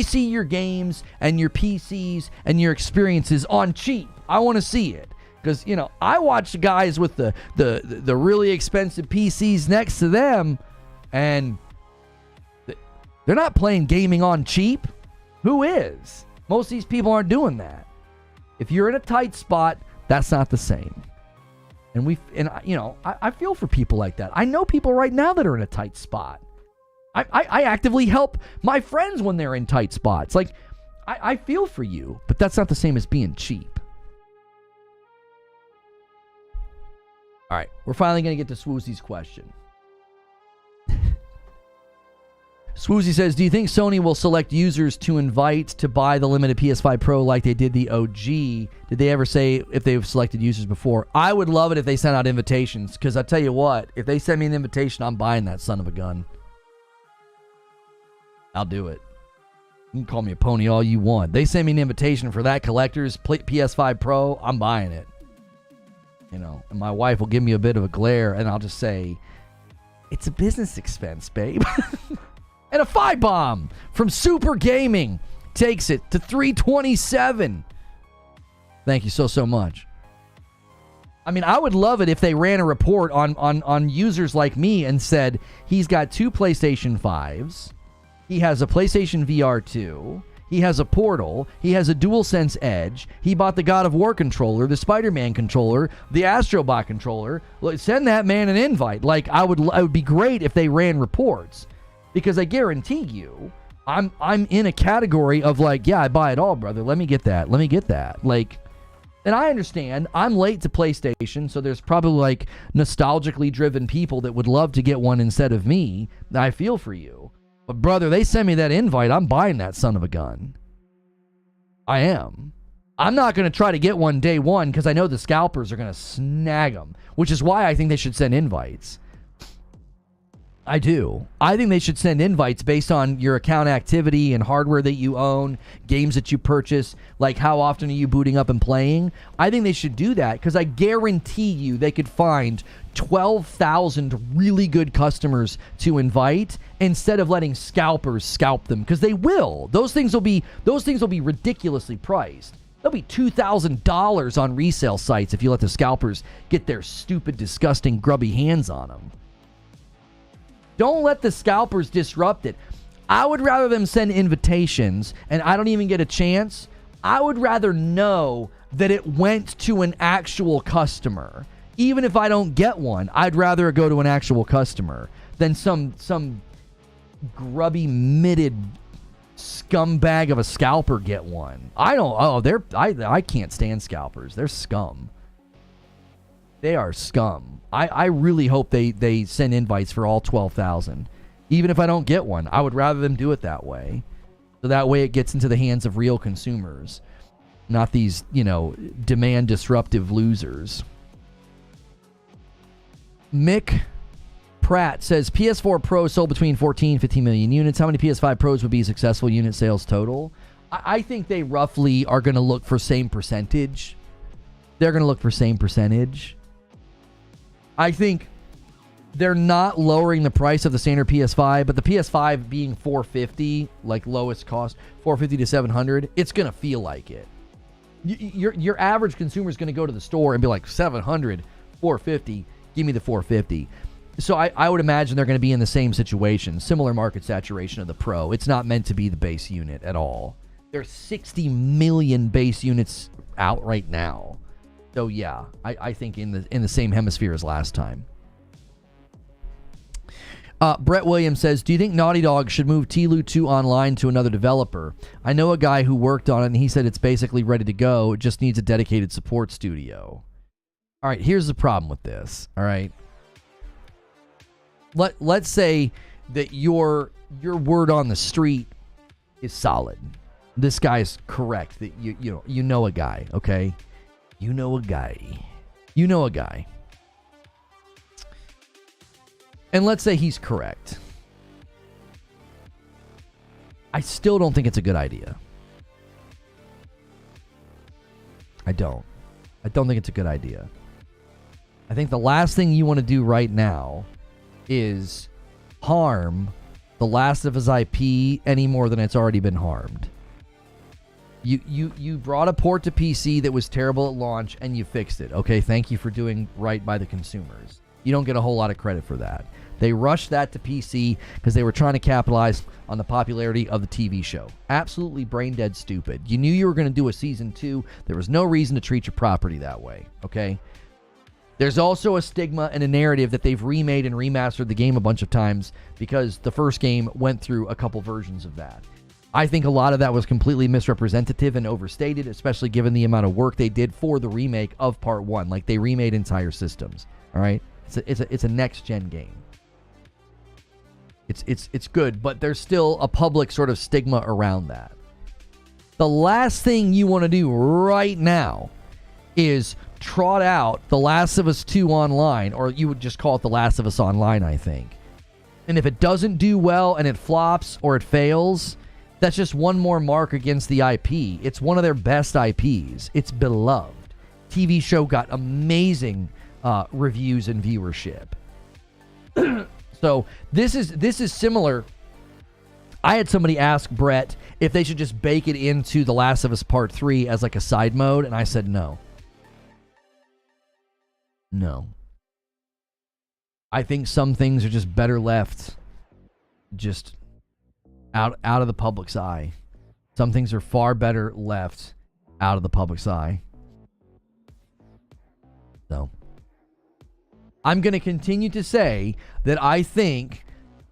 see your games and your PCs and your experiences on cheap. I want to see it, because I watch guys with the really expensive PCs next to them, and they're not playing gaming on cheap. Who is? Most of these people aren't doing that. If you're in a tight spot, that's not the same. And I feel for people like that. I know people right now that are in a tight spot. I actively help my friends when they're in tight spots. Like, I feel for you, but that's not the same as being cheap. All right, we're finally going to get to Swoozy's question. Swoozy says, do you think Sony will select users to invite to buy the limited PS5 Pro like they did the OG? Did they ever say if they've selected users before? I would love it if they sent out invitations, because I tell you what, if they send me an invitation, I'm buying that son of a gun. I'll do it. You can call me a pony all you want. They send me an invitation for that collector's PS5 Pro, I'm buying it. And my wife will give me a bit of a glare, and I'll just say, it's a business expense, babe. And a 5-bomb from Super Gaming takes it to 327. Thank you so much. I mean, I would love it if they ran a report on users like me and said, he's got 2 PlayStation 5s. He has a PlayStation VR 2. He has a Portal. He has a DualSense Edge. He bought the God of War controller, the Spider-Man controller, the Astrobot controller. Send that man an invite. Like, it would be great if they ran reports. Because I guarantee you, I'm in a category of like, yeah, I buy it all, brother. Let me get that. Let me get that. Like, and I understand I'm late to PlayStation, so there's probably like nostalgically driven people that would love to get one instead of me. I feel for you. But brother, they send me that invite, I'm buying that son of a gun. I am. I'm not going to try to get one day one because I know the scalpers are going to snag them, which is why I think they should send invites. I do. I think they should send invites based on your account activity and hardware that you own, games that you purchase, like how often are you booting up and playing. I think they should do that because I guarantee you they could find 12,000 really good customers to invite instead of letting scalpers scalp them, because they will. Those things will be ridiculously priced. They'll be $2,000 on resale sites if you let the scalpers get their stupid, disgusting, grubby hands on them. Don't let the scalpers disrupt it. I would rather them send invitations and I don't even get a chance. I would rather know that it went to an actual customer. Even if I don't get one, I'd rather it go to an actual customer than some grubby, mitted scumbag of a scalper get one. I can't stand scalpers. They're scum. They are scum. I really hope they send invites for all 12,000. Even if I don't get one, I would rather them do it that way. So that way it gets into the hands of real consumers, not these, demand disruptive losers. Mick Pratt says PS4 Pro sold between 14 and 15 million units. How many PS5 Pros would be successful unit sales total? I think they roughly are going to look for same percentage. They're going to look for same percentage. I think they're not lowering the price of the standard PS5, but the PS5 being $450, like lowest cost, $450 to $700, it's going to feel like it. Your average consumer is going to go to the store and be like, $700, $450, give me the $450. So I would imagine they're going to be in the same situation, similar market saturation of the Pro. It's not meant to be the base unit at all. There's 60 million base units out right now. So yeah, I think in the same hemisphere as last time. Brett Williams says, do you think Naughty Dog should move TLOU 2 online to another developer? I know a guy who worked on it, and he said it's basically ready to go. It just needs a dedicated support studio. All right, here's the problem with this. All right. Let's say that you're your word on the street is solid. This guy's correct. That you know a guy, okay? You know a guy. And let's say he's correct. I still don't think it's a good idea. I don't think it's a good idea. I think the last thing you want to do right now is harm The Last of Us IP any more than it's already been harmed. You brought a port to PC that was terrible at launch and you fixed it. Okay, thank you for doing right by the consumers. You don't get a whole lot of credit for that. They rushed that to PC because they were trying to capitalize on the popularity of the TV show. Absolutely brain dead stupid. You knew you were going to do a season 2. There was no reason to treat your property that way, okay? There's also a stigma and a narrative that they've remade and remastered the game a bunch of times because the first game went through a couple versions of that. I think a lot of that was completely misrepresentative and overstated, especially given the amount of work they did for the remake of Part 1. Like, they remade entire systems, all right? It's a next-gen game. It's good, but there's still a public sort of stigma around that. The last thing you want to do right now is trot out The Last of Us 2 Online, or you would just call it The Last of Us Online, I think. And if it doesn't do well and it flops or it fails, that's just one more mark against the IP. It's one of their best IPs. It's beloved. TV show got amazing reviews and viewership. So this is similar. I had somebody ask Brett if they should just bake it into The Last of Us Part 3 as like a side mode, and I said no. No. I think some things are just better left just out of the public's eye. Some things are far better left out of the public's eye. So I'm going to continue to say that I think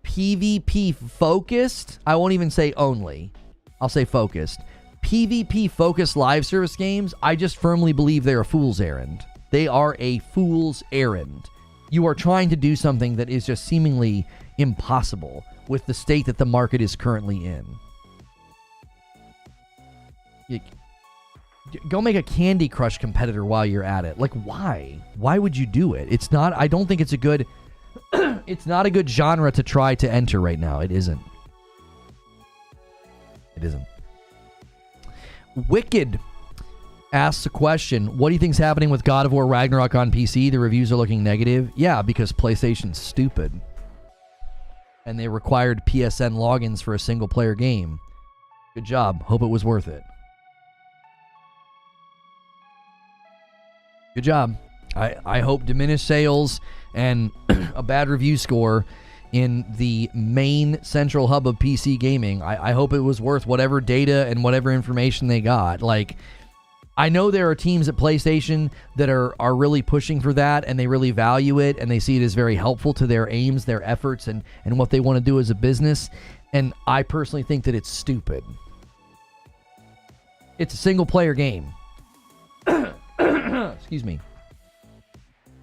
PvP focused, I won't even say only, I'll say focused. PvP focused live service games, I just firmly believe they're a fool's errand. They are a fool's errand. You are trying to do something that is just seemingly impossible with the state that the market is currently in. Go make a Candy Crush competitor while you're at it. Like, why? Why would you do it? It's not, I don't think it's a good, it's not a good genre to try to enter right now. It isn't. It isn't. Wicked asks a question. What do you think's happening with God of War Ragnarok on PC? The reviews are looking negative. Yeah, because PlayStation's stupid. And they required PSN logins for a single player game. Good job. Hope it was worth it. Good job. I hope diminished sales and a bad review score in the main central hub of PC gaming. I hope it was worth whatever data and whatever information they got. Like, I know there are teams at PlayStation that are really pushing for that, and they really value it, and they see it as very helpful to their aims, their efforts, and what they want to do as a business. And I personally think that it's stupid. It's a single-player game. Excuse me.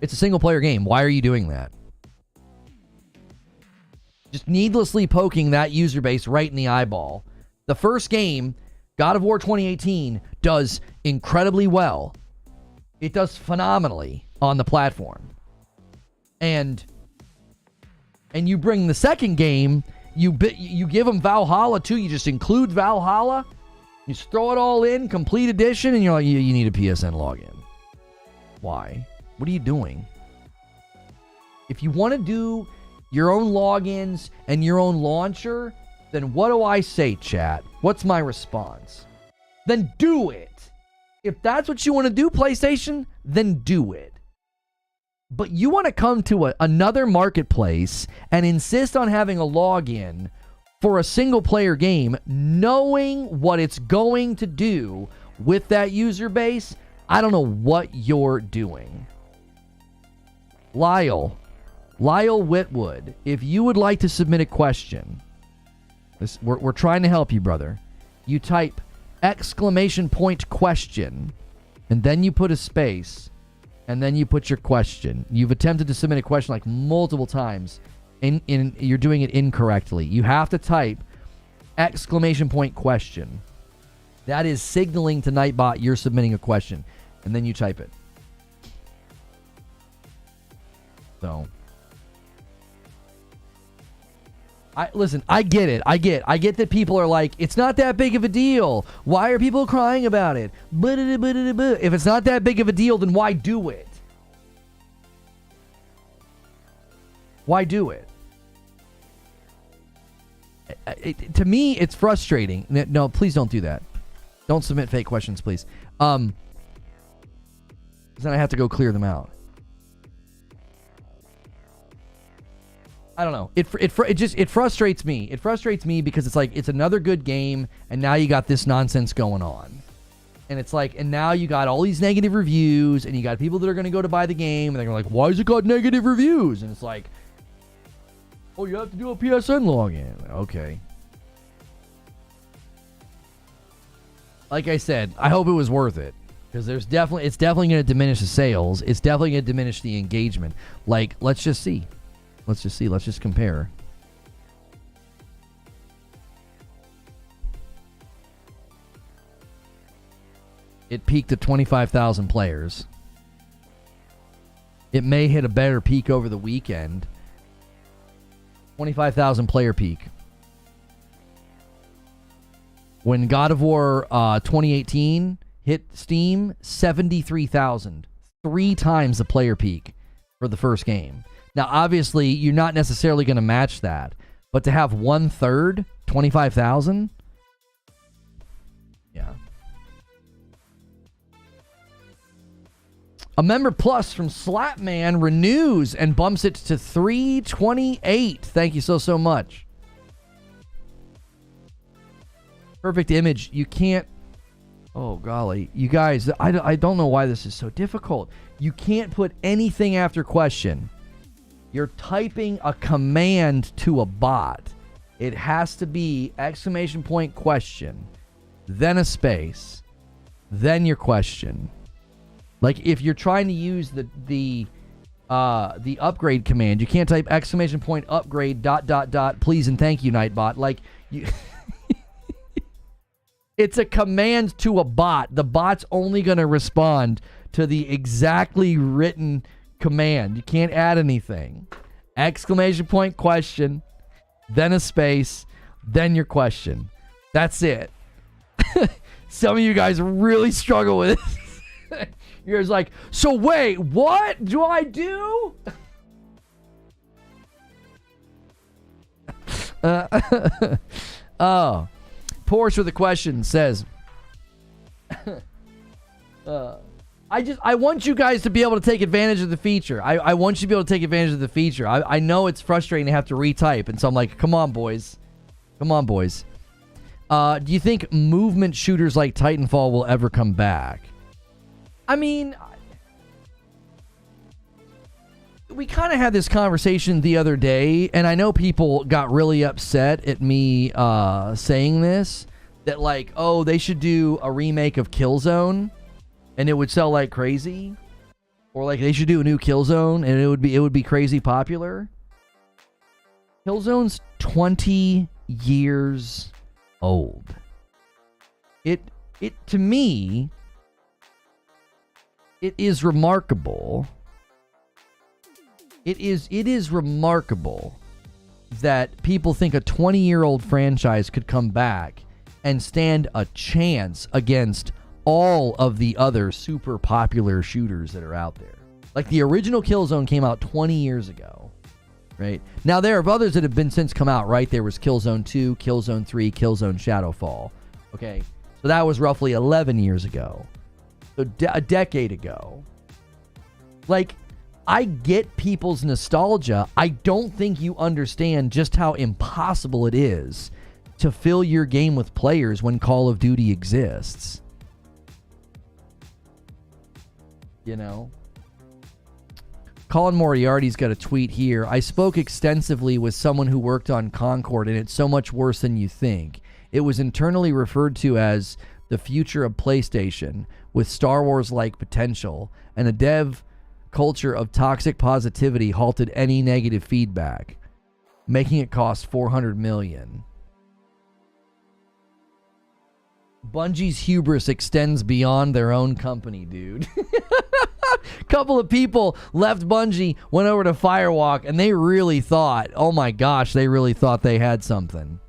It's a single-player game. Why are you doing that? Just needlessly poking that user base right in the eyeball. The first game, God of War 2018, does incredibly well. It does phenomenally on the platform. And you bring the second game, you give them Valhalla too. You just include Valhalla. You just throw it all in, complete edition, and you're like, you need a PSN login. Why? What are you doing? If you want to do your own logins and your own launcher, then what do I say, chat? What's my response? Then do it. If that's what you want to do, PlayStation, then do it. But you want to come to another marketplace and insist on having a login for a single-player game, knowing what it's going to do with that user base, I don't know what you're doing. Lyle Whitwood, if you would like to submit a question, we're trying to help you, brother. You type !question, and then you put a space, and then you put your question. You've attempted to submit a question like multiple times. You're doing it incorrectly. You have to type exclamation point question. That is signaling to Nightbot you're submitting a question, and then you type it. So, listen, I get it. I get that people are like, it's not that big of a deal. Why are people crying about it? If it's not that big of a deal, then why do it? Why do it? To me, it's frustrating. No, please don't do that. Don't submit fake questions, please. Then I have to go clear them out. I don't know. It frustrates me. It frustrates me because it's like, it's another good game, and now you got this nonsense going on. And it's like, and now you got all these negative reviews, and you got people that are going to go to buy the game, and they're like, why has it got negative reviews? And it's like, oh, you have to do a PSN login. Okay. Like I said, I hope it was worth it. Because it's definitely going to diminish the sales. It's definitely going to diminish the engagement. Like, let's just see. Let's just compare. It peaked at 25,000 players. It may hit a better peak over the weekend. 25,000 player peak. When God of War 2018 hit Steam, 73,000. 3 times the player peak for the first game. Now, obviously, you're not necessarily going to match that. But to have 1/3, 25,000? Yeah. A member plus from Slapman renews and bumps it to 328. Thank you so much. Perfect image. You can't... Oh, golly. You guys, I don't know why this is so difficult. You can't put anything after question. You're typing a command to a bot. It has to be exclamation point question, then a space, then your question. Like if you're trying to use the upgrade command, you can't type exclamation point upgrade ... please and thank you, Nightbot. Like you it's a command to a bot. The bot's only going to respond to the exactly written command. You can't add anything. Exclamation point question, then a space, then your question. That's it. Some of you guys really struggle with it. You're just like, so wait, what do I do? Oh, Porsche with a question says, I want you guys to be able to take advantage of the feature. I want you to be able to take advantage of the feature. I know it's frustrating to have to retype, and so I'm like, come on, boys. Come on, boys. Do you think movement shooters like Titanfall will ever come back? I mean, we kind of had this conversation the other day, and I know people got really upset at me saying this, that like, oh, they should do a remake of Killzone, and it would sell like crazy, or like they should do a new Killzone, and it would be crazy popular. Killzone's 20 years old. It to me, it is remarkable. It is remarkable that people think a 20-year-old franchise could come back and stand a chance against all of the other super popular shooters that are out there. Like the original Killzone came out 20 years ago, right? Now there are others that have been since come out, right? There was Killzone 2, Killzone 3, Killzone Shadowfall. Okay, so that was roughly 11 years ago. So a decade ago. Like, I get people's nostalgia. I don't think you understand just how impossible it is to fill your game with players when Call of Duty exists. You know? Colin Moriarty's got a tweet here. I spoke extensively with someone who worked on Concord, and it's so much worse than you think. It was internally referred to as the future of PlayStation, with Star Wars-like potential, and a dev culture of toxic positivity halted any negative feedback. making it cost $400 million. Bungie's hubris extends beyond their own company, dude. Couple of people left Bungie, went over to Firewalk, and they really thought, oh my gosh, they really thought they had something.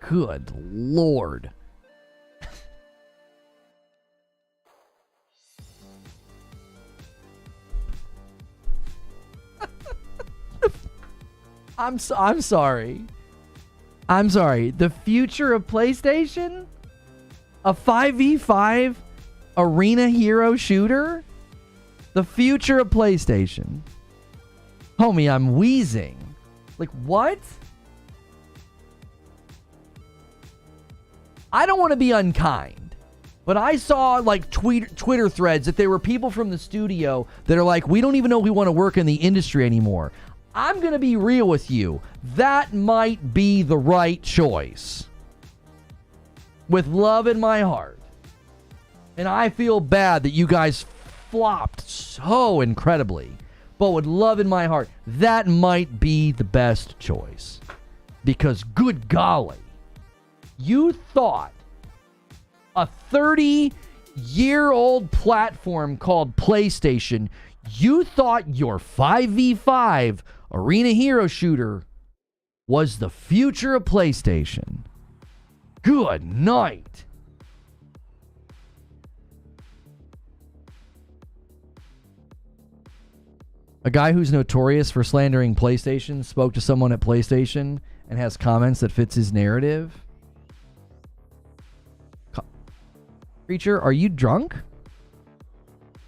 Good Lord. I'm sorry. I'm sorry. The future of PlayStation? A 5v5 arena hero shooter? The future of PlayStation. Homie, I'm wheezing. Like, what? I don't want to be unkind, but I saw like Twitter threads that there were people from the studio that are like, we don't even know if we want to work in the industry anymore. I'm going to be real with you. That might be the right choice. With love in my heart. And I feel bad that you guys flopped so incredibly. But with love in my heart, that might be the best choice. Because good golly, you thought a 30-year-old platform called PlayStation, you thought your 5v5 arena hero shooter was the future of PlayStation. Good night. A guy who's notorious for slandering PlayStation spoke to someone at PlayStation and has comments that fits his narrative. Creature, are you drunk?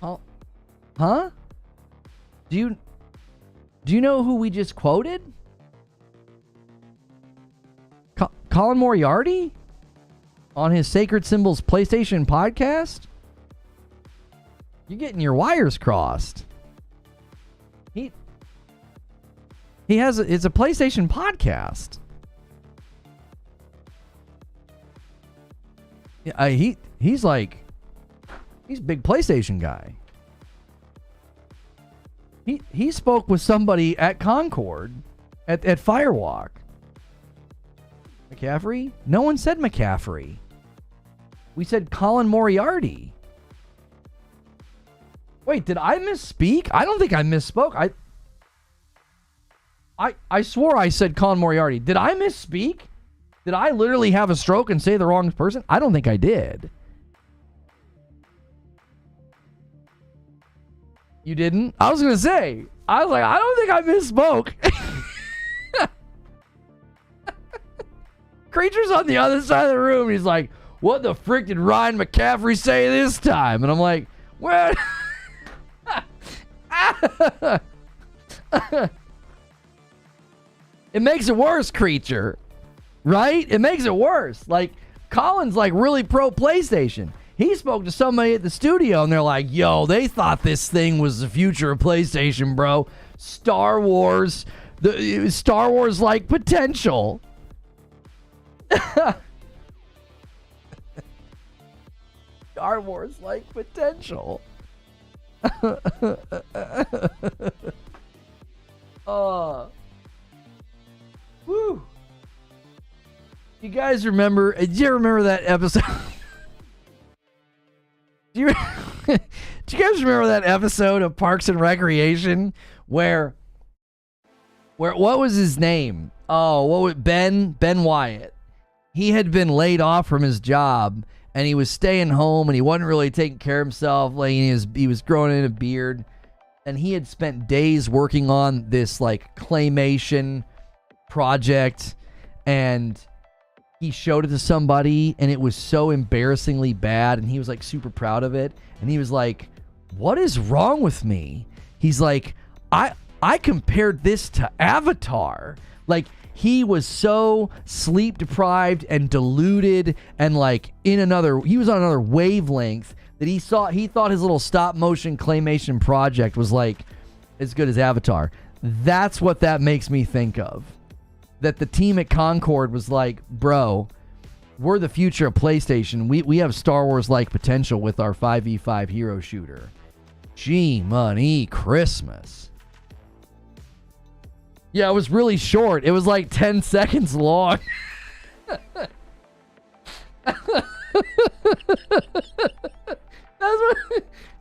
Oh, huh? Do you know who we just quoted? Colin Moriarty? On his Sacred Symbols PlayStation podcast? You're getting your wires crossed. He has it's a PlayStation podcast. Yeah, he's a big PlayStation guy. He spoke with somebody at Concord at Firewalk. McCaffrey? No one said McCaffrey. We said Colin Moriarty. Wait, did I misspeak? I don't think I misspoke. I swore I said Colin Moriarty. Did I misspeak? Did I literally have a stroke and say the wrong person? I don't think I did. You didn't? I was going to say. I was like, I don't think I misspoke. Creature's on the other side of the room. He's like, what the frick did Ryan McCaffrey say this time? And I'm like, what? It makes it worse, Creature. Right? It makes it worse. Like, Colin's like really pro PlayStation. He spoke to somebody at the studio and they're like, yo, they thought this thing was the future of PlayStation, bro. Star Wars like potential. Star Wars like potential. Woo. You guys remember? Do you remember that episode? Do you guys remember that episode of Parks and Recreation where what was his name? Oh, what was Ben Wyatt? He had been laid off from his job and he was staying home and he wasn't really taking care of himself. Like he was growing in a beard, and he had spent days working on this like claymation project, and he showed it to somebody and it was so embarrassingly bad, and he was like super proud of it, and he was like, what is wrong with me? He's like, I compared this to Avatar. Like, he was so sleep deprived and deluded and like he was on another wavelength that he thought his little stop motion claymation project was like as good as Avatar. That's what that makes me think of. That the team at Concord was like, bro, we're the future of PlayStation. We have Star Wars like potential with our 5v5 hero shooter. G money Christmas. Yeah, it was really short. It was like 10 seconds long.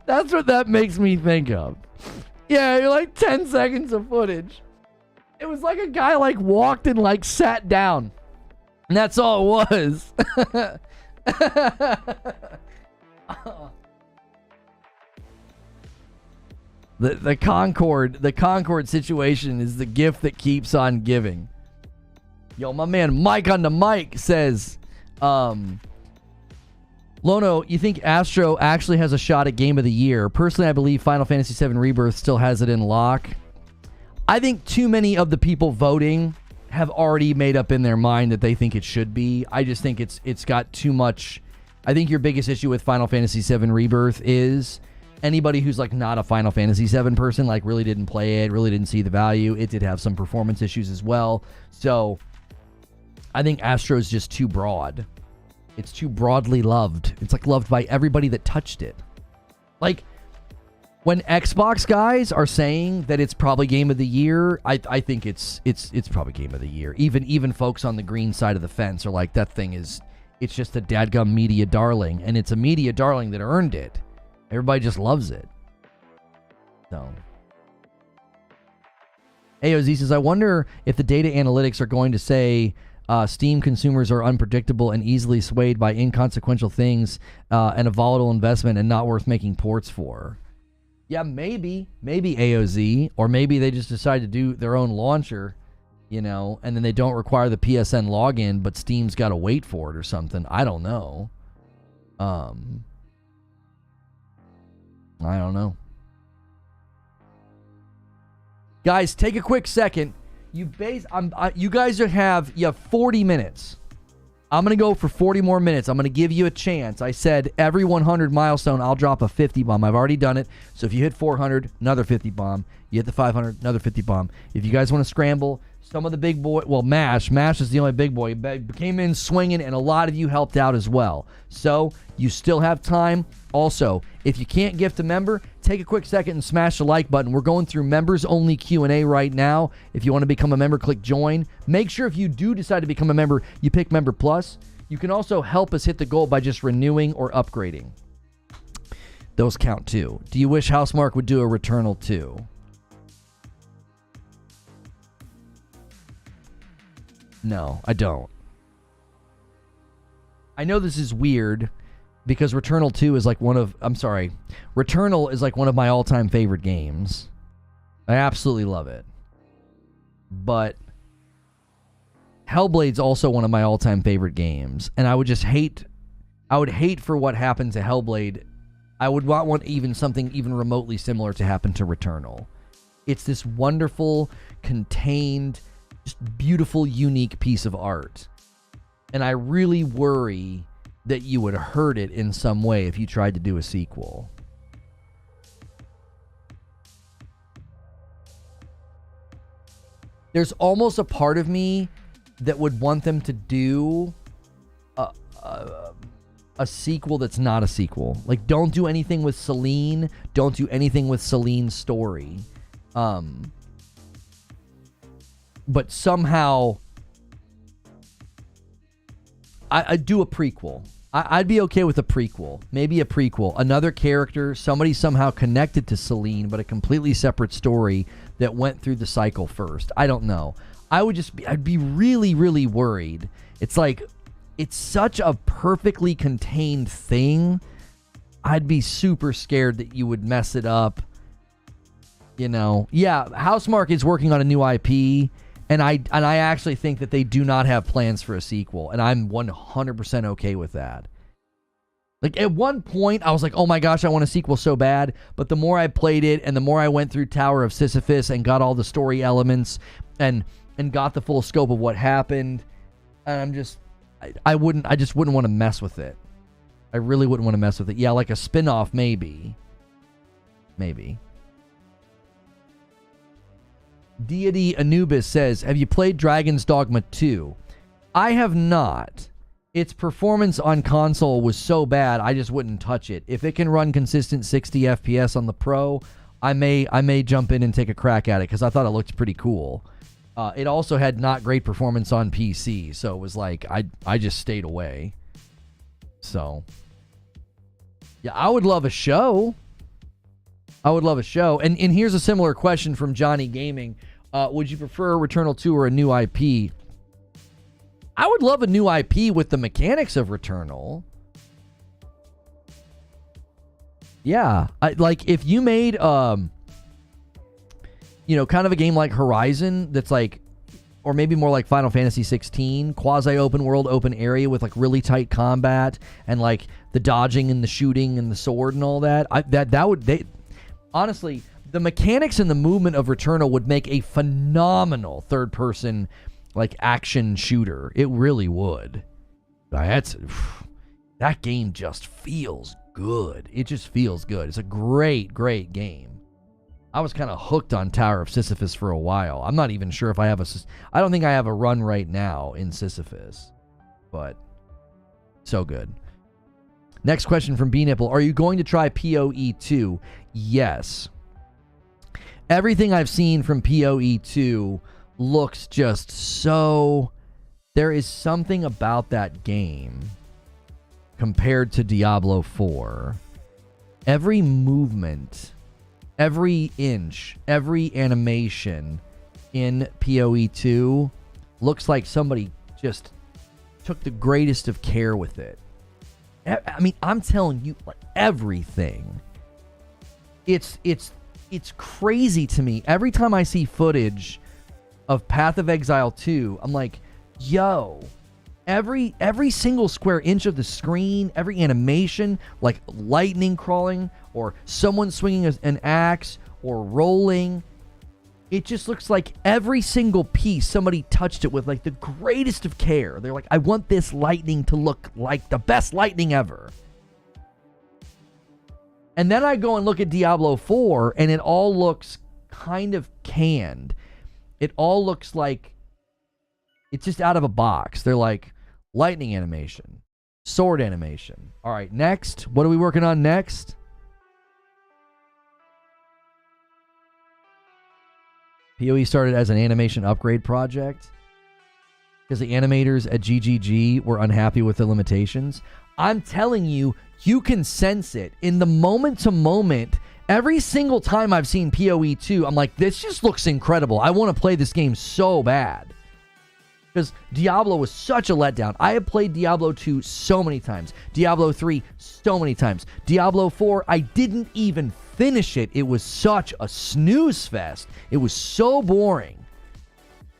That's what that makes me think of. Yeah, you're like 10 seconds of footage. It was like a guy like walked and like sat down. And that's all it was. The Concord situation is the gift that keeps on giving. Yo, my man Mike on the mic says, Lono, you think Astro actually has a shot at Game of the Year? Personally, I believe Final Fantasy VII Rebirth still has it in lock. I think too many of the people voting have already made up in their mind that they think it should be. I just think it's got too much. I think your biggest issue with Final Fantasy VII Rebirth is anybody who's like not a Final Fantasy VII person, like really didn't play it, really didn't see the value. It did have some performance issues as well. So I think Astro's just too broad. It's too broadly loved. It's like loved by everybody that touched it. Like when Xbox guys are saying that it's probably Game of the Year, I think it's probably Game of the Year. Even folks on the green side of the fence are like, that thing is, it's just a dadgum media darling, and it's a media darling that earned it. Everybody just loves it. So AOZ says, I wonder if the data analytics are going to say Steam consumers are unpredictable and easily swayed by inconsequential things and a volatile investment and not worth making ports for. Yeah, maybe AOZ, or maybe they just decide to do their own launcher, you know, and then they don't require the PSN login, but Steam's got to wait for it or something. I don't know. I don't know. Guys, take a quick second. You guys have 40 minutes. I'm going to go for 40 more minutes. I'm going to give you a chance. I said every 100 milestone, I'll drop a 50 bomb. I've already done it. So if you hit 400, another 50 bomb. You hit the 500, another 50 bomb. If you guys want to scramble, some of the big boy, well, Mash is the only big boy. He came in swinging, and a lot of you helped out as well. So you still have time. Also, if you can't gift a member, take a quick second and smash the like button. We're going through members only Q&A right now. If you want to become a member, click join. Make sure if you do decide to become a member, you pick Member Plus. You can also help us hit the goal by just renewing or upgrading. Those count too. Do you wish Housemarque would do a Returnal 2? No, I don't. I know this is weird because Returnal 2 is like Returnal is like one of my all-time favorite games. I absolutely love it. But Hellblade's also one of my all-time favorite games, and I would hate for what happened to Hellblade. I would want something even remotely similar to happen to Returnal. It's this wonderful, contained, just beautiful, unique piece of art. And I really worry that you would hurt it in some way if you tried to do a sequel. There's almost a part of me that would want them to do a sequel that's not a sequel. Like, don't do anything with Celine. Don't do anything with Celine's story. But somehow I'd do a prequel. I'd be okay with a prequel. Maybe a prequel. Another character, somebody somehow connected to Celine, but a completely separate story that went through the cycle first. I don't know. I'd be really, really worried. It's like, it's such a perfectly contained thing. I'd be super scared that you would mess it up. You know? Yeah, Housemarque is working on a new IP. And I actually think that they do not have plans for a sequel. And I'm 100% okay with that. Like, at one point, I was like, oh my gosh, I want a sequel so bad. But the more I played it, and the more I went through Tower of Sisyphus and got all the story elements and got the full scope of what happened, and I just wouldn't want to mess with it. I really wouldn't want to mess with it. Yeah, like a spin-off, maybe. Maybe. Deity Anubis says, have you played Dragon's Dogma 2? I have not. Its performance on console was so bad, I just wouldn't touch it. If it can run consistent 60 FPS on the Pro, I may jump in and take a crack at it, because I thought it looked pretty cool. It also had not great performance on PC, so it was like I just stayed away. So, yeah, I would love a show. I would love a show. And here's a similar question from Johnny Gaming. Would you prefer Returnal 2 or a new IP? I would love a new IP with the mechanics of Returnal. Yeah, like if you made you know, kind of a game like Horizon that's like, or maybe more like Final Fantasy 16, quasi open world, open area with like really tight combat and like the dodging and the shooting and the sword and all that. Honestly, the mechanics and the movement of Returnal would make a phenomenal third person like action shooter. It really would. That game just feels good. It just feels good. It's a great game. I was kind of hooked on Tower of Sisyphus for a while. I'm not even sure if I have I don't think I have a run right now in Sisyphus, but so good. Next question from B-Nipple. Are you going to try PoE 2? Yes. Everything I've seen from PoE 2 looks just so... There is something about that game compared to Diablo 4. Every movement, every inch, every animation in PoE 2 looks like somebody just took the greatest of care with it. I mean, I'm telling you, like, everything. It's crazy to me. Every time I see footage of Path of Exile 2, I'm like, yo, every single square inch of the screen, every animation, like lightning crawling or someone swinging an axe or rolling, it just looks like every single piece somebody touched it with like the greatest of care. They're like, I want this lightning to look like the best lightning ever. And then I go and look at Diablo 4 and it all looks kind of canned. It all looks like it's just out of a box. They're like, lightning animation, sword animation. All right, next. What are we working on next? PoE started as an animation upgrade project because the animators at GGG were unhappy with the limitations. I'm telling you, you can sense it in the moment to moment. Every single time I've seen PoE 2, I'm like, this just looks incredible. I want to play this game so bad. Because Diablo was such a letdown. I have played Diablo 2 so many times. Diablo 3 so many times. Diablo 4, I didn't even finish it. It was such a snooze fest. It was so boring.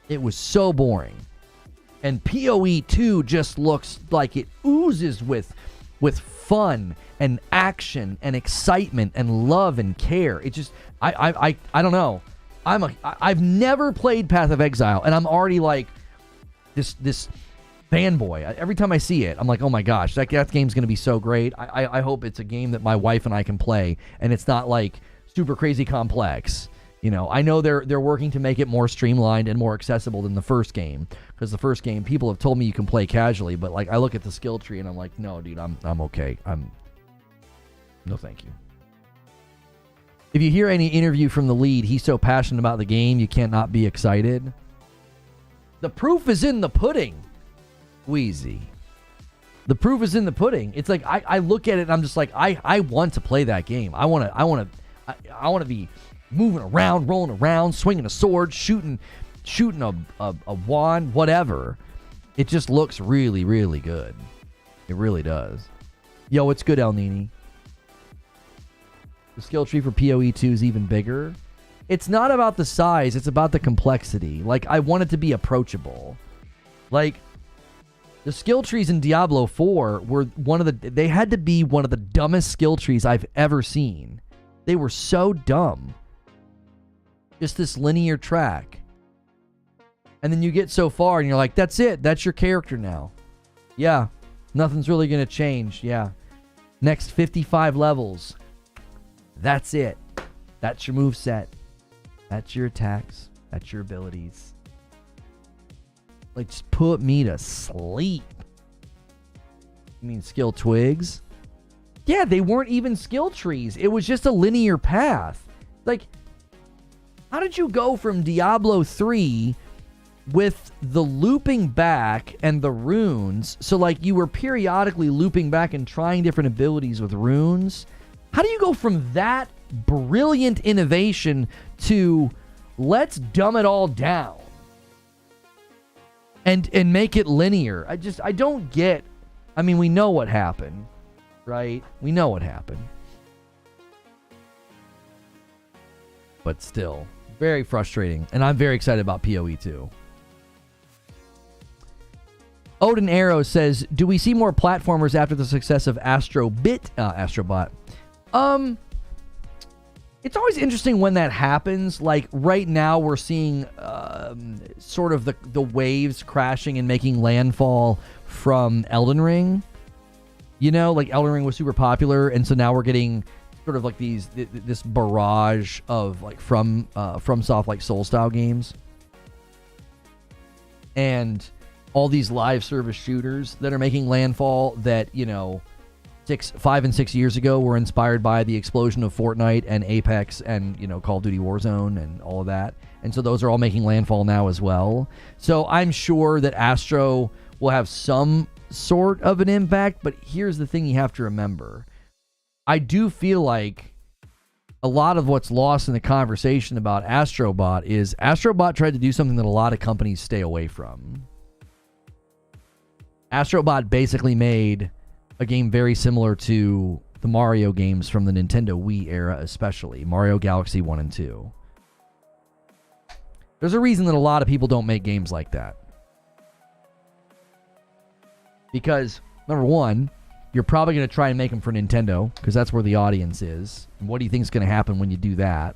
It was so boring. And PoE 2 just looks like it oozes with fun and action and excitement and love and care. It just, I don't know. I've never played Path of Exile, and I'm already like this fanboy. Every time I see it, I'm like, oh my gosh, that game's going to be so great. I hope it's a game that my wife and I can play, and it's not like super crazy complex. You know, I know they're working to make it more streamlined and more accessible than the first game, because the first game, people have told me you can play casually, but like I look at the skill tree and I'm like, no, dude, I'm okay. No, thank you. If you hear any interview from the lead, he's so passionate about the game, you can't not be excited. The proof is in the pudding, Wheezy. The proof is in the pudding. It's like I look at it and I'm just like, I want to play that game. I want to be moving around, rolling around, swinging a sword, shooting a wand, whatever. It just looks really, really good. It really does. Yo, it's good, El Nini. The skill tree for PoE 2 is even bigger. It's not about the size, it's about the complexity. Like, I want it to be approachable. Like, the skill trees in Diablo 4 were they had to be one of the dumbest skill trees I've ever seen. They were so dumb. Just this linear track. And then you get so far and you're like, that's it. That's your character now. Yeah. Nothing's really going to change. Yeah. Next 55 levels. That's it. That's your moveset. That's your attacks. That's your abilities. Like, just put me to sleep. You mean skill twigs? Yeah, they weren't even skill trees. It was just a linear path. Like, how did you go from Diablo 3 with the looping back and the runes, so like you were periodically looping back and trying different abilities with runes, how do you go from that brilliant innovation to let's dumb it all down and make it linear? I don't get. I mean, we know what happened, right? We know what happened. But still, very frustrating. And I'm very excited about PoE 2. Odin Arrow says, do we see more platformers after the success of Astrobot? It's always interesting when that happens. Like right now we're seeing sort of the waves crashing and making landfall from Elden Ring. You know, like Elden Ring was super popular, and so now we're getting sort of like this barrage of like from soft like Soul style games. And all these live service shooters that are making landfall that, you know, 5 and 6 years ago were inspired by the explosion of Fortnite and Apex and, you know, Call of Duty Warzone and all of that. And so those are all making landfall now as well. So I'm sure that Astro will have some sort of an impact, but here's the thing you have to remember. I do feel like a lot of what's lost in the conversation about Astrobot is Astrobot tried to do something that a lot of companies stay away from. Astrobot basically made a game very similar to the Mario games from the Nintendo Wii era, especially Mario Galaxy 1 and 2. There's a reason that a lot of people don't make games like that. Because, number one, you're probably going to try and make them for Nintendo, because that's where the audience is. And what do you think is going to happen when you do that?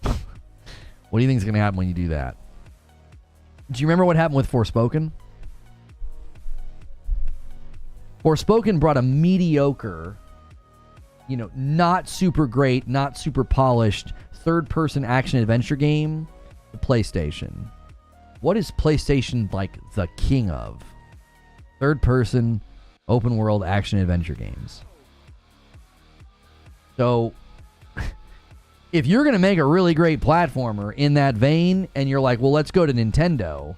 What do you think is going to happen when you do that? Do you remember what happened with Forspoken? Forspoken brought a mediocre, you know, not super great, not super polished, third-person action-adventure game to PlayStation. What is PlayStation, like, the king of? Third-person, open-world action-adventure games. So, if you're going to make a really great platformer in that vein, and you're like, well, let's go to Nintendo,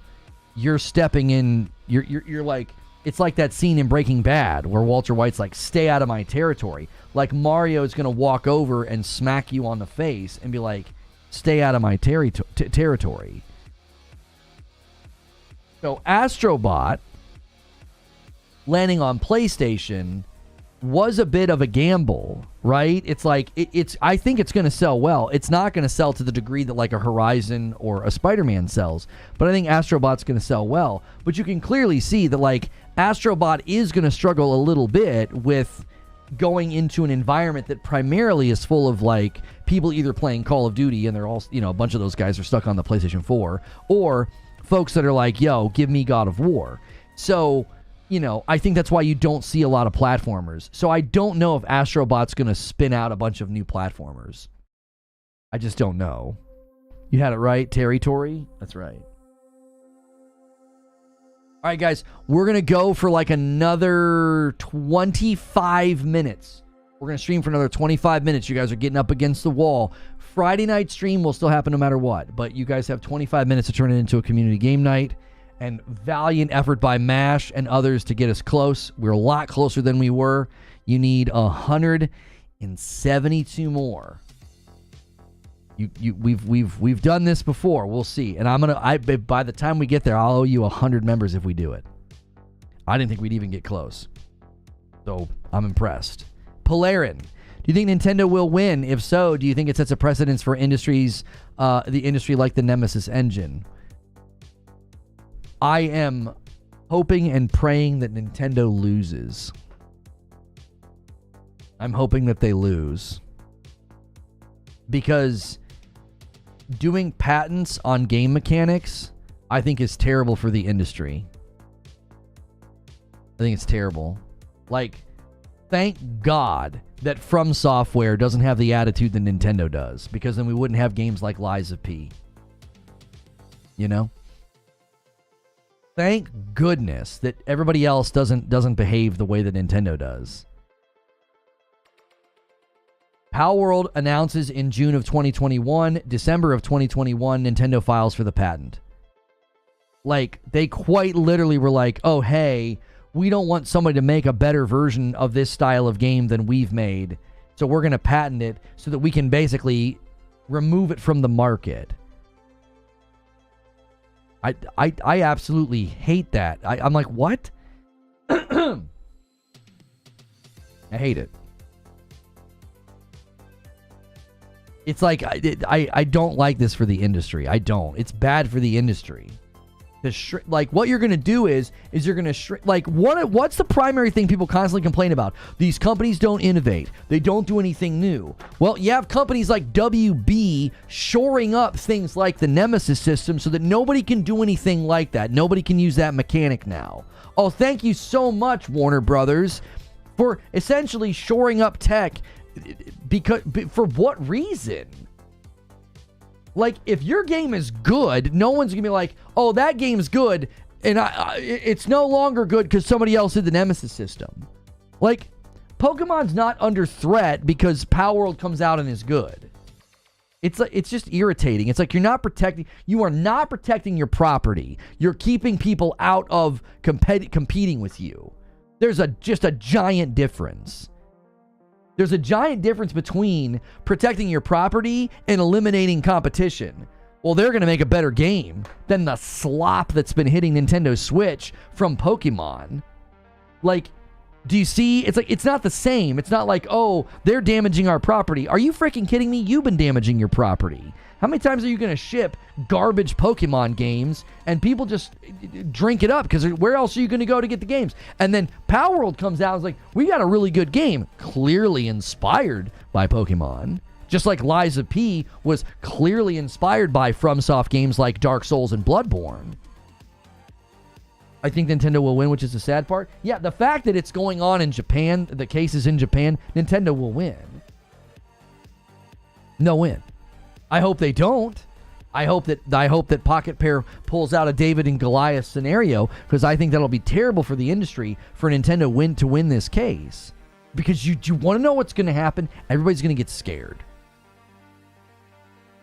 you're stepping in, you're like, it's like that scene in Breaking Bad where Walter White's like, stay out of my territory. Like Mario's going to walk over and smack you on the face and be like, stay out of my territory. So Astrobot landing on PlayStation was a bit of a gamble, right? It's like, I think it's going to sell well. It's not going to sell to the degree that like a Horizon or a Spider-Man sells, but I think Astrobot's going to sell well. But you can clearly see that like Astrobot is going to struggle a little bit with going into an environment that primarily is full of like people either playing Call of Duty and they're all, you know, a bunch of those guys are stuck on the PlayStation 4, or folks that are like, yo, give me God of War. So, you know, I think that's why you don't see a lot of platformers. So I don't know if Astrobot's going to spin out a bunch of new platformers. I just don't know. You had it right, Territory? That's right. All right, guys, we're going to go for like another 25 minutes. We're going to stream for another 25 minutes. You guys are getting up against the wall. Friday night stream will still happen no matter what, but you guys have 25 minutes to turn it into a community game night. And valiant effort by MASH and others to get us close. We're a lot closer than we were. You need 172 more. We've done this before. We'll see. And by the time we get there, I'll owe you 100 members if we do it. I didn't think we'd even get close. So I'm impressed. Polarin, do you think Nintendo will win? If so, do you think it sets a precedence for the industry like the Nemesis engine? I am hoping and praying that Nintendo loses. I'm hoping that they lose. Because doing patents on game mechanics, I think is terrible for the industry. I think it's terrible. Like, thank God that From Software doesn't have the attitude that Nintendo does. Because then we wouldn't have games like Lies of P. You know? Thank goodness that everybody else doesn't behave the way that Nintendo does. Palworld announces in June of 2021, December of 2021, Nintendo files for the patent. Like, they quite literally were like, oh, hey, we don't want somebody to make a better version of this style of game than we've made, so we're going to patent it so that we can basically remove it from the market. I absolutely hate that. I'm like, what? I hate it. It's like, I don't like this for the industry. I don't. It's bad for the industry. Like, what you're going to do is you're going to shrink. Like, what's the primary thing people constantly complain about? These companies don't innovate. They don't do anything new. Well, you have companies like WB shoring up things like the Nemesis system so that nobody can do anything like that. Nobody can use that mechanic now. Oh, thank you so much, Warner Brothers, for essentially shoring up tech. Because for what reason? Like, if your game is good, no one's gonna be like, oh, that game's good, and it's no longer good because somebody else did the Nemesis system. Like, Pokemon's not under threat because Palworld comes out and is good. It's like, it's just irritating. It's like you are not protecting your property. You're keeping people out of competing with you. There's just a giant difference. There's a giant difference between protecting your property and eliminating competition. Well, they're going to make a better game than the slop that's been hitting Nintendo Switch from Pokemon. Like, do you see? It's like, it's not the same. It's not like, oh, they're damaging our property. Are you freaking kidding me? You've been damaging your property. How many times are you going to ship garbage Pokemon games and people just drink it up? Because where else are you going to go to get the games? And then Palworld comes out and is like, we got a really good game, clearly inspired by Pokemon. Just like Lies of P was clearly inspired by FromSoft games like Dark Souls and Bloodborne. I think Nintendo will win, which is the sad part. Yeah, the fact that it's going on in Japan, the case is in Japan, Nintendo will win. No win. I hope they don't. I hope that Pocket Pair pulls out a David and Goliath scenario, because I think that'll be terrible for the industry for Nintendo to win this case. Because you want to know what's going to happen? Everybody's going to get scared.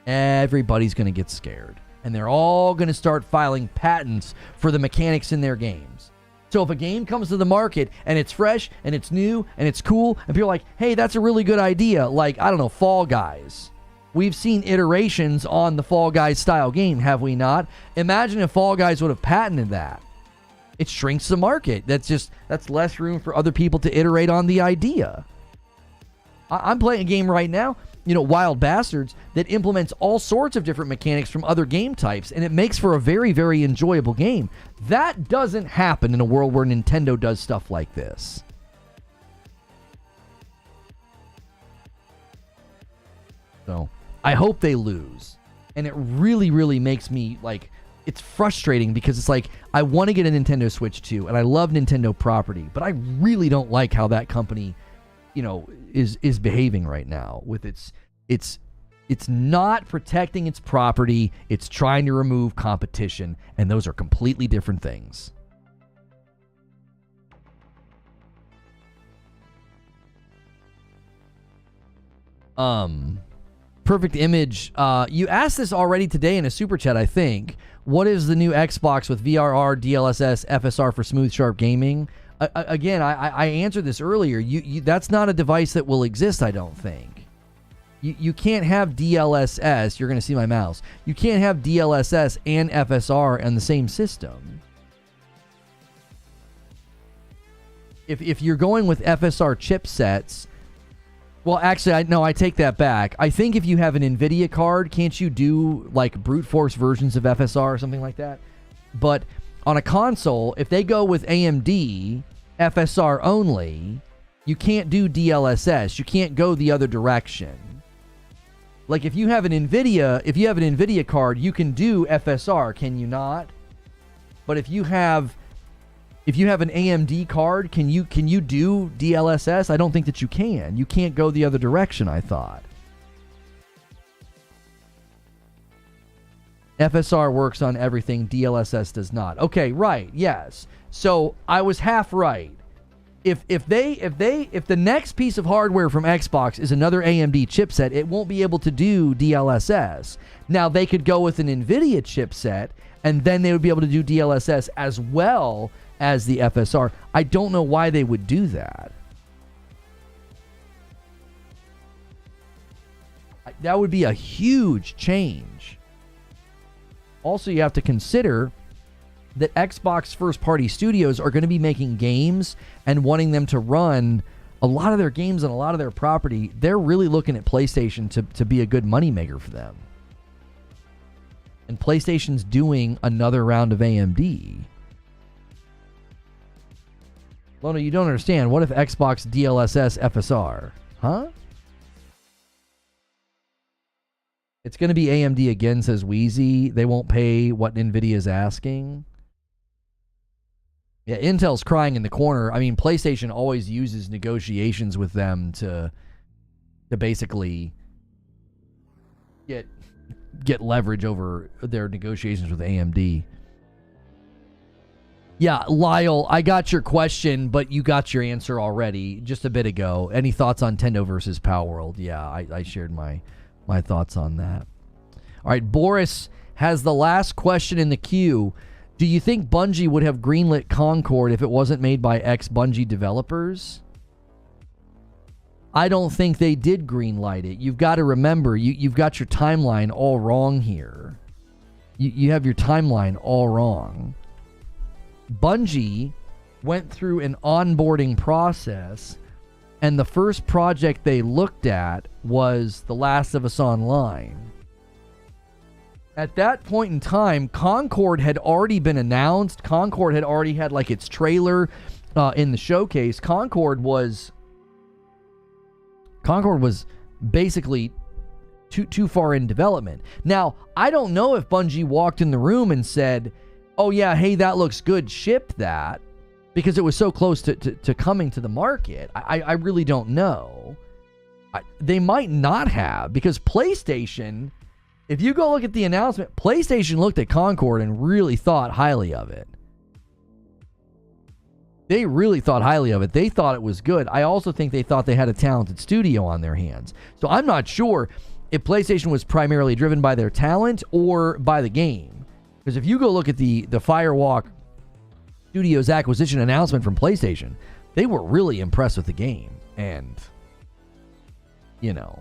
Everybody's going to get scared. And they're all going to start filing patents for the mechanics in their games. So if a game comes to the market and it's fresh and it's new and it's cool and people are like, hey, that's a really good idea. Like, I don't know, Fall Guys. We've seen iterations on the Fall Guys style game, have we not? Imagine if Fall Guys would have patented that. It shrinks the market. That's less room for other people to iterate on the idea. I'm playing a game right now, Wild Bastards, that implements all sorts of different mechanics from other game types, and it makes for a very, very enjoyable game. That doesn't happen in a world where Nintendo does stuff like this. So, I hope they lose. And it really, really makes me, like, it's frustrating because it's like, I want to get a Nintendo Switch 2, and I love Nintendo property, but I really don't like how that company, is behaving right now with it's not protecting its property, it's trying to remove competition, and those are completely different things. Perfect Image, you asked this already today in a super chat, I think. What is the new Xbox with VRR, DLSS, FSR for smooth, sharp gaming? Again, I answered this earlier. That's not a device that will exist, I don't think. You can't have DLSS. You're going to see my mouse. You can't have DLSS and FSR on the same system. If you're going with FSR chipsets, well, actually, I take that back. I think if you have an NVIDIA card, can't you do like brute force versions of FSR or something like that? But on a console, if they go with AMD FSR only, you can't do DLSS. You can't go the other direction. Like if you have an NVIDIA card, you can do FSR, can you not? But if you have an AMD card, can you do DLSS? I don't think that you can. You can't go the other direction, I thought. FSR works on everything, DLSS does not. Okay, right, yes. So I was half right. if the next piece of hardware from Xbox is another AMD chipset, it won't be able to do DLSS. Now they could go with an NVIDIA chipset, and then they would be able to do DLSS as well as the FSR. I don't know why they would do that. That would be a huge change. Also, you have to consider that Xbox first-party studios are going to be making games and wanting them to run a lot of their games and a lot of their property. They're really looking at PlayStation to be a good moneymaker for them. And PlayStation's doing another round of AMD. Lono, you don't understand. What if Xbox DLSS FSR? Huh? It's going to be AMD again, says Wheezy. They won't pay what NVIDIA is asking. Yeah, Intel's crying in the corner. I mean, PlayStation always uses negotiations with them to basically get leverage over their negotiations with AMD. Yeah, Lyle, I got your question, but you got your answer already just a bit ago. Any thoughts on Nintendo versus Palworld? Yeah, I shared my thoughts on that. All right, Boris has the last question in the queue. Do you think Bungie would have greenlit Concord if it wasn't made by ex-Bungie developers? I don't think they did greenlight it. You've got to remember, you've got your timeline all wrong here. You have your timeline all wrong. Bungie went through an onboarding process, and the first project they looked at was The Last of Us Online. At that point in time, Concord had already been announced. Concord had already had like its trailer in the showcase. Concord was basically too far in development. Now, I don't know if Bungie walked in the room and said, oh yeah, hey, that looks good, ship that, because it was so close to coming to the market. I really don't know. They might not have, because PlayStation, if you go look at the announcement, PlayStation looked at Concord and really thought highly of it. They really thought highly of it. They thought it was good. I also think they thought they had a talented studio on their hands. So I'm not sure if PlayStation was primarily driven by their talent or by the game. Because if you go look at the Firewalk Studios acquisition announcement from PlayStation, they were really impressed with the game. And, you know,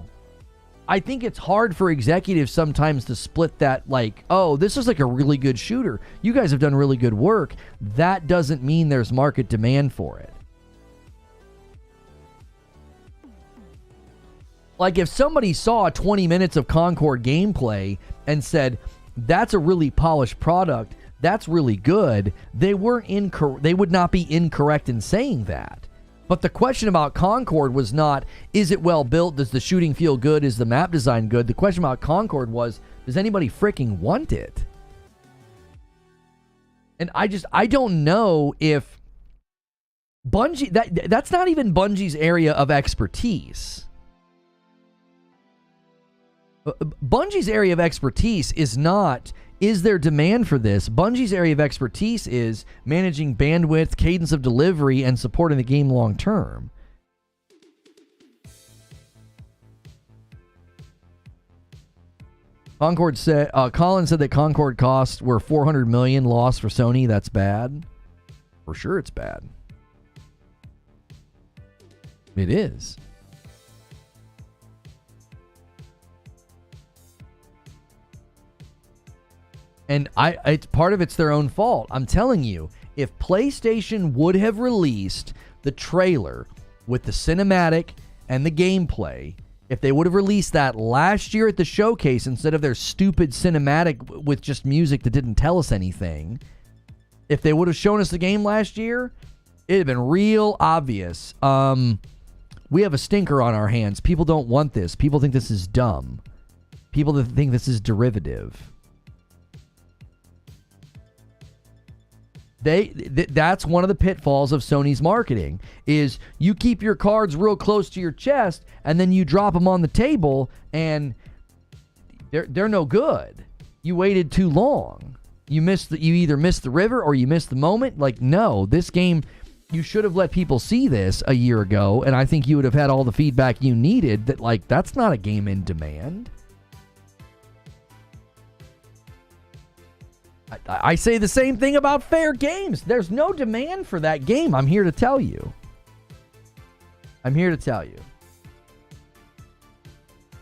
I think it's hard for executives sometimes to split that, like, oh, this is like a really good shooter. You guys have done really good work. That doesn't mean there's market demand for it. Like, if somebody saw 20 minutes of Concord gameplay and said, that's a really polished product, that's really good, they would not be incorrect in saying that. But the question about Concord was not, is it well built? Does the shooting feel good? Is the map design good? The question about Concord was, does anybody freaking want it? And I don't know if Bungie, that's not even Bungie's area of expertise. Bungie's area of expertise is not, is there demand for this? Bungie's area of expertise is managing bandwidth, cadence of delivery, and supporting the game long term. Concord said, Colin said that Concord costs were $400 million loss for Sony. That's bad. For sure it's bad. It is. And it's part of it's their own fault. I'm telling you, if PlayStation would have released the trailer with the cinematic and the gameplay, if they would have released that last year at the showcase instead of their stupid cinematic with just music that didn't tell us anything, if they would have shown us the game last year, it'd have been real obvious. We have a stinker on our hands. People don't want this. People think this is dumb. People think this is derivative. That's one of the pitfalls of Sony's marketing, is you keep your cards real close to your chest and then you drop them on the table and they're no good. You waited too long. You either missed the river or you missed the moment. Like, no, this game, You should have let people see this a year ago, and I think you would have had all the feedback you needed that, like, that's not a game in demand. I say the same thing about Fair Games. There's no demand for that game. I'm here to tell you.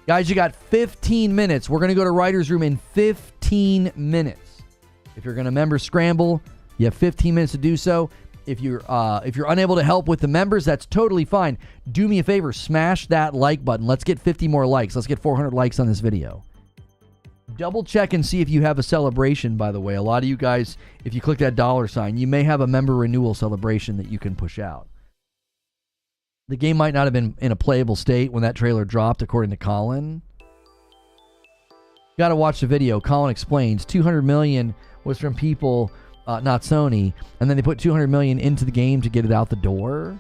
Guys, you got 15 minutes. We're going to go to Writer's Room in 15 minutes. If you're going to member scramble, you have 15 minutes to do so. If you're unable to help with the members, that's totally fine. Do me a favor, smash that like button. Let's get 50 more likes. Let's get 400 likes on this video. Double check and see if you have a celebration, by the way. A lot of you guys, if you click that $, you may have a member renewal celebration that you can push out. The game might not have been in a playable state when that trailer dropped, according to Colin. Got to watch the video. Colin explains $200 million was from people, not Sony, and then they put $200 million into the game to get it out the door.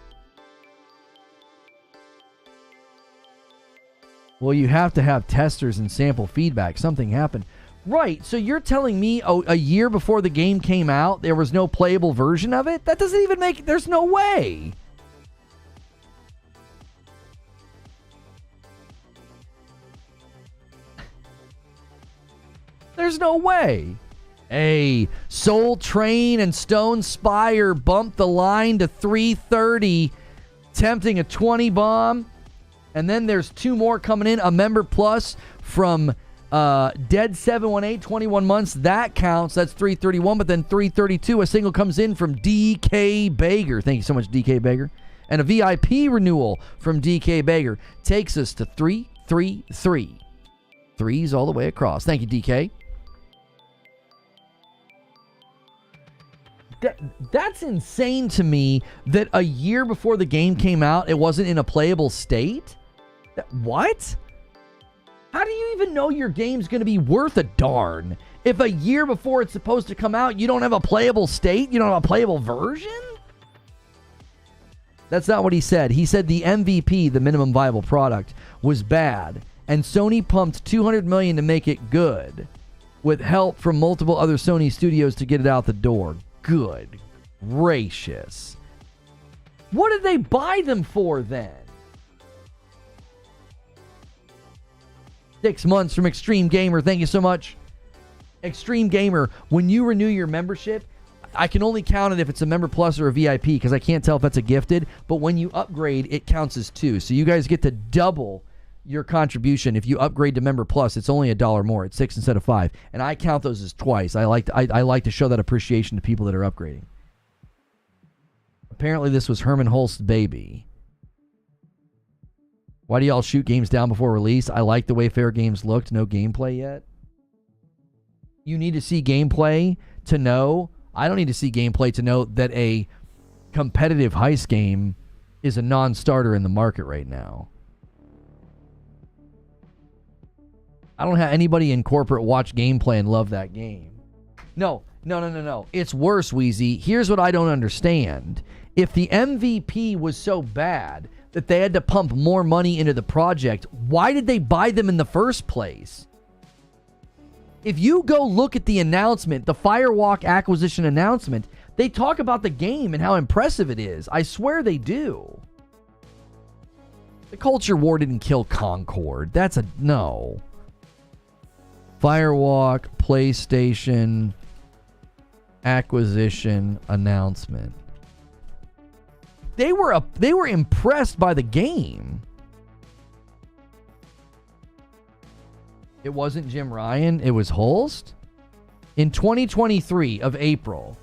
Well, you have to have testers and sample feedback. Something happened. Right, so you're telling me a year before the game came out, there was no playable version of it? That doesn't even make... There's no way. There's no way. Hey, Soul Train and Stone Spire bumped the line to 330, tempting a 20 bomb. And then there's two more coming in. A member plus from Dead 718, 21 months. That counts. That's 331. But then 332, a single comes in from DK Bager. Thank you so much, DK Bager. And a VIP renewal from DK Bager takes us to 333. Threes all the way across. Thank you, DK. That's insane to me that a year before the game came out, it wasn't in a playable state. What? How do you even know your game's going to be worth a darn if a year before it's supposed to come out, you don't have a playable state? You don't have a playable version? That's not what he said. He said the MVP, the minimum viable product, was bad, and Sony pumped $200 million to make it good, with help from multiple other Sony studios to get it out the door. Good gracious. What did they buy them for then? 6 months from Extreme Gamer. Thank you so much. Extreme Gamer, when you renew your membership, I can only count it if it's a member plus or a VIP because I can't tell if that's a gifted, but when you upgrade, it counts as two. So you guys get to double your contribution. If you upgrade to member plus, it's only $1 more. It's 6 instead of 5. And I count those as twice. I like to show that appreciation to people that are upgrading. Apparently this was Herman Holst's baby. Why do y'all shoot games down before release? I like the way Fair Games looked. No gameplay yet. You need to see gameplay to know. I don't need to see gameplay to know that a competitive heist game is a non-starter in the market right now. I don't have anybody in corporate watch gameplay and love that game. No. It's worse, Wheezy. Here's what I don't understand. If the MVP was so bad that they had to pump more money into the project, why did they buy them in the first place? If you go look at the announcement, the Firewalk acquisition announcement, they talk about the game and how impressive it is. I swear they do. The culture war didn't kill Concord. That's a no. Firewalk PlayStation acquisition announcement. They were impressed by the game. It wasn't Jim Ryan, it was Holst. In 2023 of April,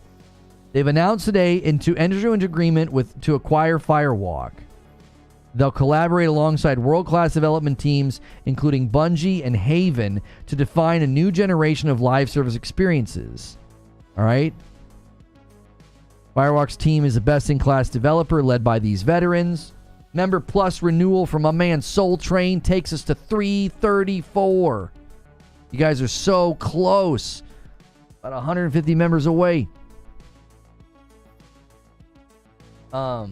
they've announced today to enter into agreement to acquire Firewalk. They'll collaborate alongside world-class development teams, including Bungie and Haven, to define a new generation of live service experiences. All right? Firewalk's team is a best-in-class developer led by these veterans. Member Plus renewal from my man Soul Train takes us to 334. You guys are so close. About 150 members away. They're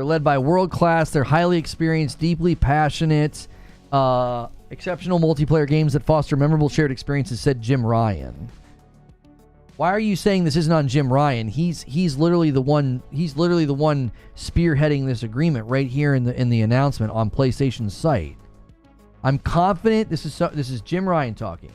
led by world-class. They're highly experienced, deeply passionate, exceptional multiplayer games that foster memorable shared experiences, said Jim Ryan. Why are you saying this isn't on Jim Ryan? He's literally the one. He's literally the one spearheading this agreement right here in the announcement on PlayStation's site. I'm confident. This is Jim Ryan talking.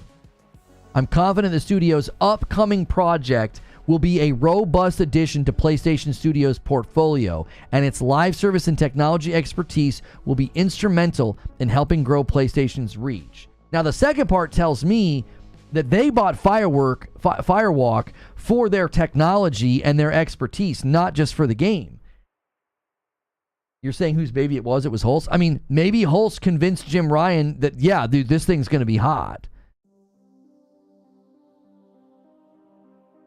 I'm confident the studio's upcoming project will be a robust addition to PlayStation Studios' portfolio, and its live service and technology expertise will be instrumental in helping grow PlayStation's reach. Now, the second part tells me that they bought Firewalk for their technology and their expertise, not just for the game. You're saying whose baby it was? It was Holst? I mean, maybe Holst convinced Jim Ryan that, yeah, dude, this thing's going to be hot.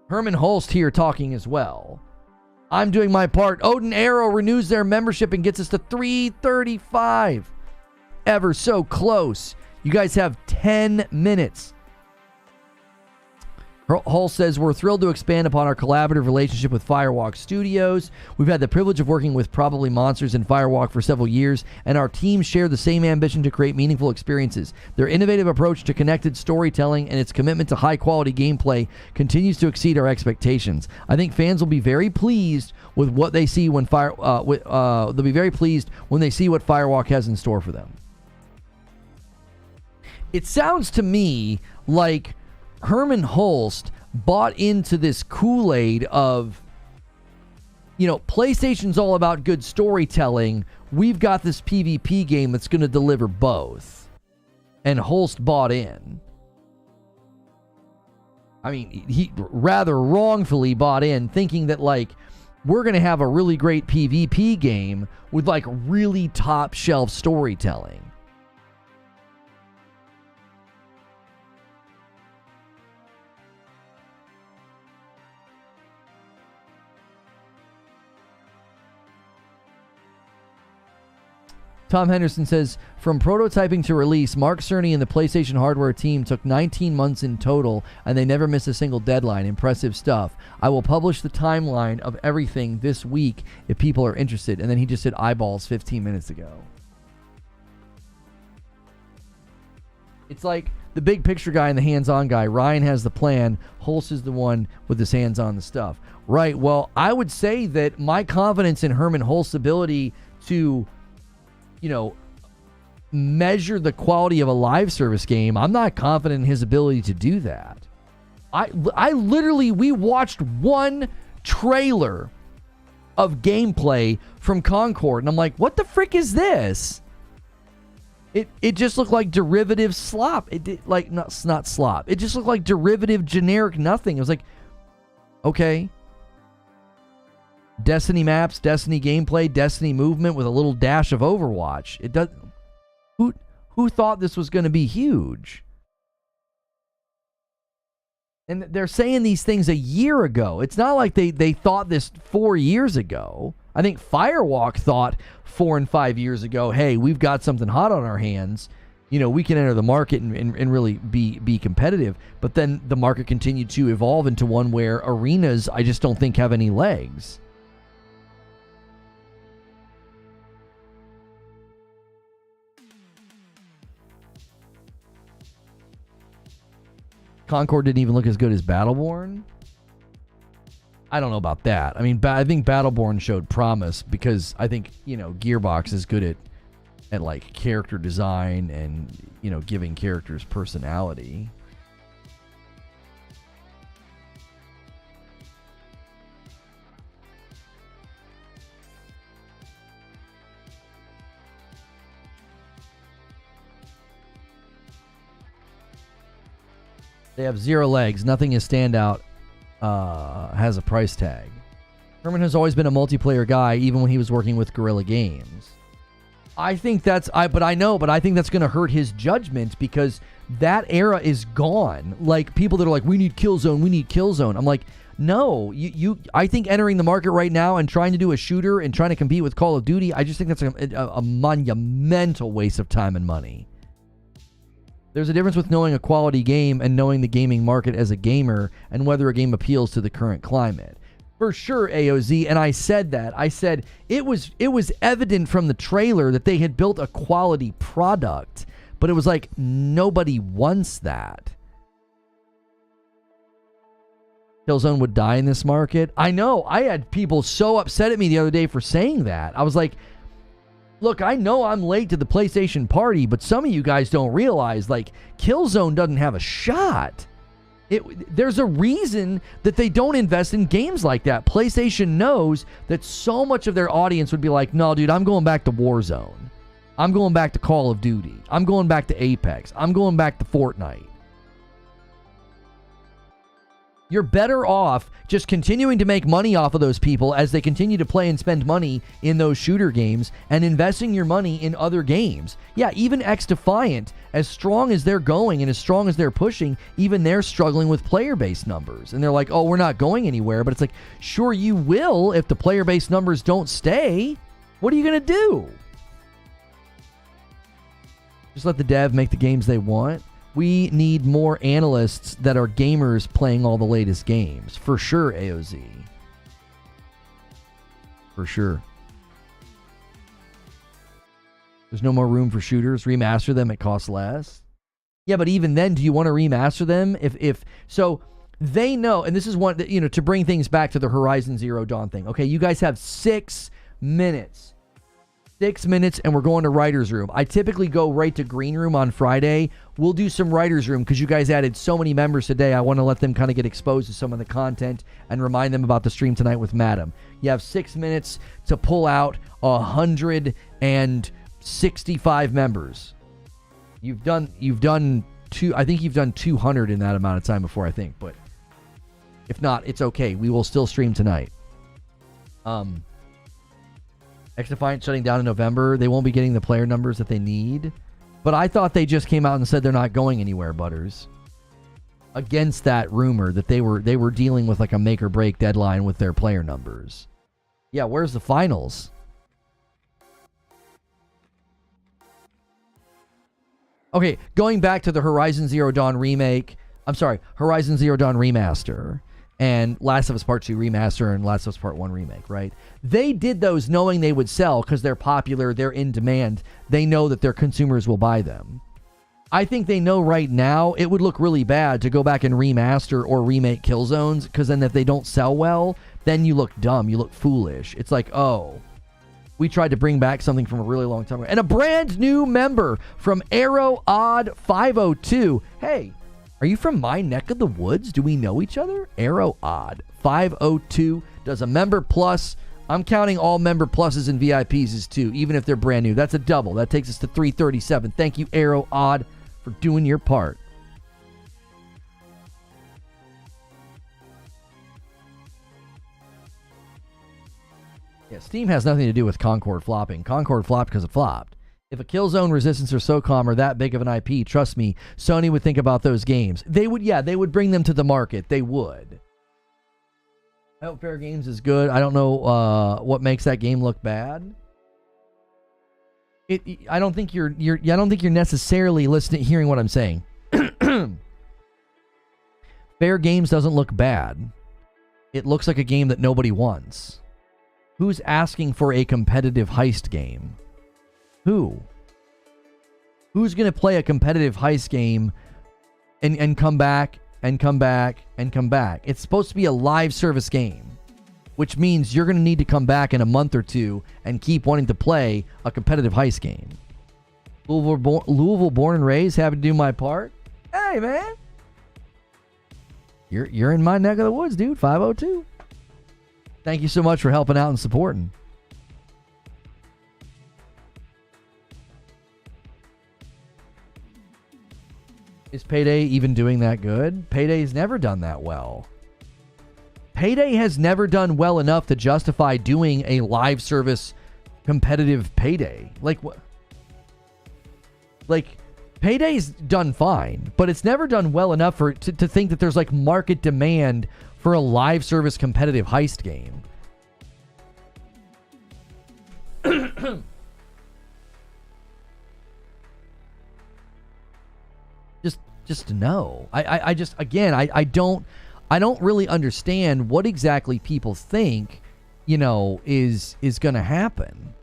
Herman Holst here talking as well. I'm doing my part. Odin Arrow renews their membership and gets us to 335. Ever so close. You guys have 10 minutes. Hull says, we're thrilled to expand upon our collaborative relationship with Firewalk Studios. We've had the privilege of working with Probably Monsters and Firewalk for several years, and our teams share the same ambition to create meaningful experiences. Their innovative approach to connected storytelling and its commitment to high-quality gameplay continues to exceed our expectations. I think fans will be very pleased with what they see when they'll be very pleased when they see what Firewalk has in store for them. It sounds to me like Herman Holst bought into this Kool-Aid of, you know, PlayStation's all about good storytelling. We've got this PvP game that's going to deliver both. And Holst bought in. I mean, he rather wrongfully bought in, thinking that, like, we're going to have a really great PvP game with, like, really top-shelf storytelling. Tom Henderson says, from prototyping to release, Mark Cerny and the PlayStation hardware team took 19 months in total, and they never missed a single deadline. Impressive stuff. I will publish the timeline of everything this week if people are interested. And then he just said eyeballs 15 minutes ago. It's like the big picture guy and the hands-on guy. Ryan has the plan. Holst is the one with his hands on the stuff. Right, well, I would say that my confidence in Herman Holst's ability to, you know, measure the quality of a live service game, I'm not confident in his ability to do that. I literally, we watched one trailer of gameplay from Concord, and I'm like, what the frick is this? It just looked like derivative slop. It did, like, not slop. It just looked like derivative generic nothing. It was like, okay. Destiny maps, Destiny gameplay, Destiny movement with a little dash of Overwatch. It does. Who thought this was going to be huge? And they're saying these things a year ago. It's not like they thought this 4 years ago. I think Firewalk thought 4 and 5 years ago, hey, we've got something hot on our hands. You know, we can enter the market and really be competitive. But then the market continued to evolve into one where arenas, I just don't think, have any legs. Concord didn't even look as good as Battleborn. I don't know about that. I mean, I think Battleborn showed promise because I think, you know, Gearbox is good at like character design and, you know, giving characters personality. They have 0 legs. Nothing is standout. Has a price tag. Herman has always been a multiplayer guy, even when he was working with Guerrilla Games. I think that's I think that's going to hurt his judgment because that era is gone. Like, people that are like, we need Killzone. I'm like, no, I think entering the market right now and trying to do a shooter and trying to compete with Call of Duty, I just think that's a monumental waste of time and money. There's a difference with knowing a quality game and knowing the gaming market as a gamer and whether a game appeals to the current climate. For sure, AOZ, and I said that. I said it was evident from the trailer that they had built a quality product, but it was like nobody wants that. Killzone would die in this market. I know. I had people so upset at me the other day for saying that. I was like, look, I know I'm late to the PlayStation party, but some of you guys don't realize, like, Killzone doesn't have a shot. There's a reason that they don't invest in games like that. PlayStation knows that so much of their audience would be like, no, dude, I'm going back to Warzone. I'm going back to Call of Duty. I'm going back to Apex. I'm going back to Fortnite. You're better off just continuing to make money off of those people as they continue to play and spend money in those shooter games and investing your money in other games. Yeah, even X-Defiant, as strong as they're going and as strong as they're pushing, even they're struggling with player base numbers. And they're like, oh, we're not going anywhere. But it's like, sure you will if the player base numbers don't stay. What are you going to do? Just let the dev make the games they want? We need more analysts that are gamers playing all the latest games. For sure, AOZ. For sure. There's no more room for shooters. Remaster them, it costs less. Yeah, but even then, do you want to remaster them? If so, they know, and this is one, to bring things back to the Horizon Zero Dawn thing. Okay, you guys have 6 minutes. 6 minutes, and we're going to writer's room. I typically go right to green room on Friday. We'll do some writer's room because you guys added so many members today. I want to let them kind of get exposed to some of the content and remind them about the stream tonight with Madam. You have 6 minutes to pull out 165 members. You've done two. I think you've done 200 in that amount of time before, I think. But if not, it's okay. We will still stream tonight. X-Defiant shutting down in November. They won't be getting the player numbers that they need. But I thought they just came out and said they're not going anywhere, Butters. Against that rumor that they were dealing with like a make or break deadline with their player numbers. Yeah, where's the finals? Okay, going back to the Horizon Zero Dawn remake. I'm sorry, Horizon Zero Dawn remaster. And Last of Us Part 2 remaster and Last of Us Part 1 remake, right? They did those knowing they would sell because they're popular, they're in demand. They know that their consumers will buy them. I think they know right now it would look really bad to go back and remaster or remake Killzones because then if they don't sell well, then you look dumb, you look foolish. It's like, oh, we tried to bring back something from a really long time ago. And a brand new member from Arrow Odd 502. Hey, are you from my neck of the woods? Do we know each other? Arrow Odd 502 does a member plus. I'm counting all member pluses and VIPs as 2, even if they're brand new. That's a double. That takes us to 337. Thank you, Arrow Odd, for doing your part. Yeah, Steam has nothing to do with Concord flopping. Concord flopped because it flopped. If a Killzone, Resistance, or SOCOM are that big of an IP, trust me, Sony would think about those games. They would bring them to the market. They would. I hope Fair Games is good. I don't know what makes that game look bad. I don't think you're necessarily hearing what I'm saying. Fair Games doesn't look bad. It looks like a game that nobody wants. Who's asking for a competitive heist game? Who? Who's going to play a competitive heist game and come back and come back and come back? It's supposed to be a live service game, which means you're going to need to come back in a month or two and keep wanting to play a competitive heist game. Louisville born and raised, happy to do my part. Hey, man. You're in my neck of the woods, dude. 502. Thank you so much for helping out and supporting. Is Payday even doing that good? Payday's never done that well. Payday has never done well enough to justify doing a live service competitive Payday. Like what? Like Payday's done fine, but it's never done well enough to think that there's like market demand for a live service competitive heist game. Just to know. I just, again, I don't really understand what exactly people think, is going to happen.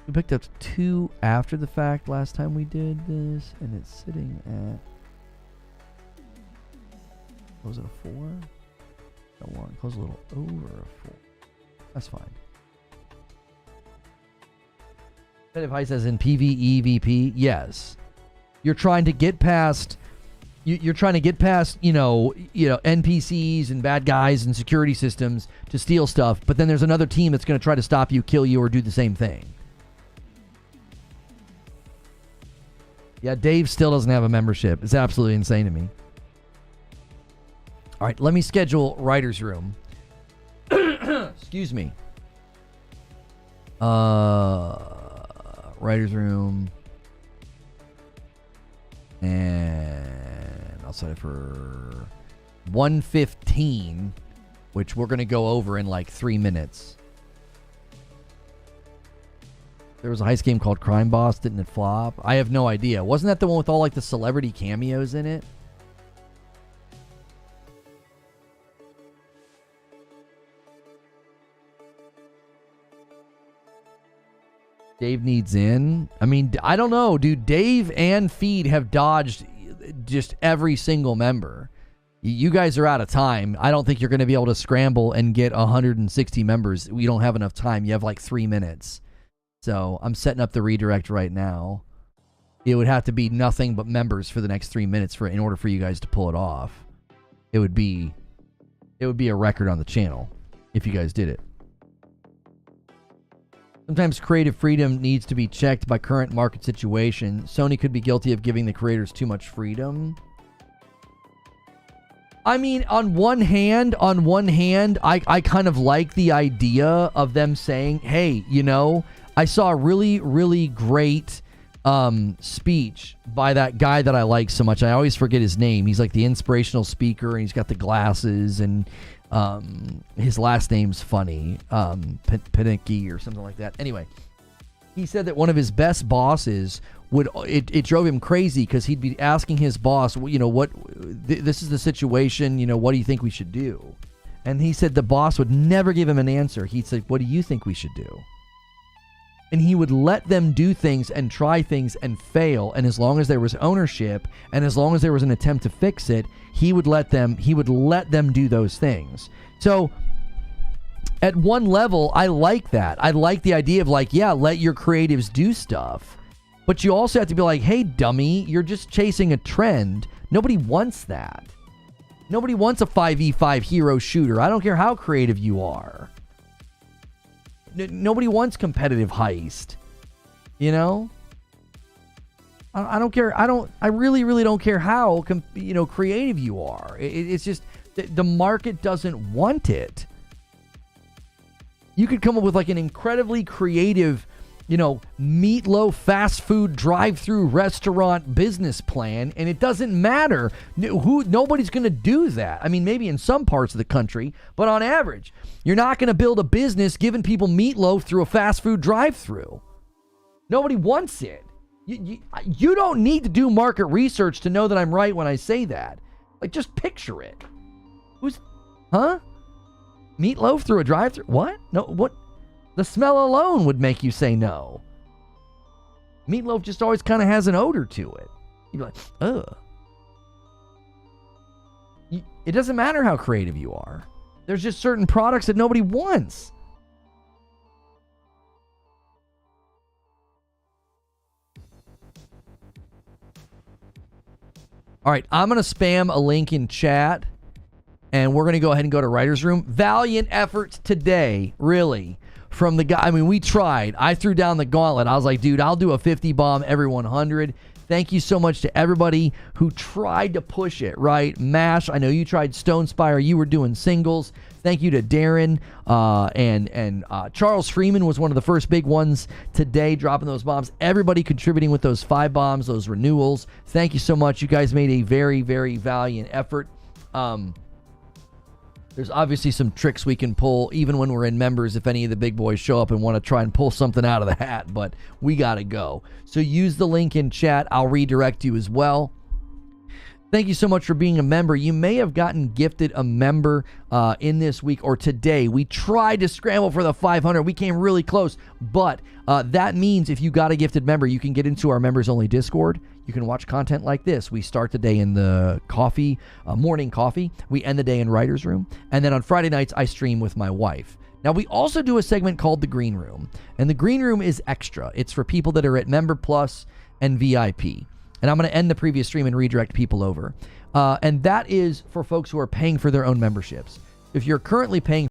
We picked up 2 after the fact last time we did this, and it's sitting at, was it a 4? 1. Close a little over a 4. That's fine. Competitive heist as in PvE, VP? Yes. You're trying to get past... You're trying to get past, NPCs and bad guys and security systems to steal stuff, but then there's another team that's going to try to stop you, kill you, or do the same thing. Yeah, Dave still doesn't have a membership. It's absolutely insane to me. All right, let me schedule Writer's Room. Excuse me. Writer's Room. And I'll set it for 1:15, which we're going to go over in like 3 minutes. There was a heist game called Crime Boss. Didn't it flop? I have no idea. Wasn't that the one with all like the celebrity cameos in it? Dave needs in. I mean, I don't know, dude. Dave and Feed have dodged just every single member. You guys are out of time. I don't think you're going to be able to scramble and get 160 members. We don't have enough time. You have like 3 minutes. So I'm setting up the redirect right now. It would have to be nothing but members for the next 3 minutes in order for you guys to pull it off. It would be a record on the channel if you guys did it. Sometimes creative freedom needs to be checked by current market situation. Sony could be guilty of giving the creators too much freedom. I mean, on one hand, I kind of like the idea of them saying, hey, I saw a really, really great speech by that guy that I like so much. I always forget his name. He's like the inspirational speaker, and he's got the glasses, and his last name's funny, Panicky or something like that. Anyway, he said that one of his best bosses it drove him crazy because he'd be asking his boss, this is the situation, what do you think we should do? And he said the boss would never give him an answer. He'd say, what do you think we should do? And he would let them do things and try things and fail. And as long as there was ownership and as long as there was an attempt to fix it, he would let them do those things. So at one level, I like that. I like the idea of let your creatives do stuff. But you also have to be like, hey, dummy, you're just chasing a trend. Nobody wants that. Nobody wants a 5v5 hero shooter. I don't care how creative you are. Nobody wants competitive heist. I don't care. I really, really don't care how, creative you are. It's just the market doesn't want You could come up with like an incredibly creative, meatloaf fast food drive-through restaurant business plan, and it doesn't matter. Nobody's going to do that. I mean, maybe in some parts of the country, but on average, you're not going to build a business giving people meatloaf through a fast food drive-through. Nobody wants it. You don't need to do market research to know that I'm right when I say that. Like, just picture it. Meatloaf through a drive-through? What? No, what? The smell alone would make you say no. Meatloaf just always kind of has an odor to it. You'd be like, ugh. It doesn't matter how creative you are. There's just certain products that nobody wants. All right, I'm going to spam a link in chat, and we're going to go ahead and go to Writer's Room. Valiant efforts today, really. From the guy, I mean, we tried. I threw down the gauntlet. I was like, dude, I'll do a 50 bomb every 100. Thank you so much to everybody who tried to push it, right? MASH, I know you tried Stone Spire. You were doing singles. Thank you to Darren. And Charles Freeman was one of the first big ones today, dropping those bombs. Everybody contributing with those 5 bombs, those renewals. Thank you so much. You guys made a very, very valiant effort. There's obviously some tricks we can pull even when we're in members if any of the big boys show up and want to try and pull something out of the hat, but we got to go. So use the link in chat. I'll redirect you as well. Thank you so much for being a member. You may have gotten gifted a member in this week or today. We tried to scramble for the 500. We came really close, but that means if you got a gifted member, you can get into our members-only Discord. You can watch content like this. We start the day in the morning coffee. We end the day in Writer's Room. And then on Friday nights, I stream with my wife. Now, we also do a segment called The Green Room. And The Green Room is extra. It's for people that are at Member Plus and VIP. And I'm going to end the previous stream and redirect people over. And that is for folks who are paying for their own memberships. If you're currently paying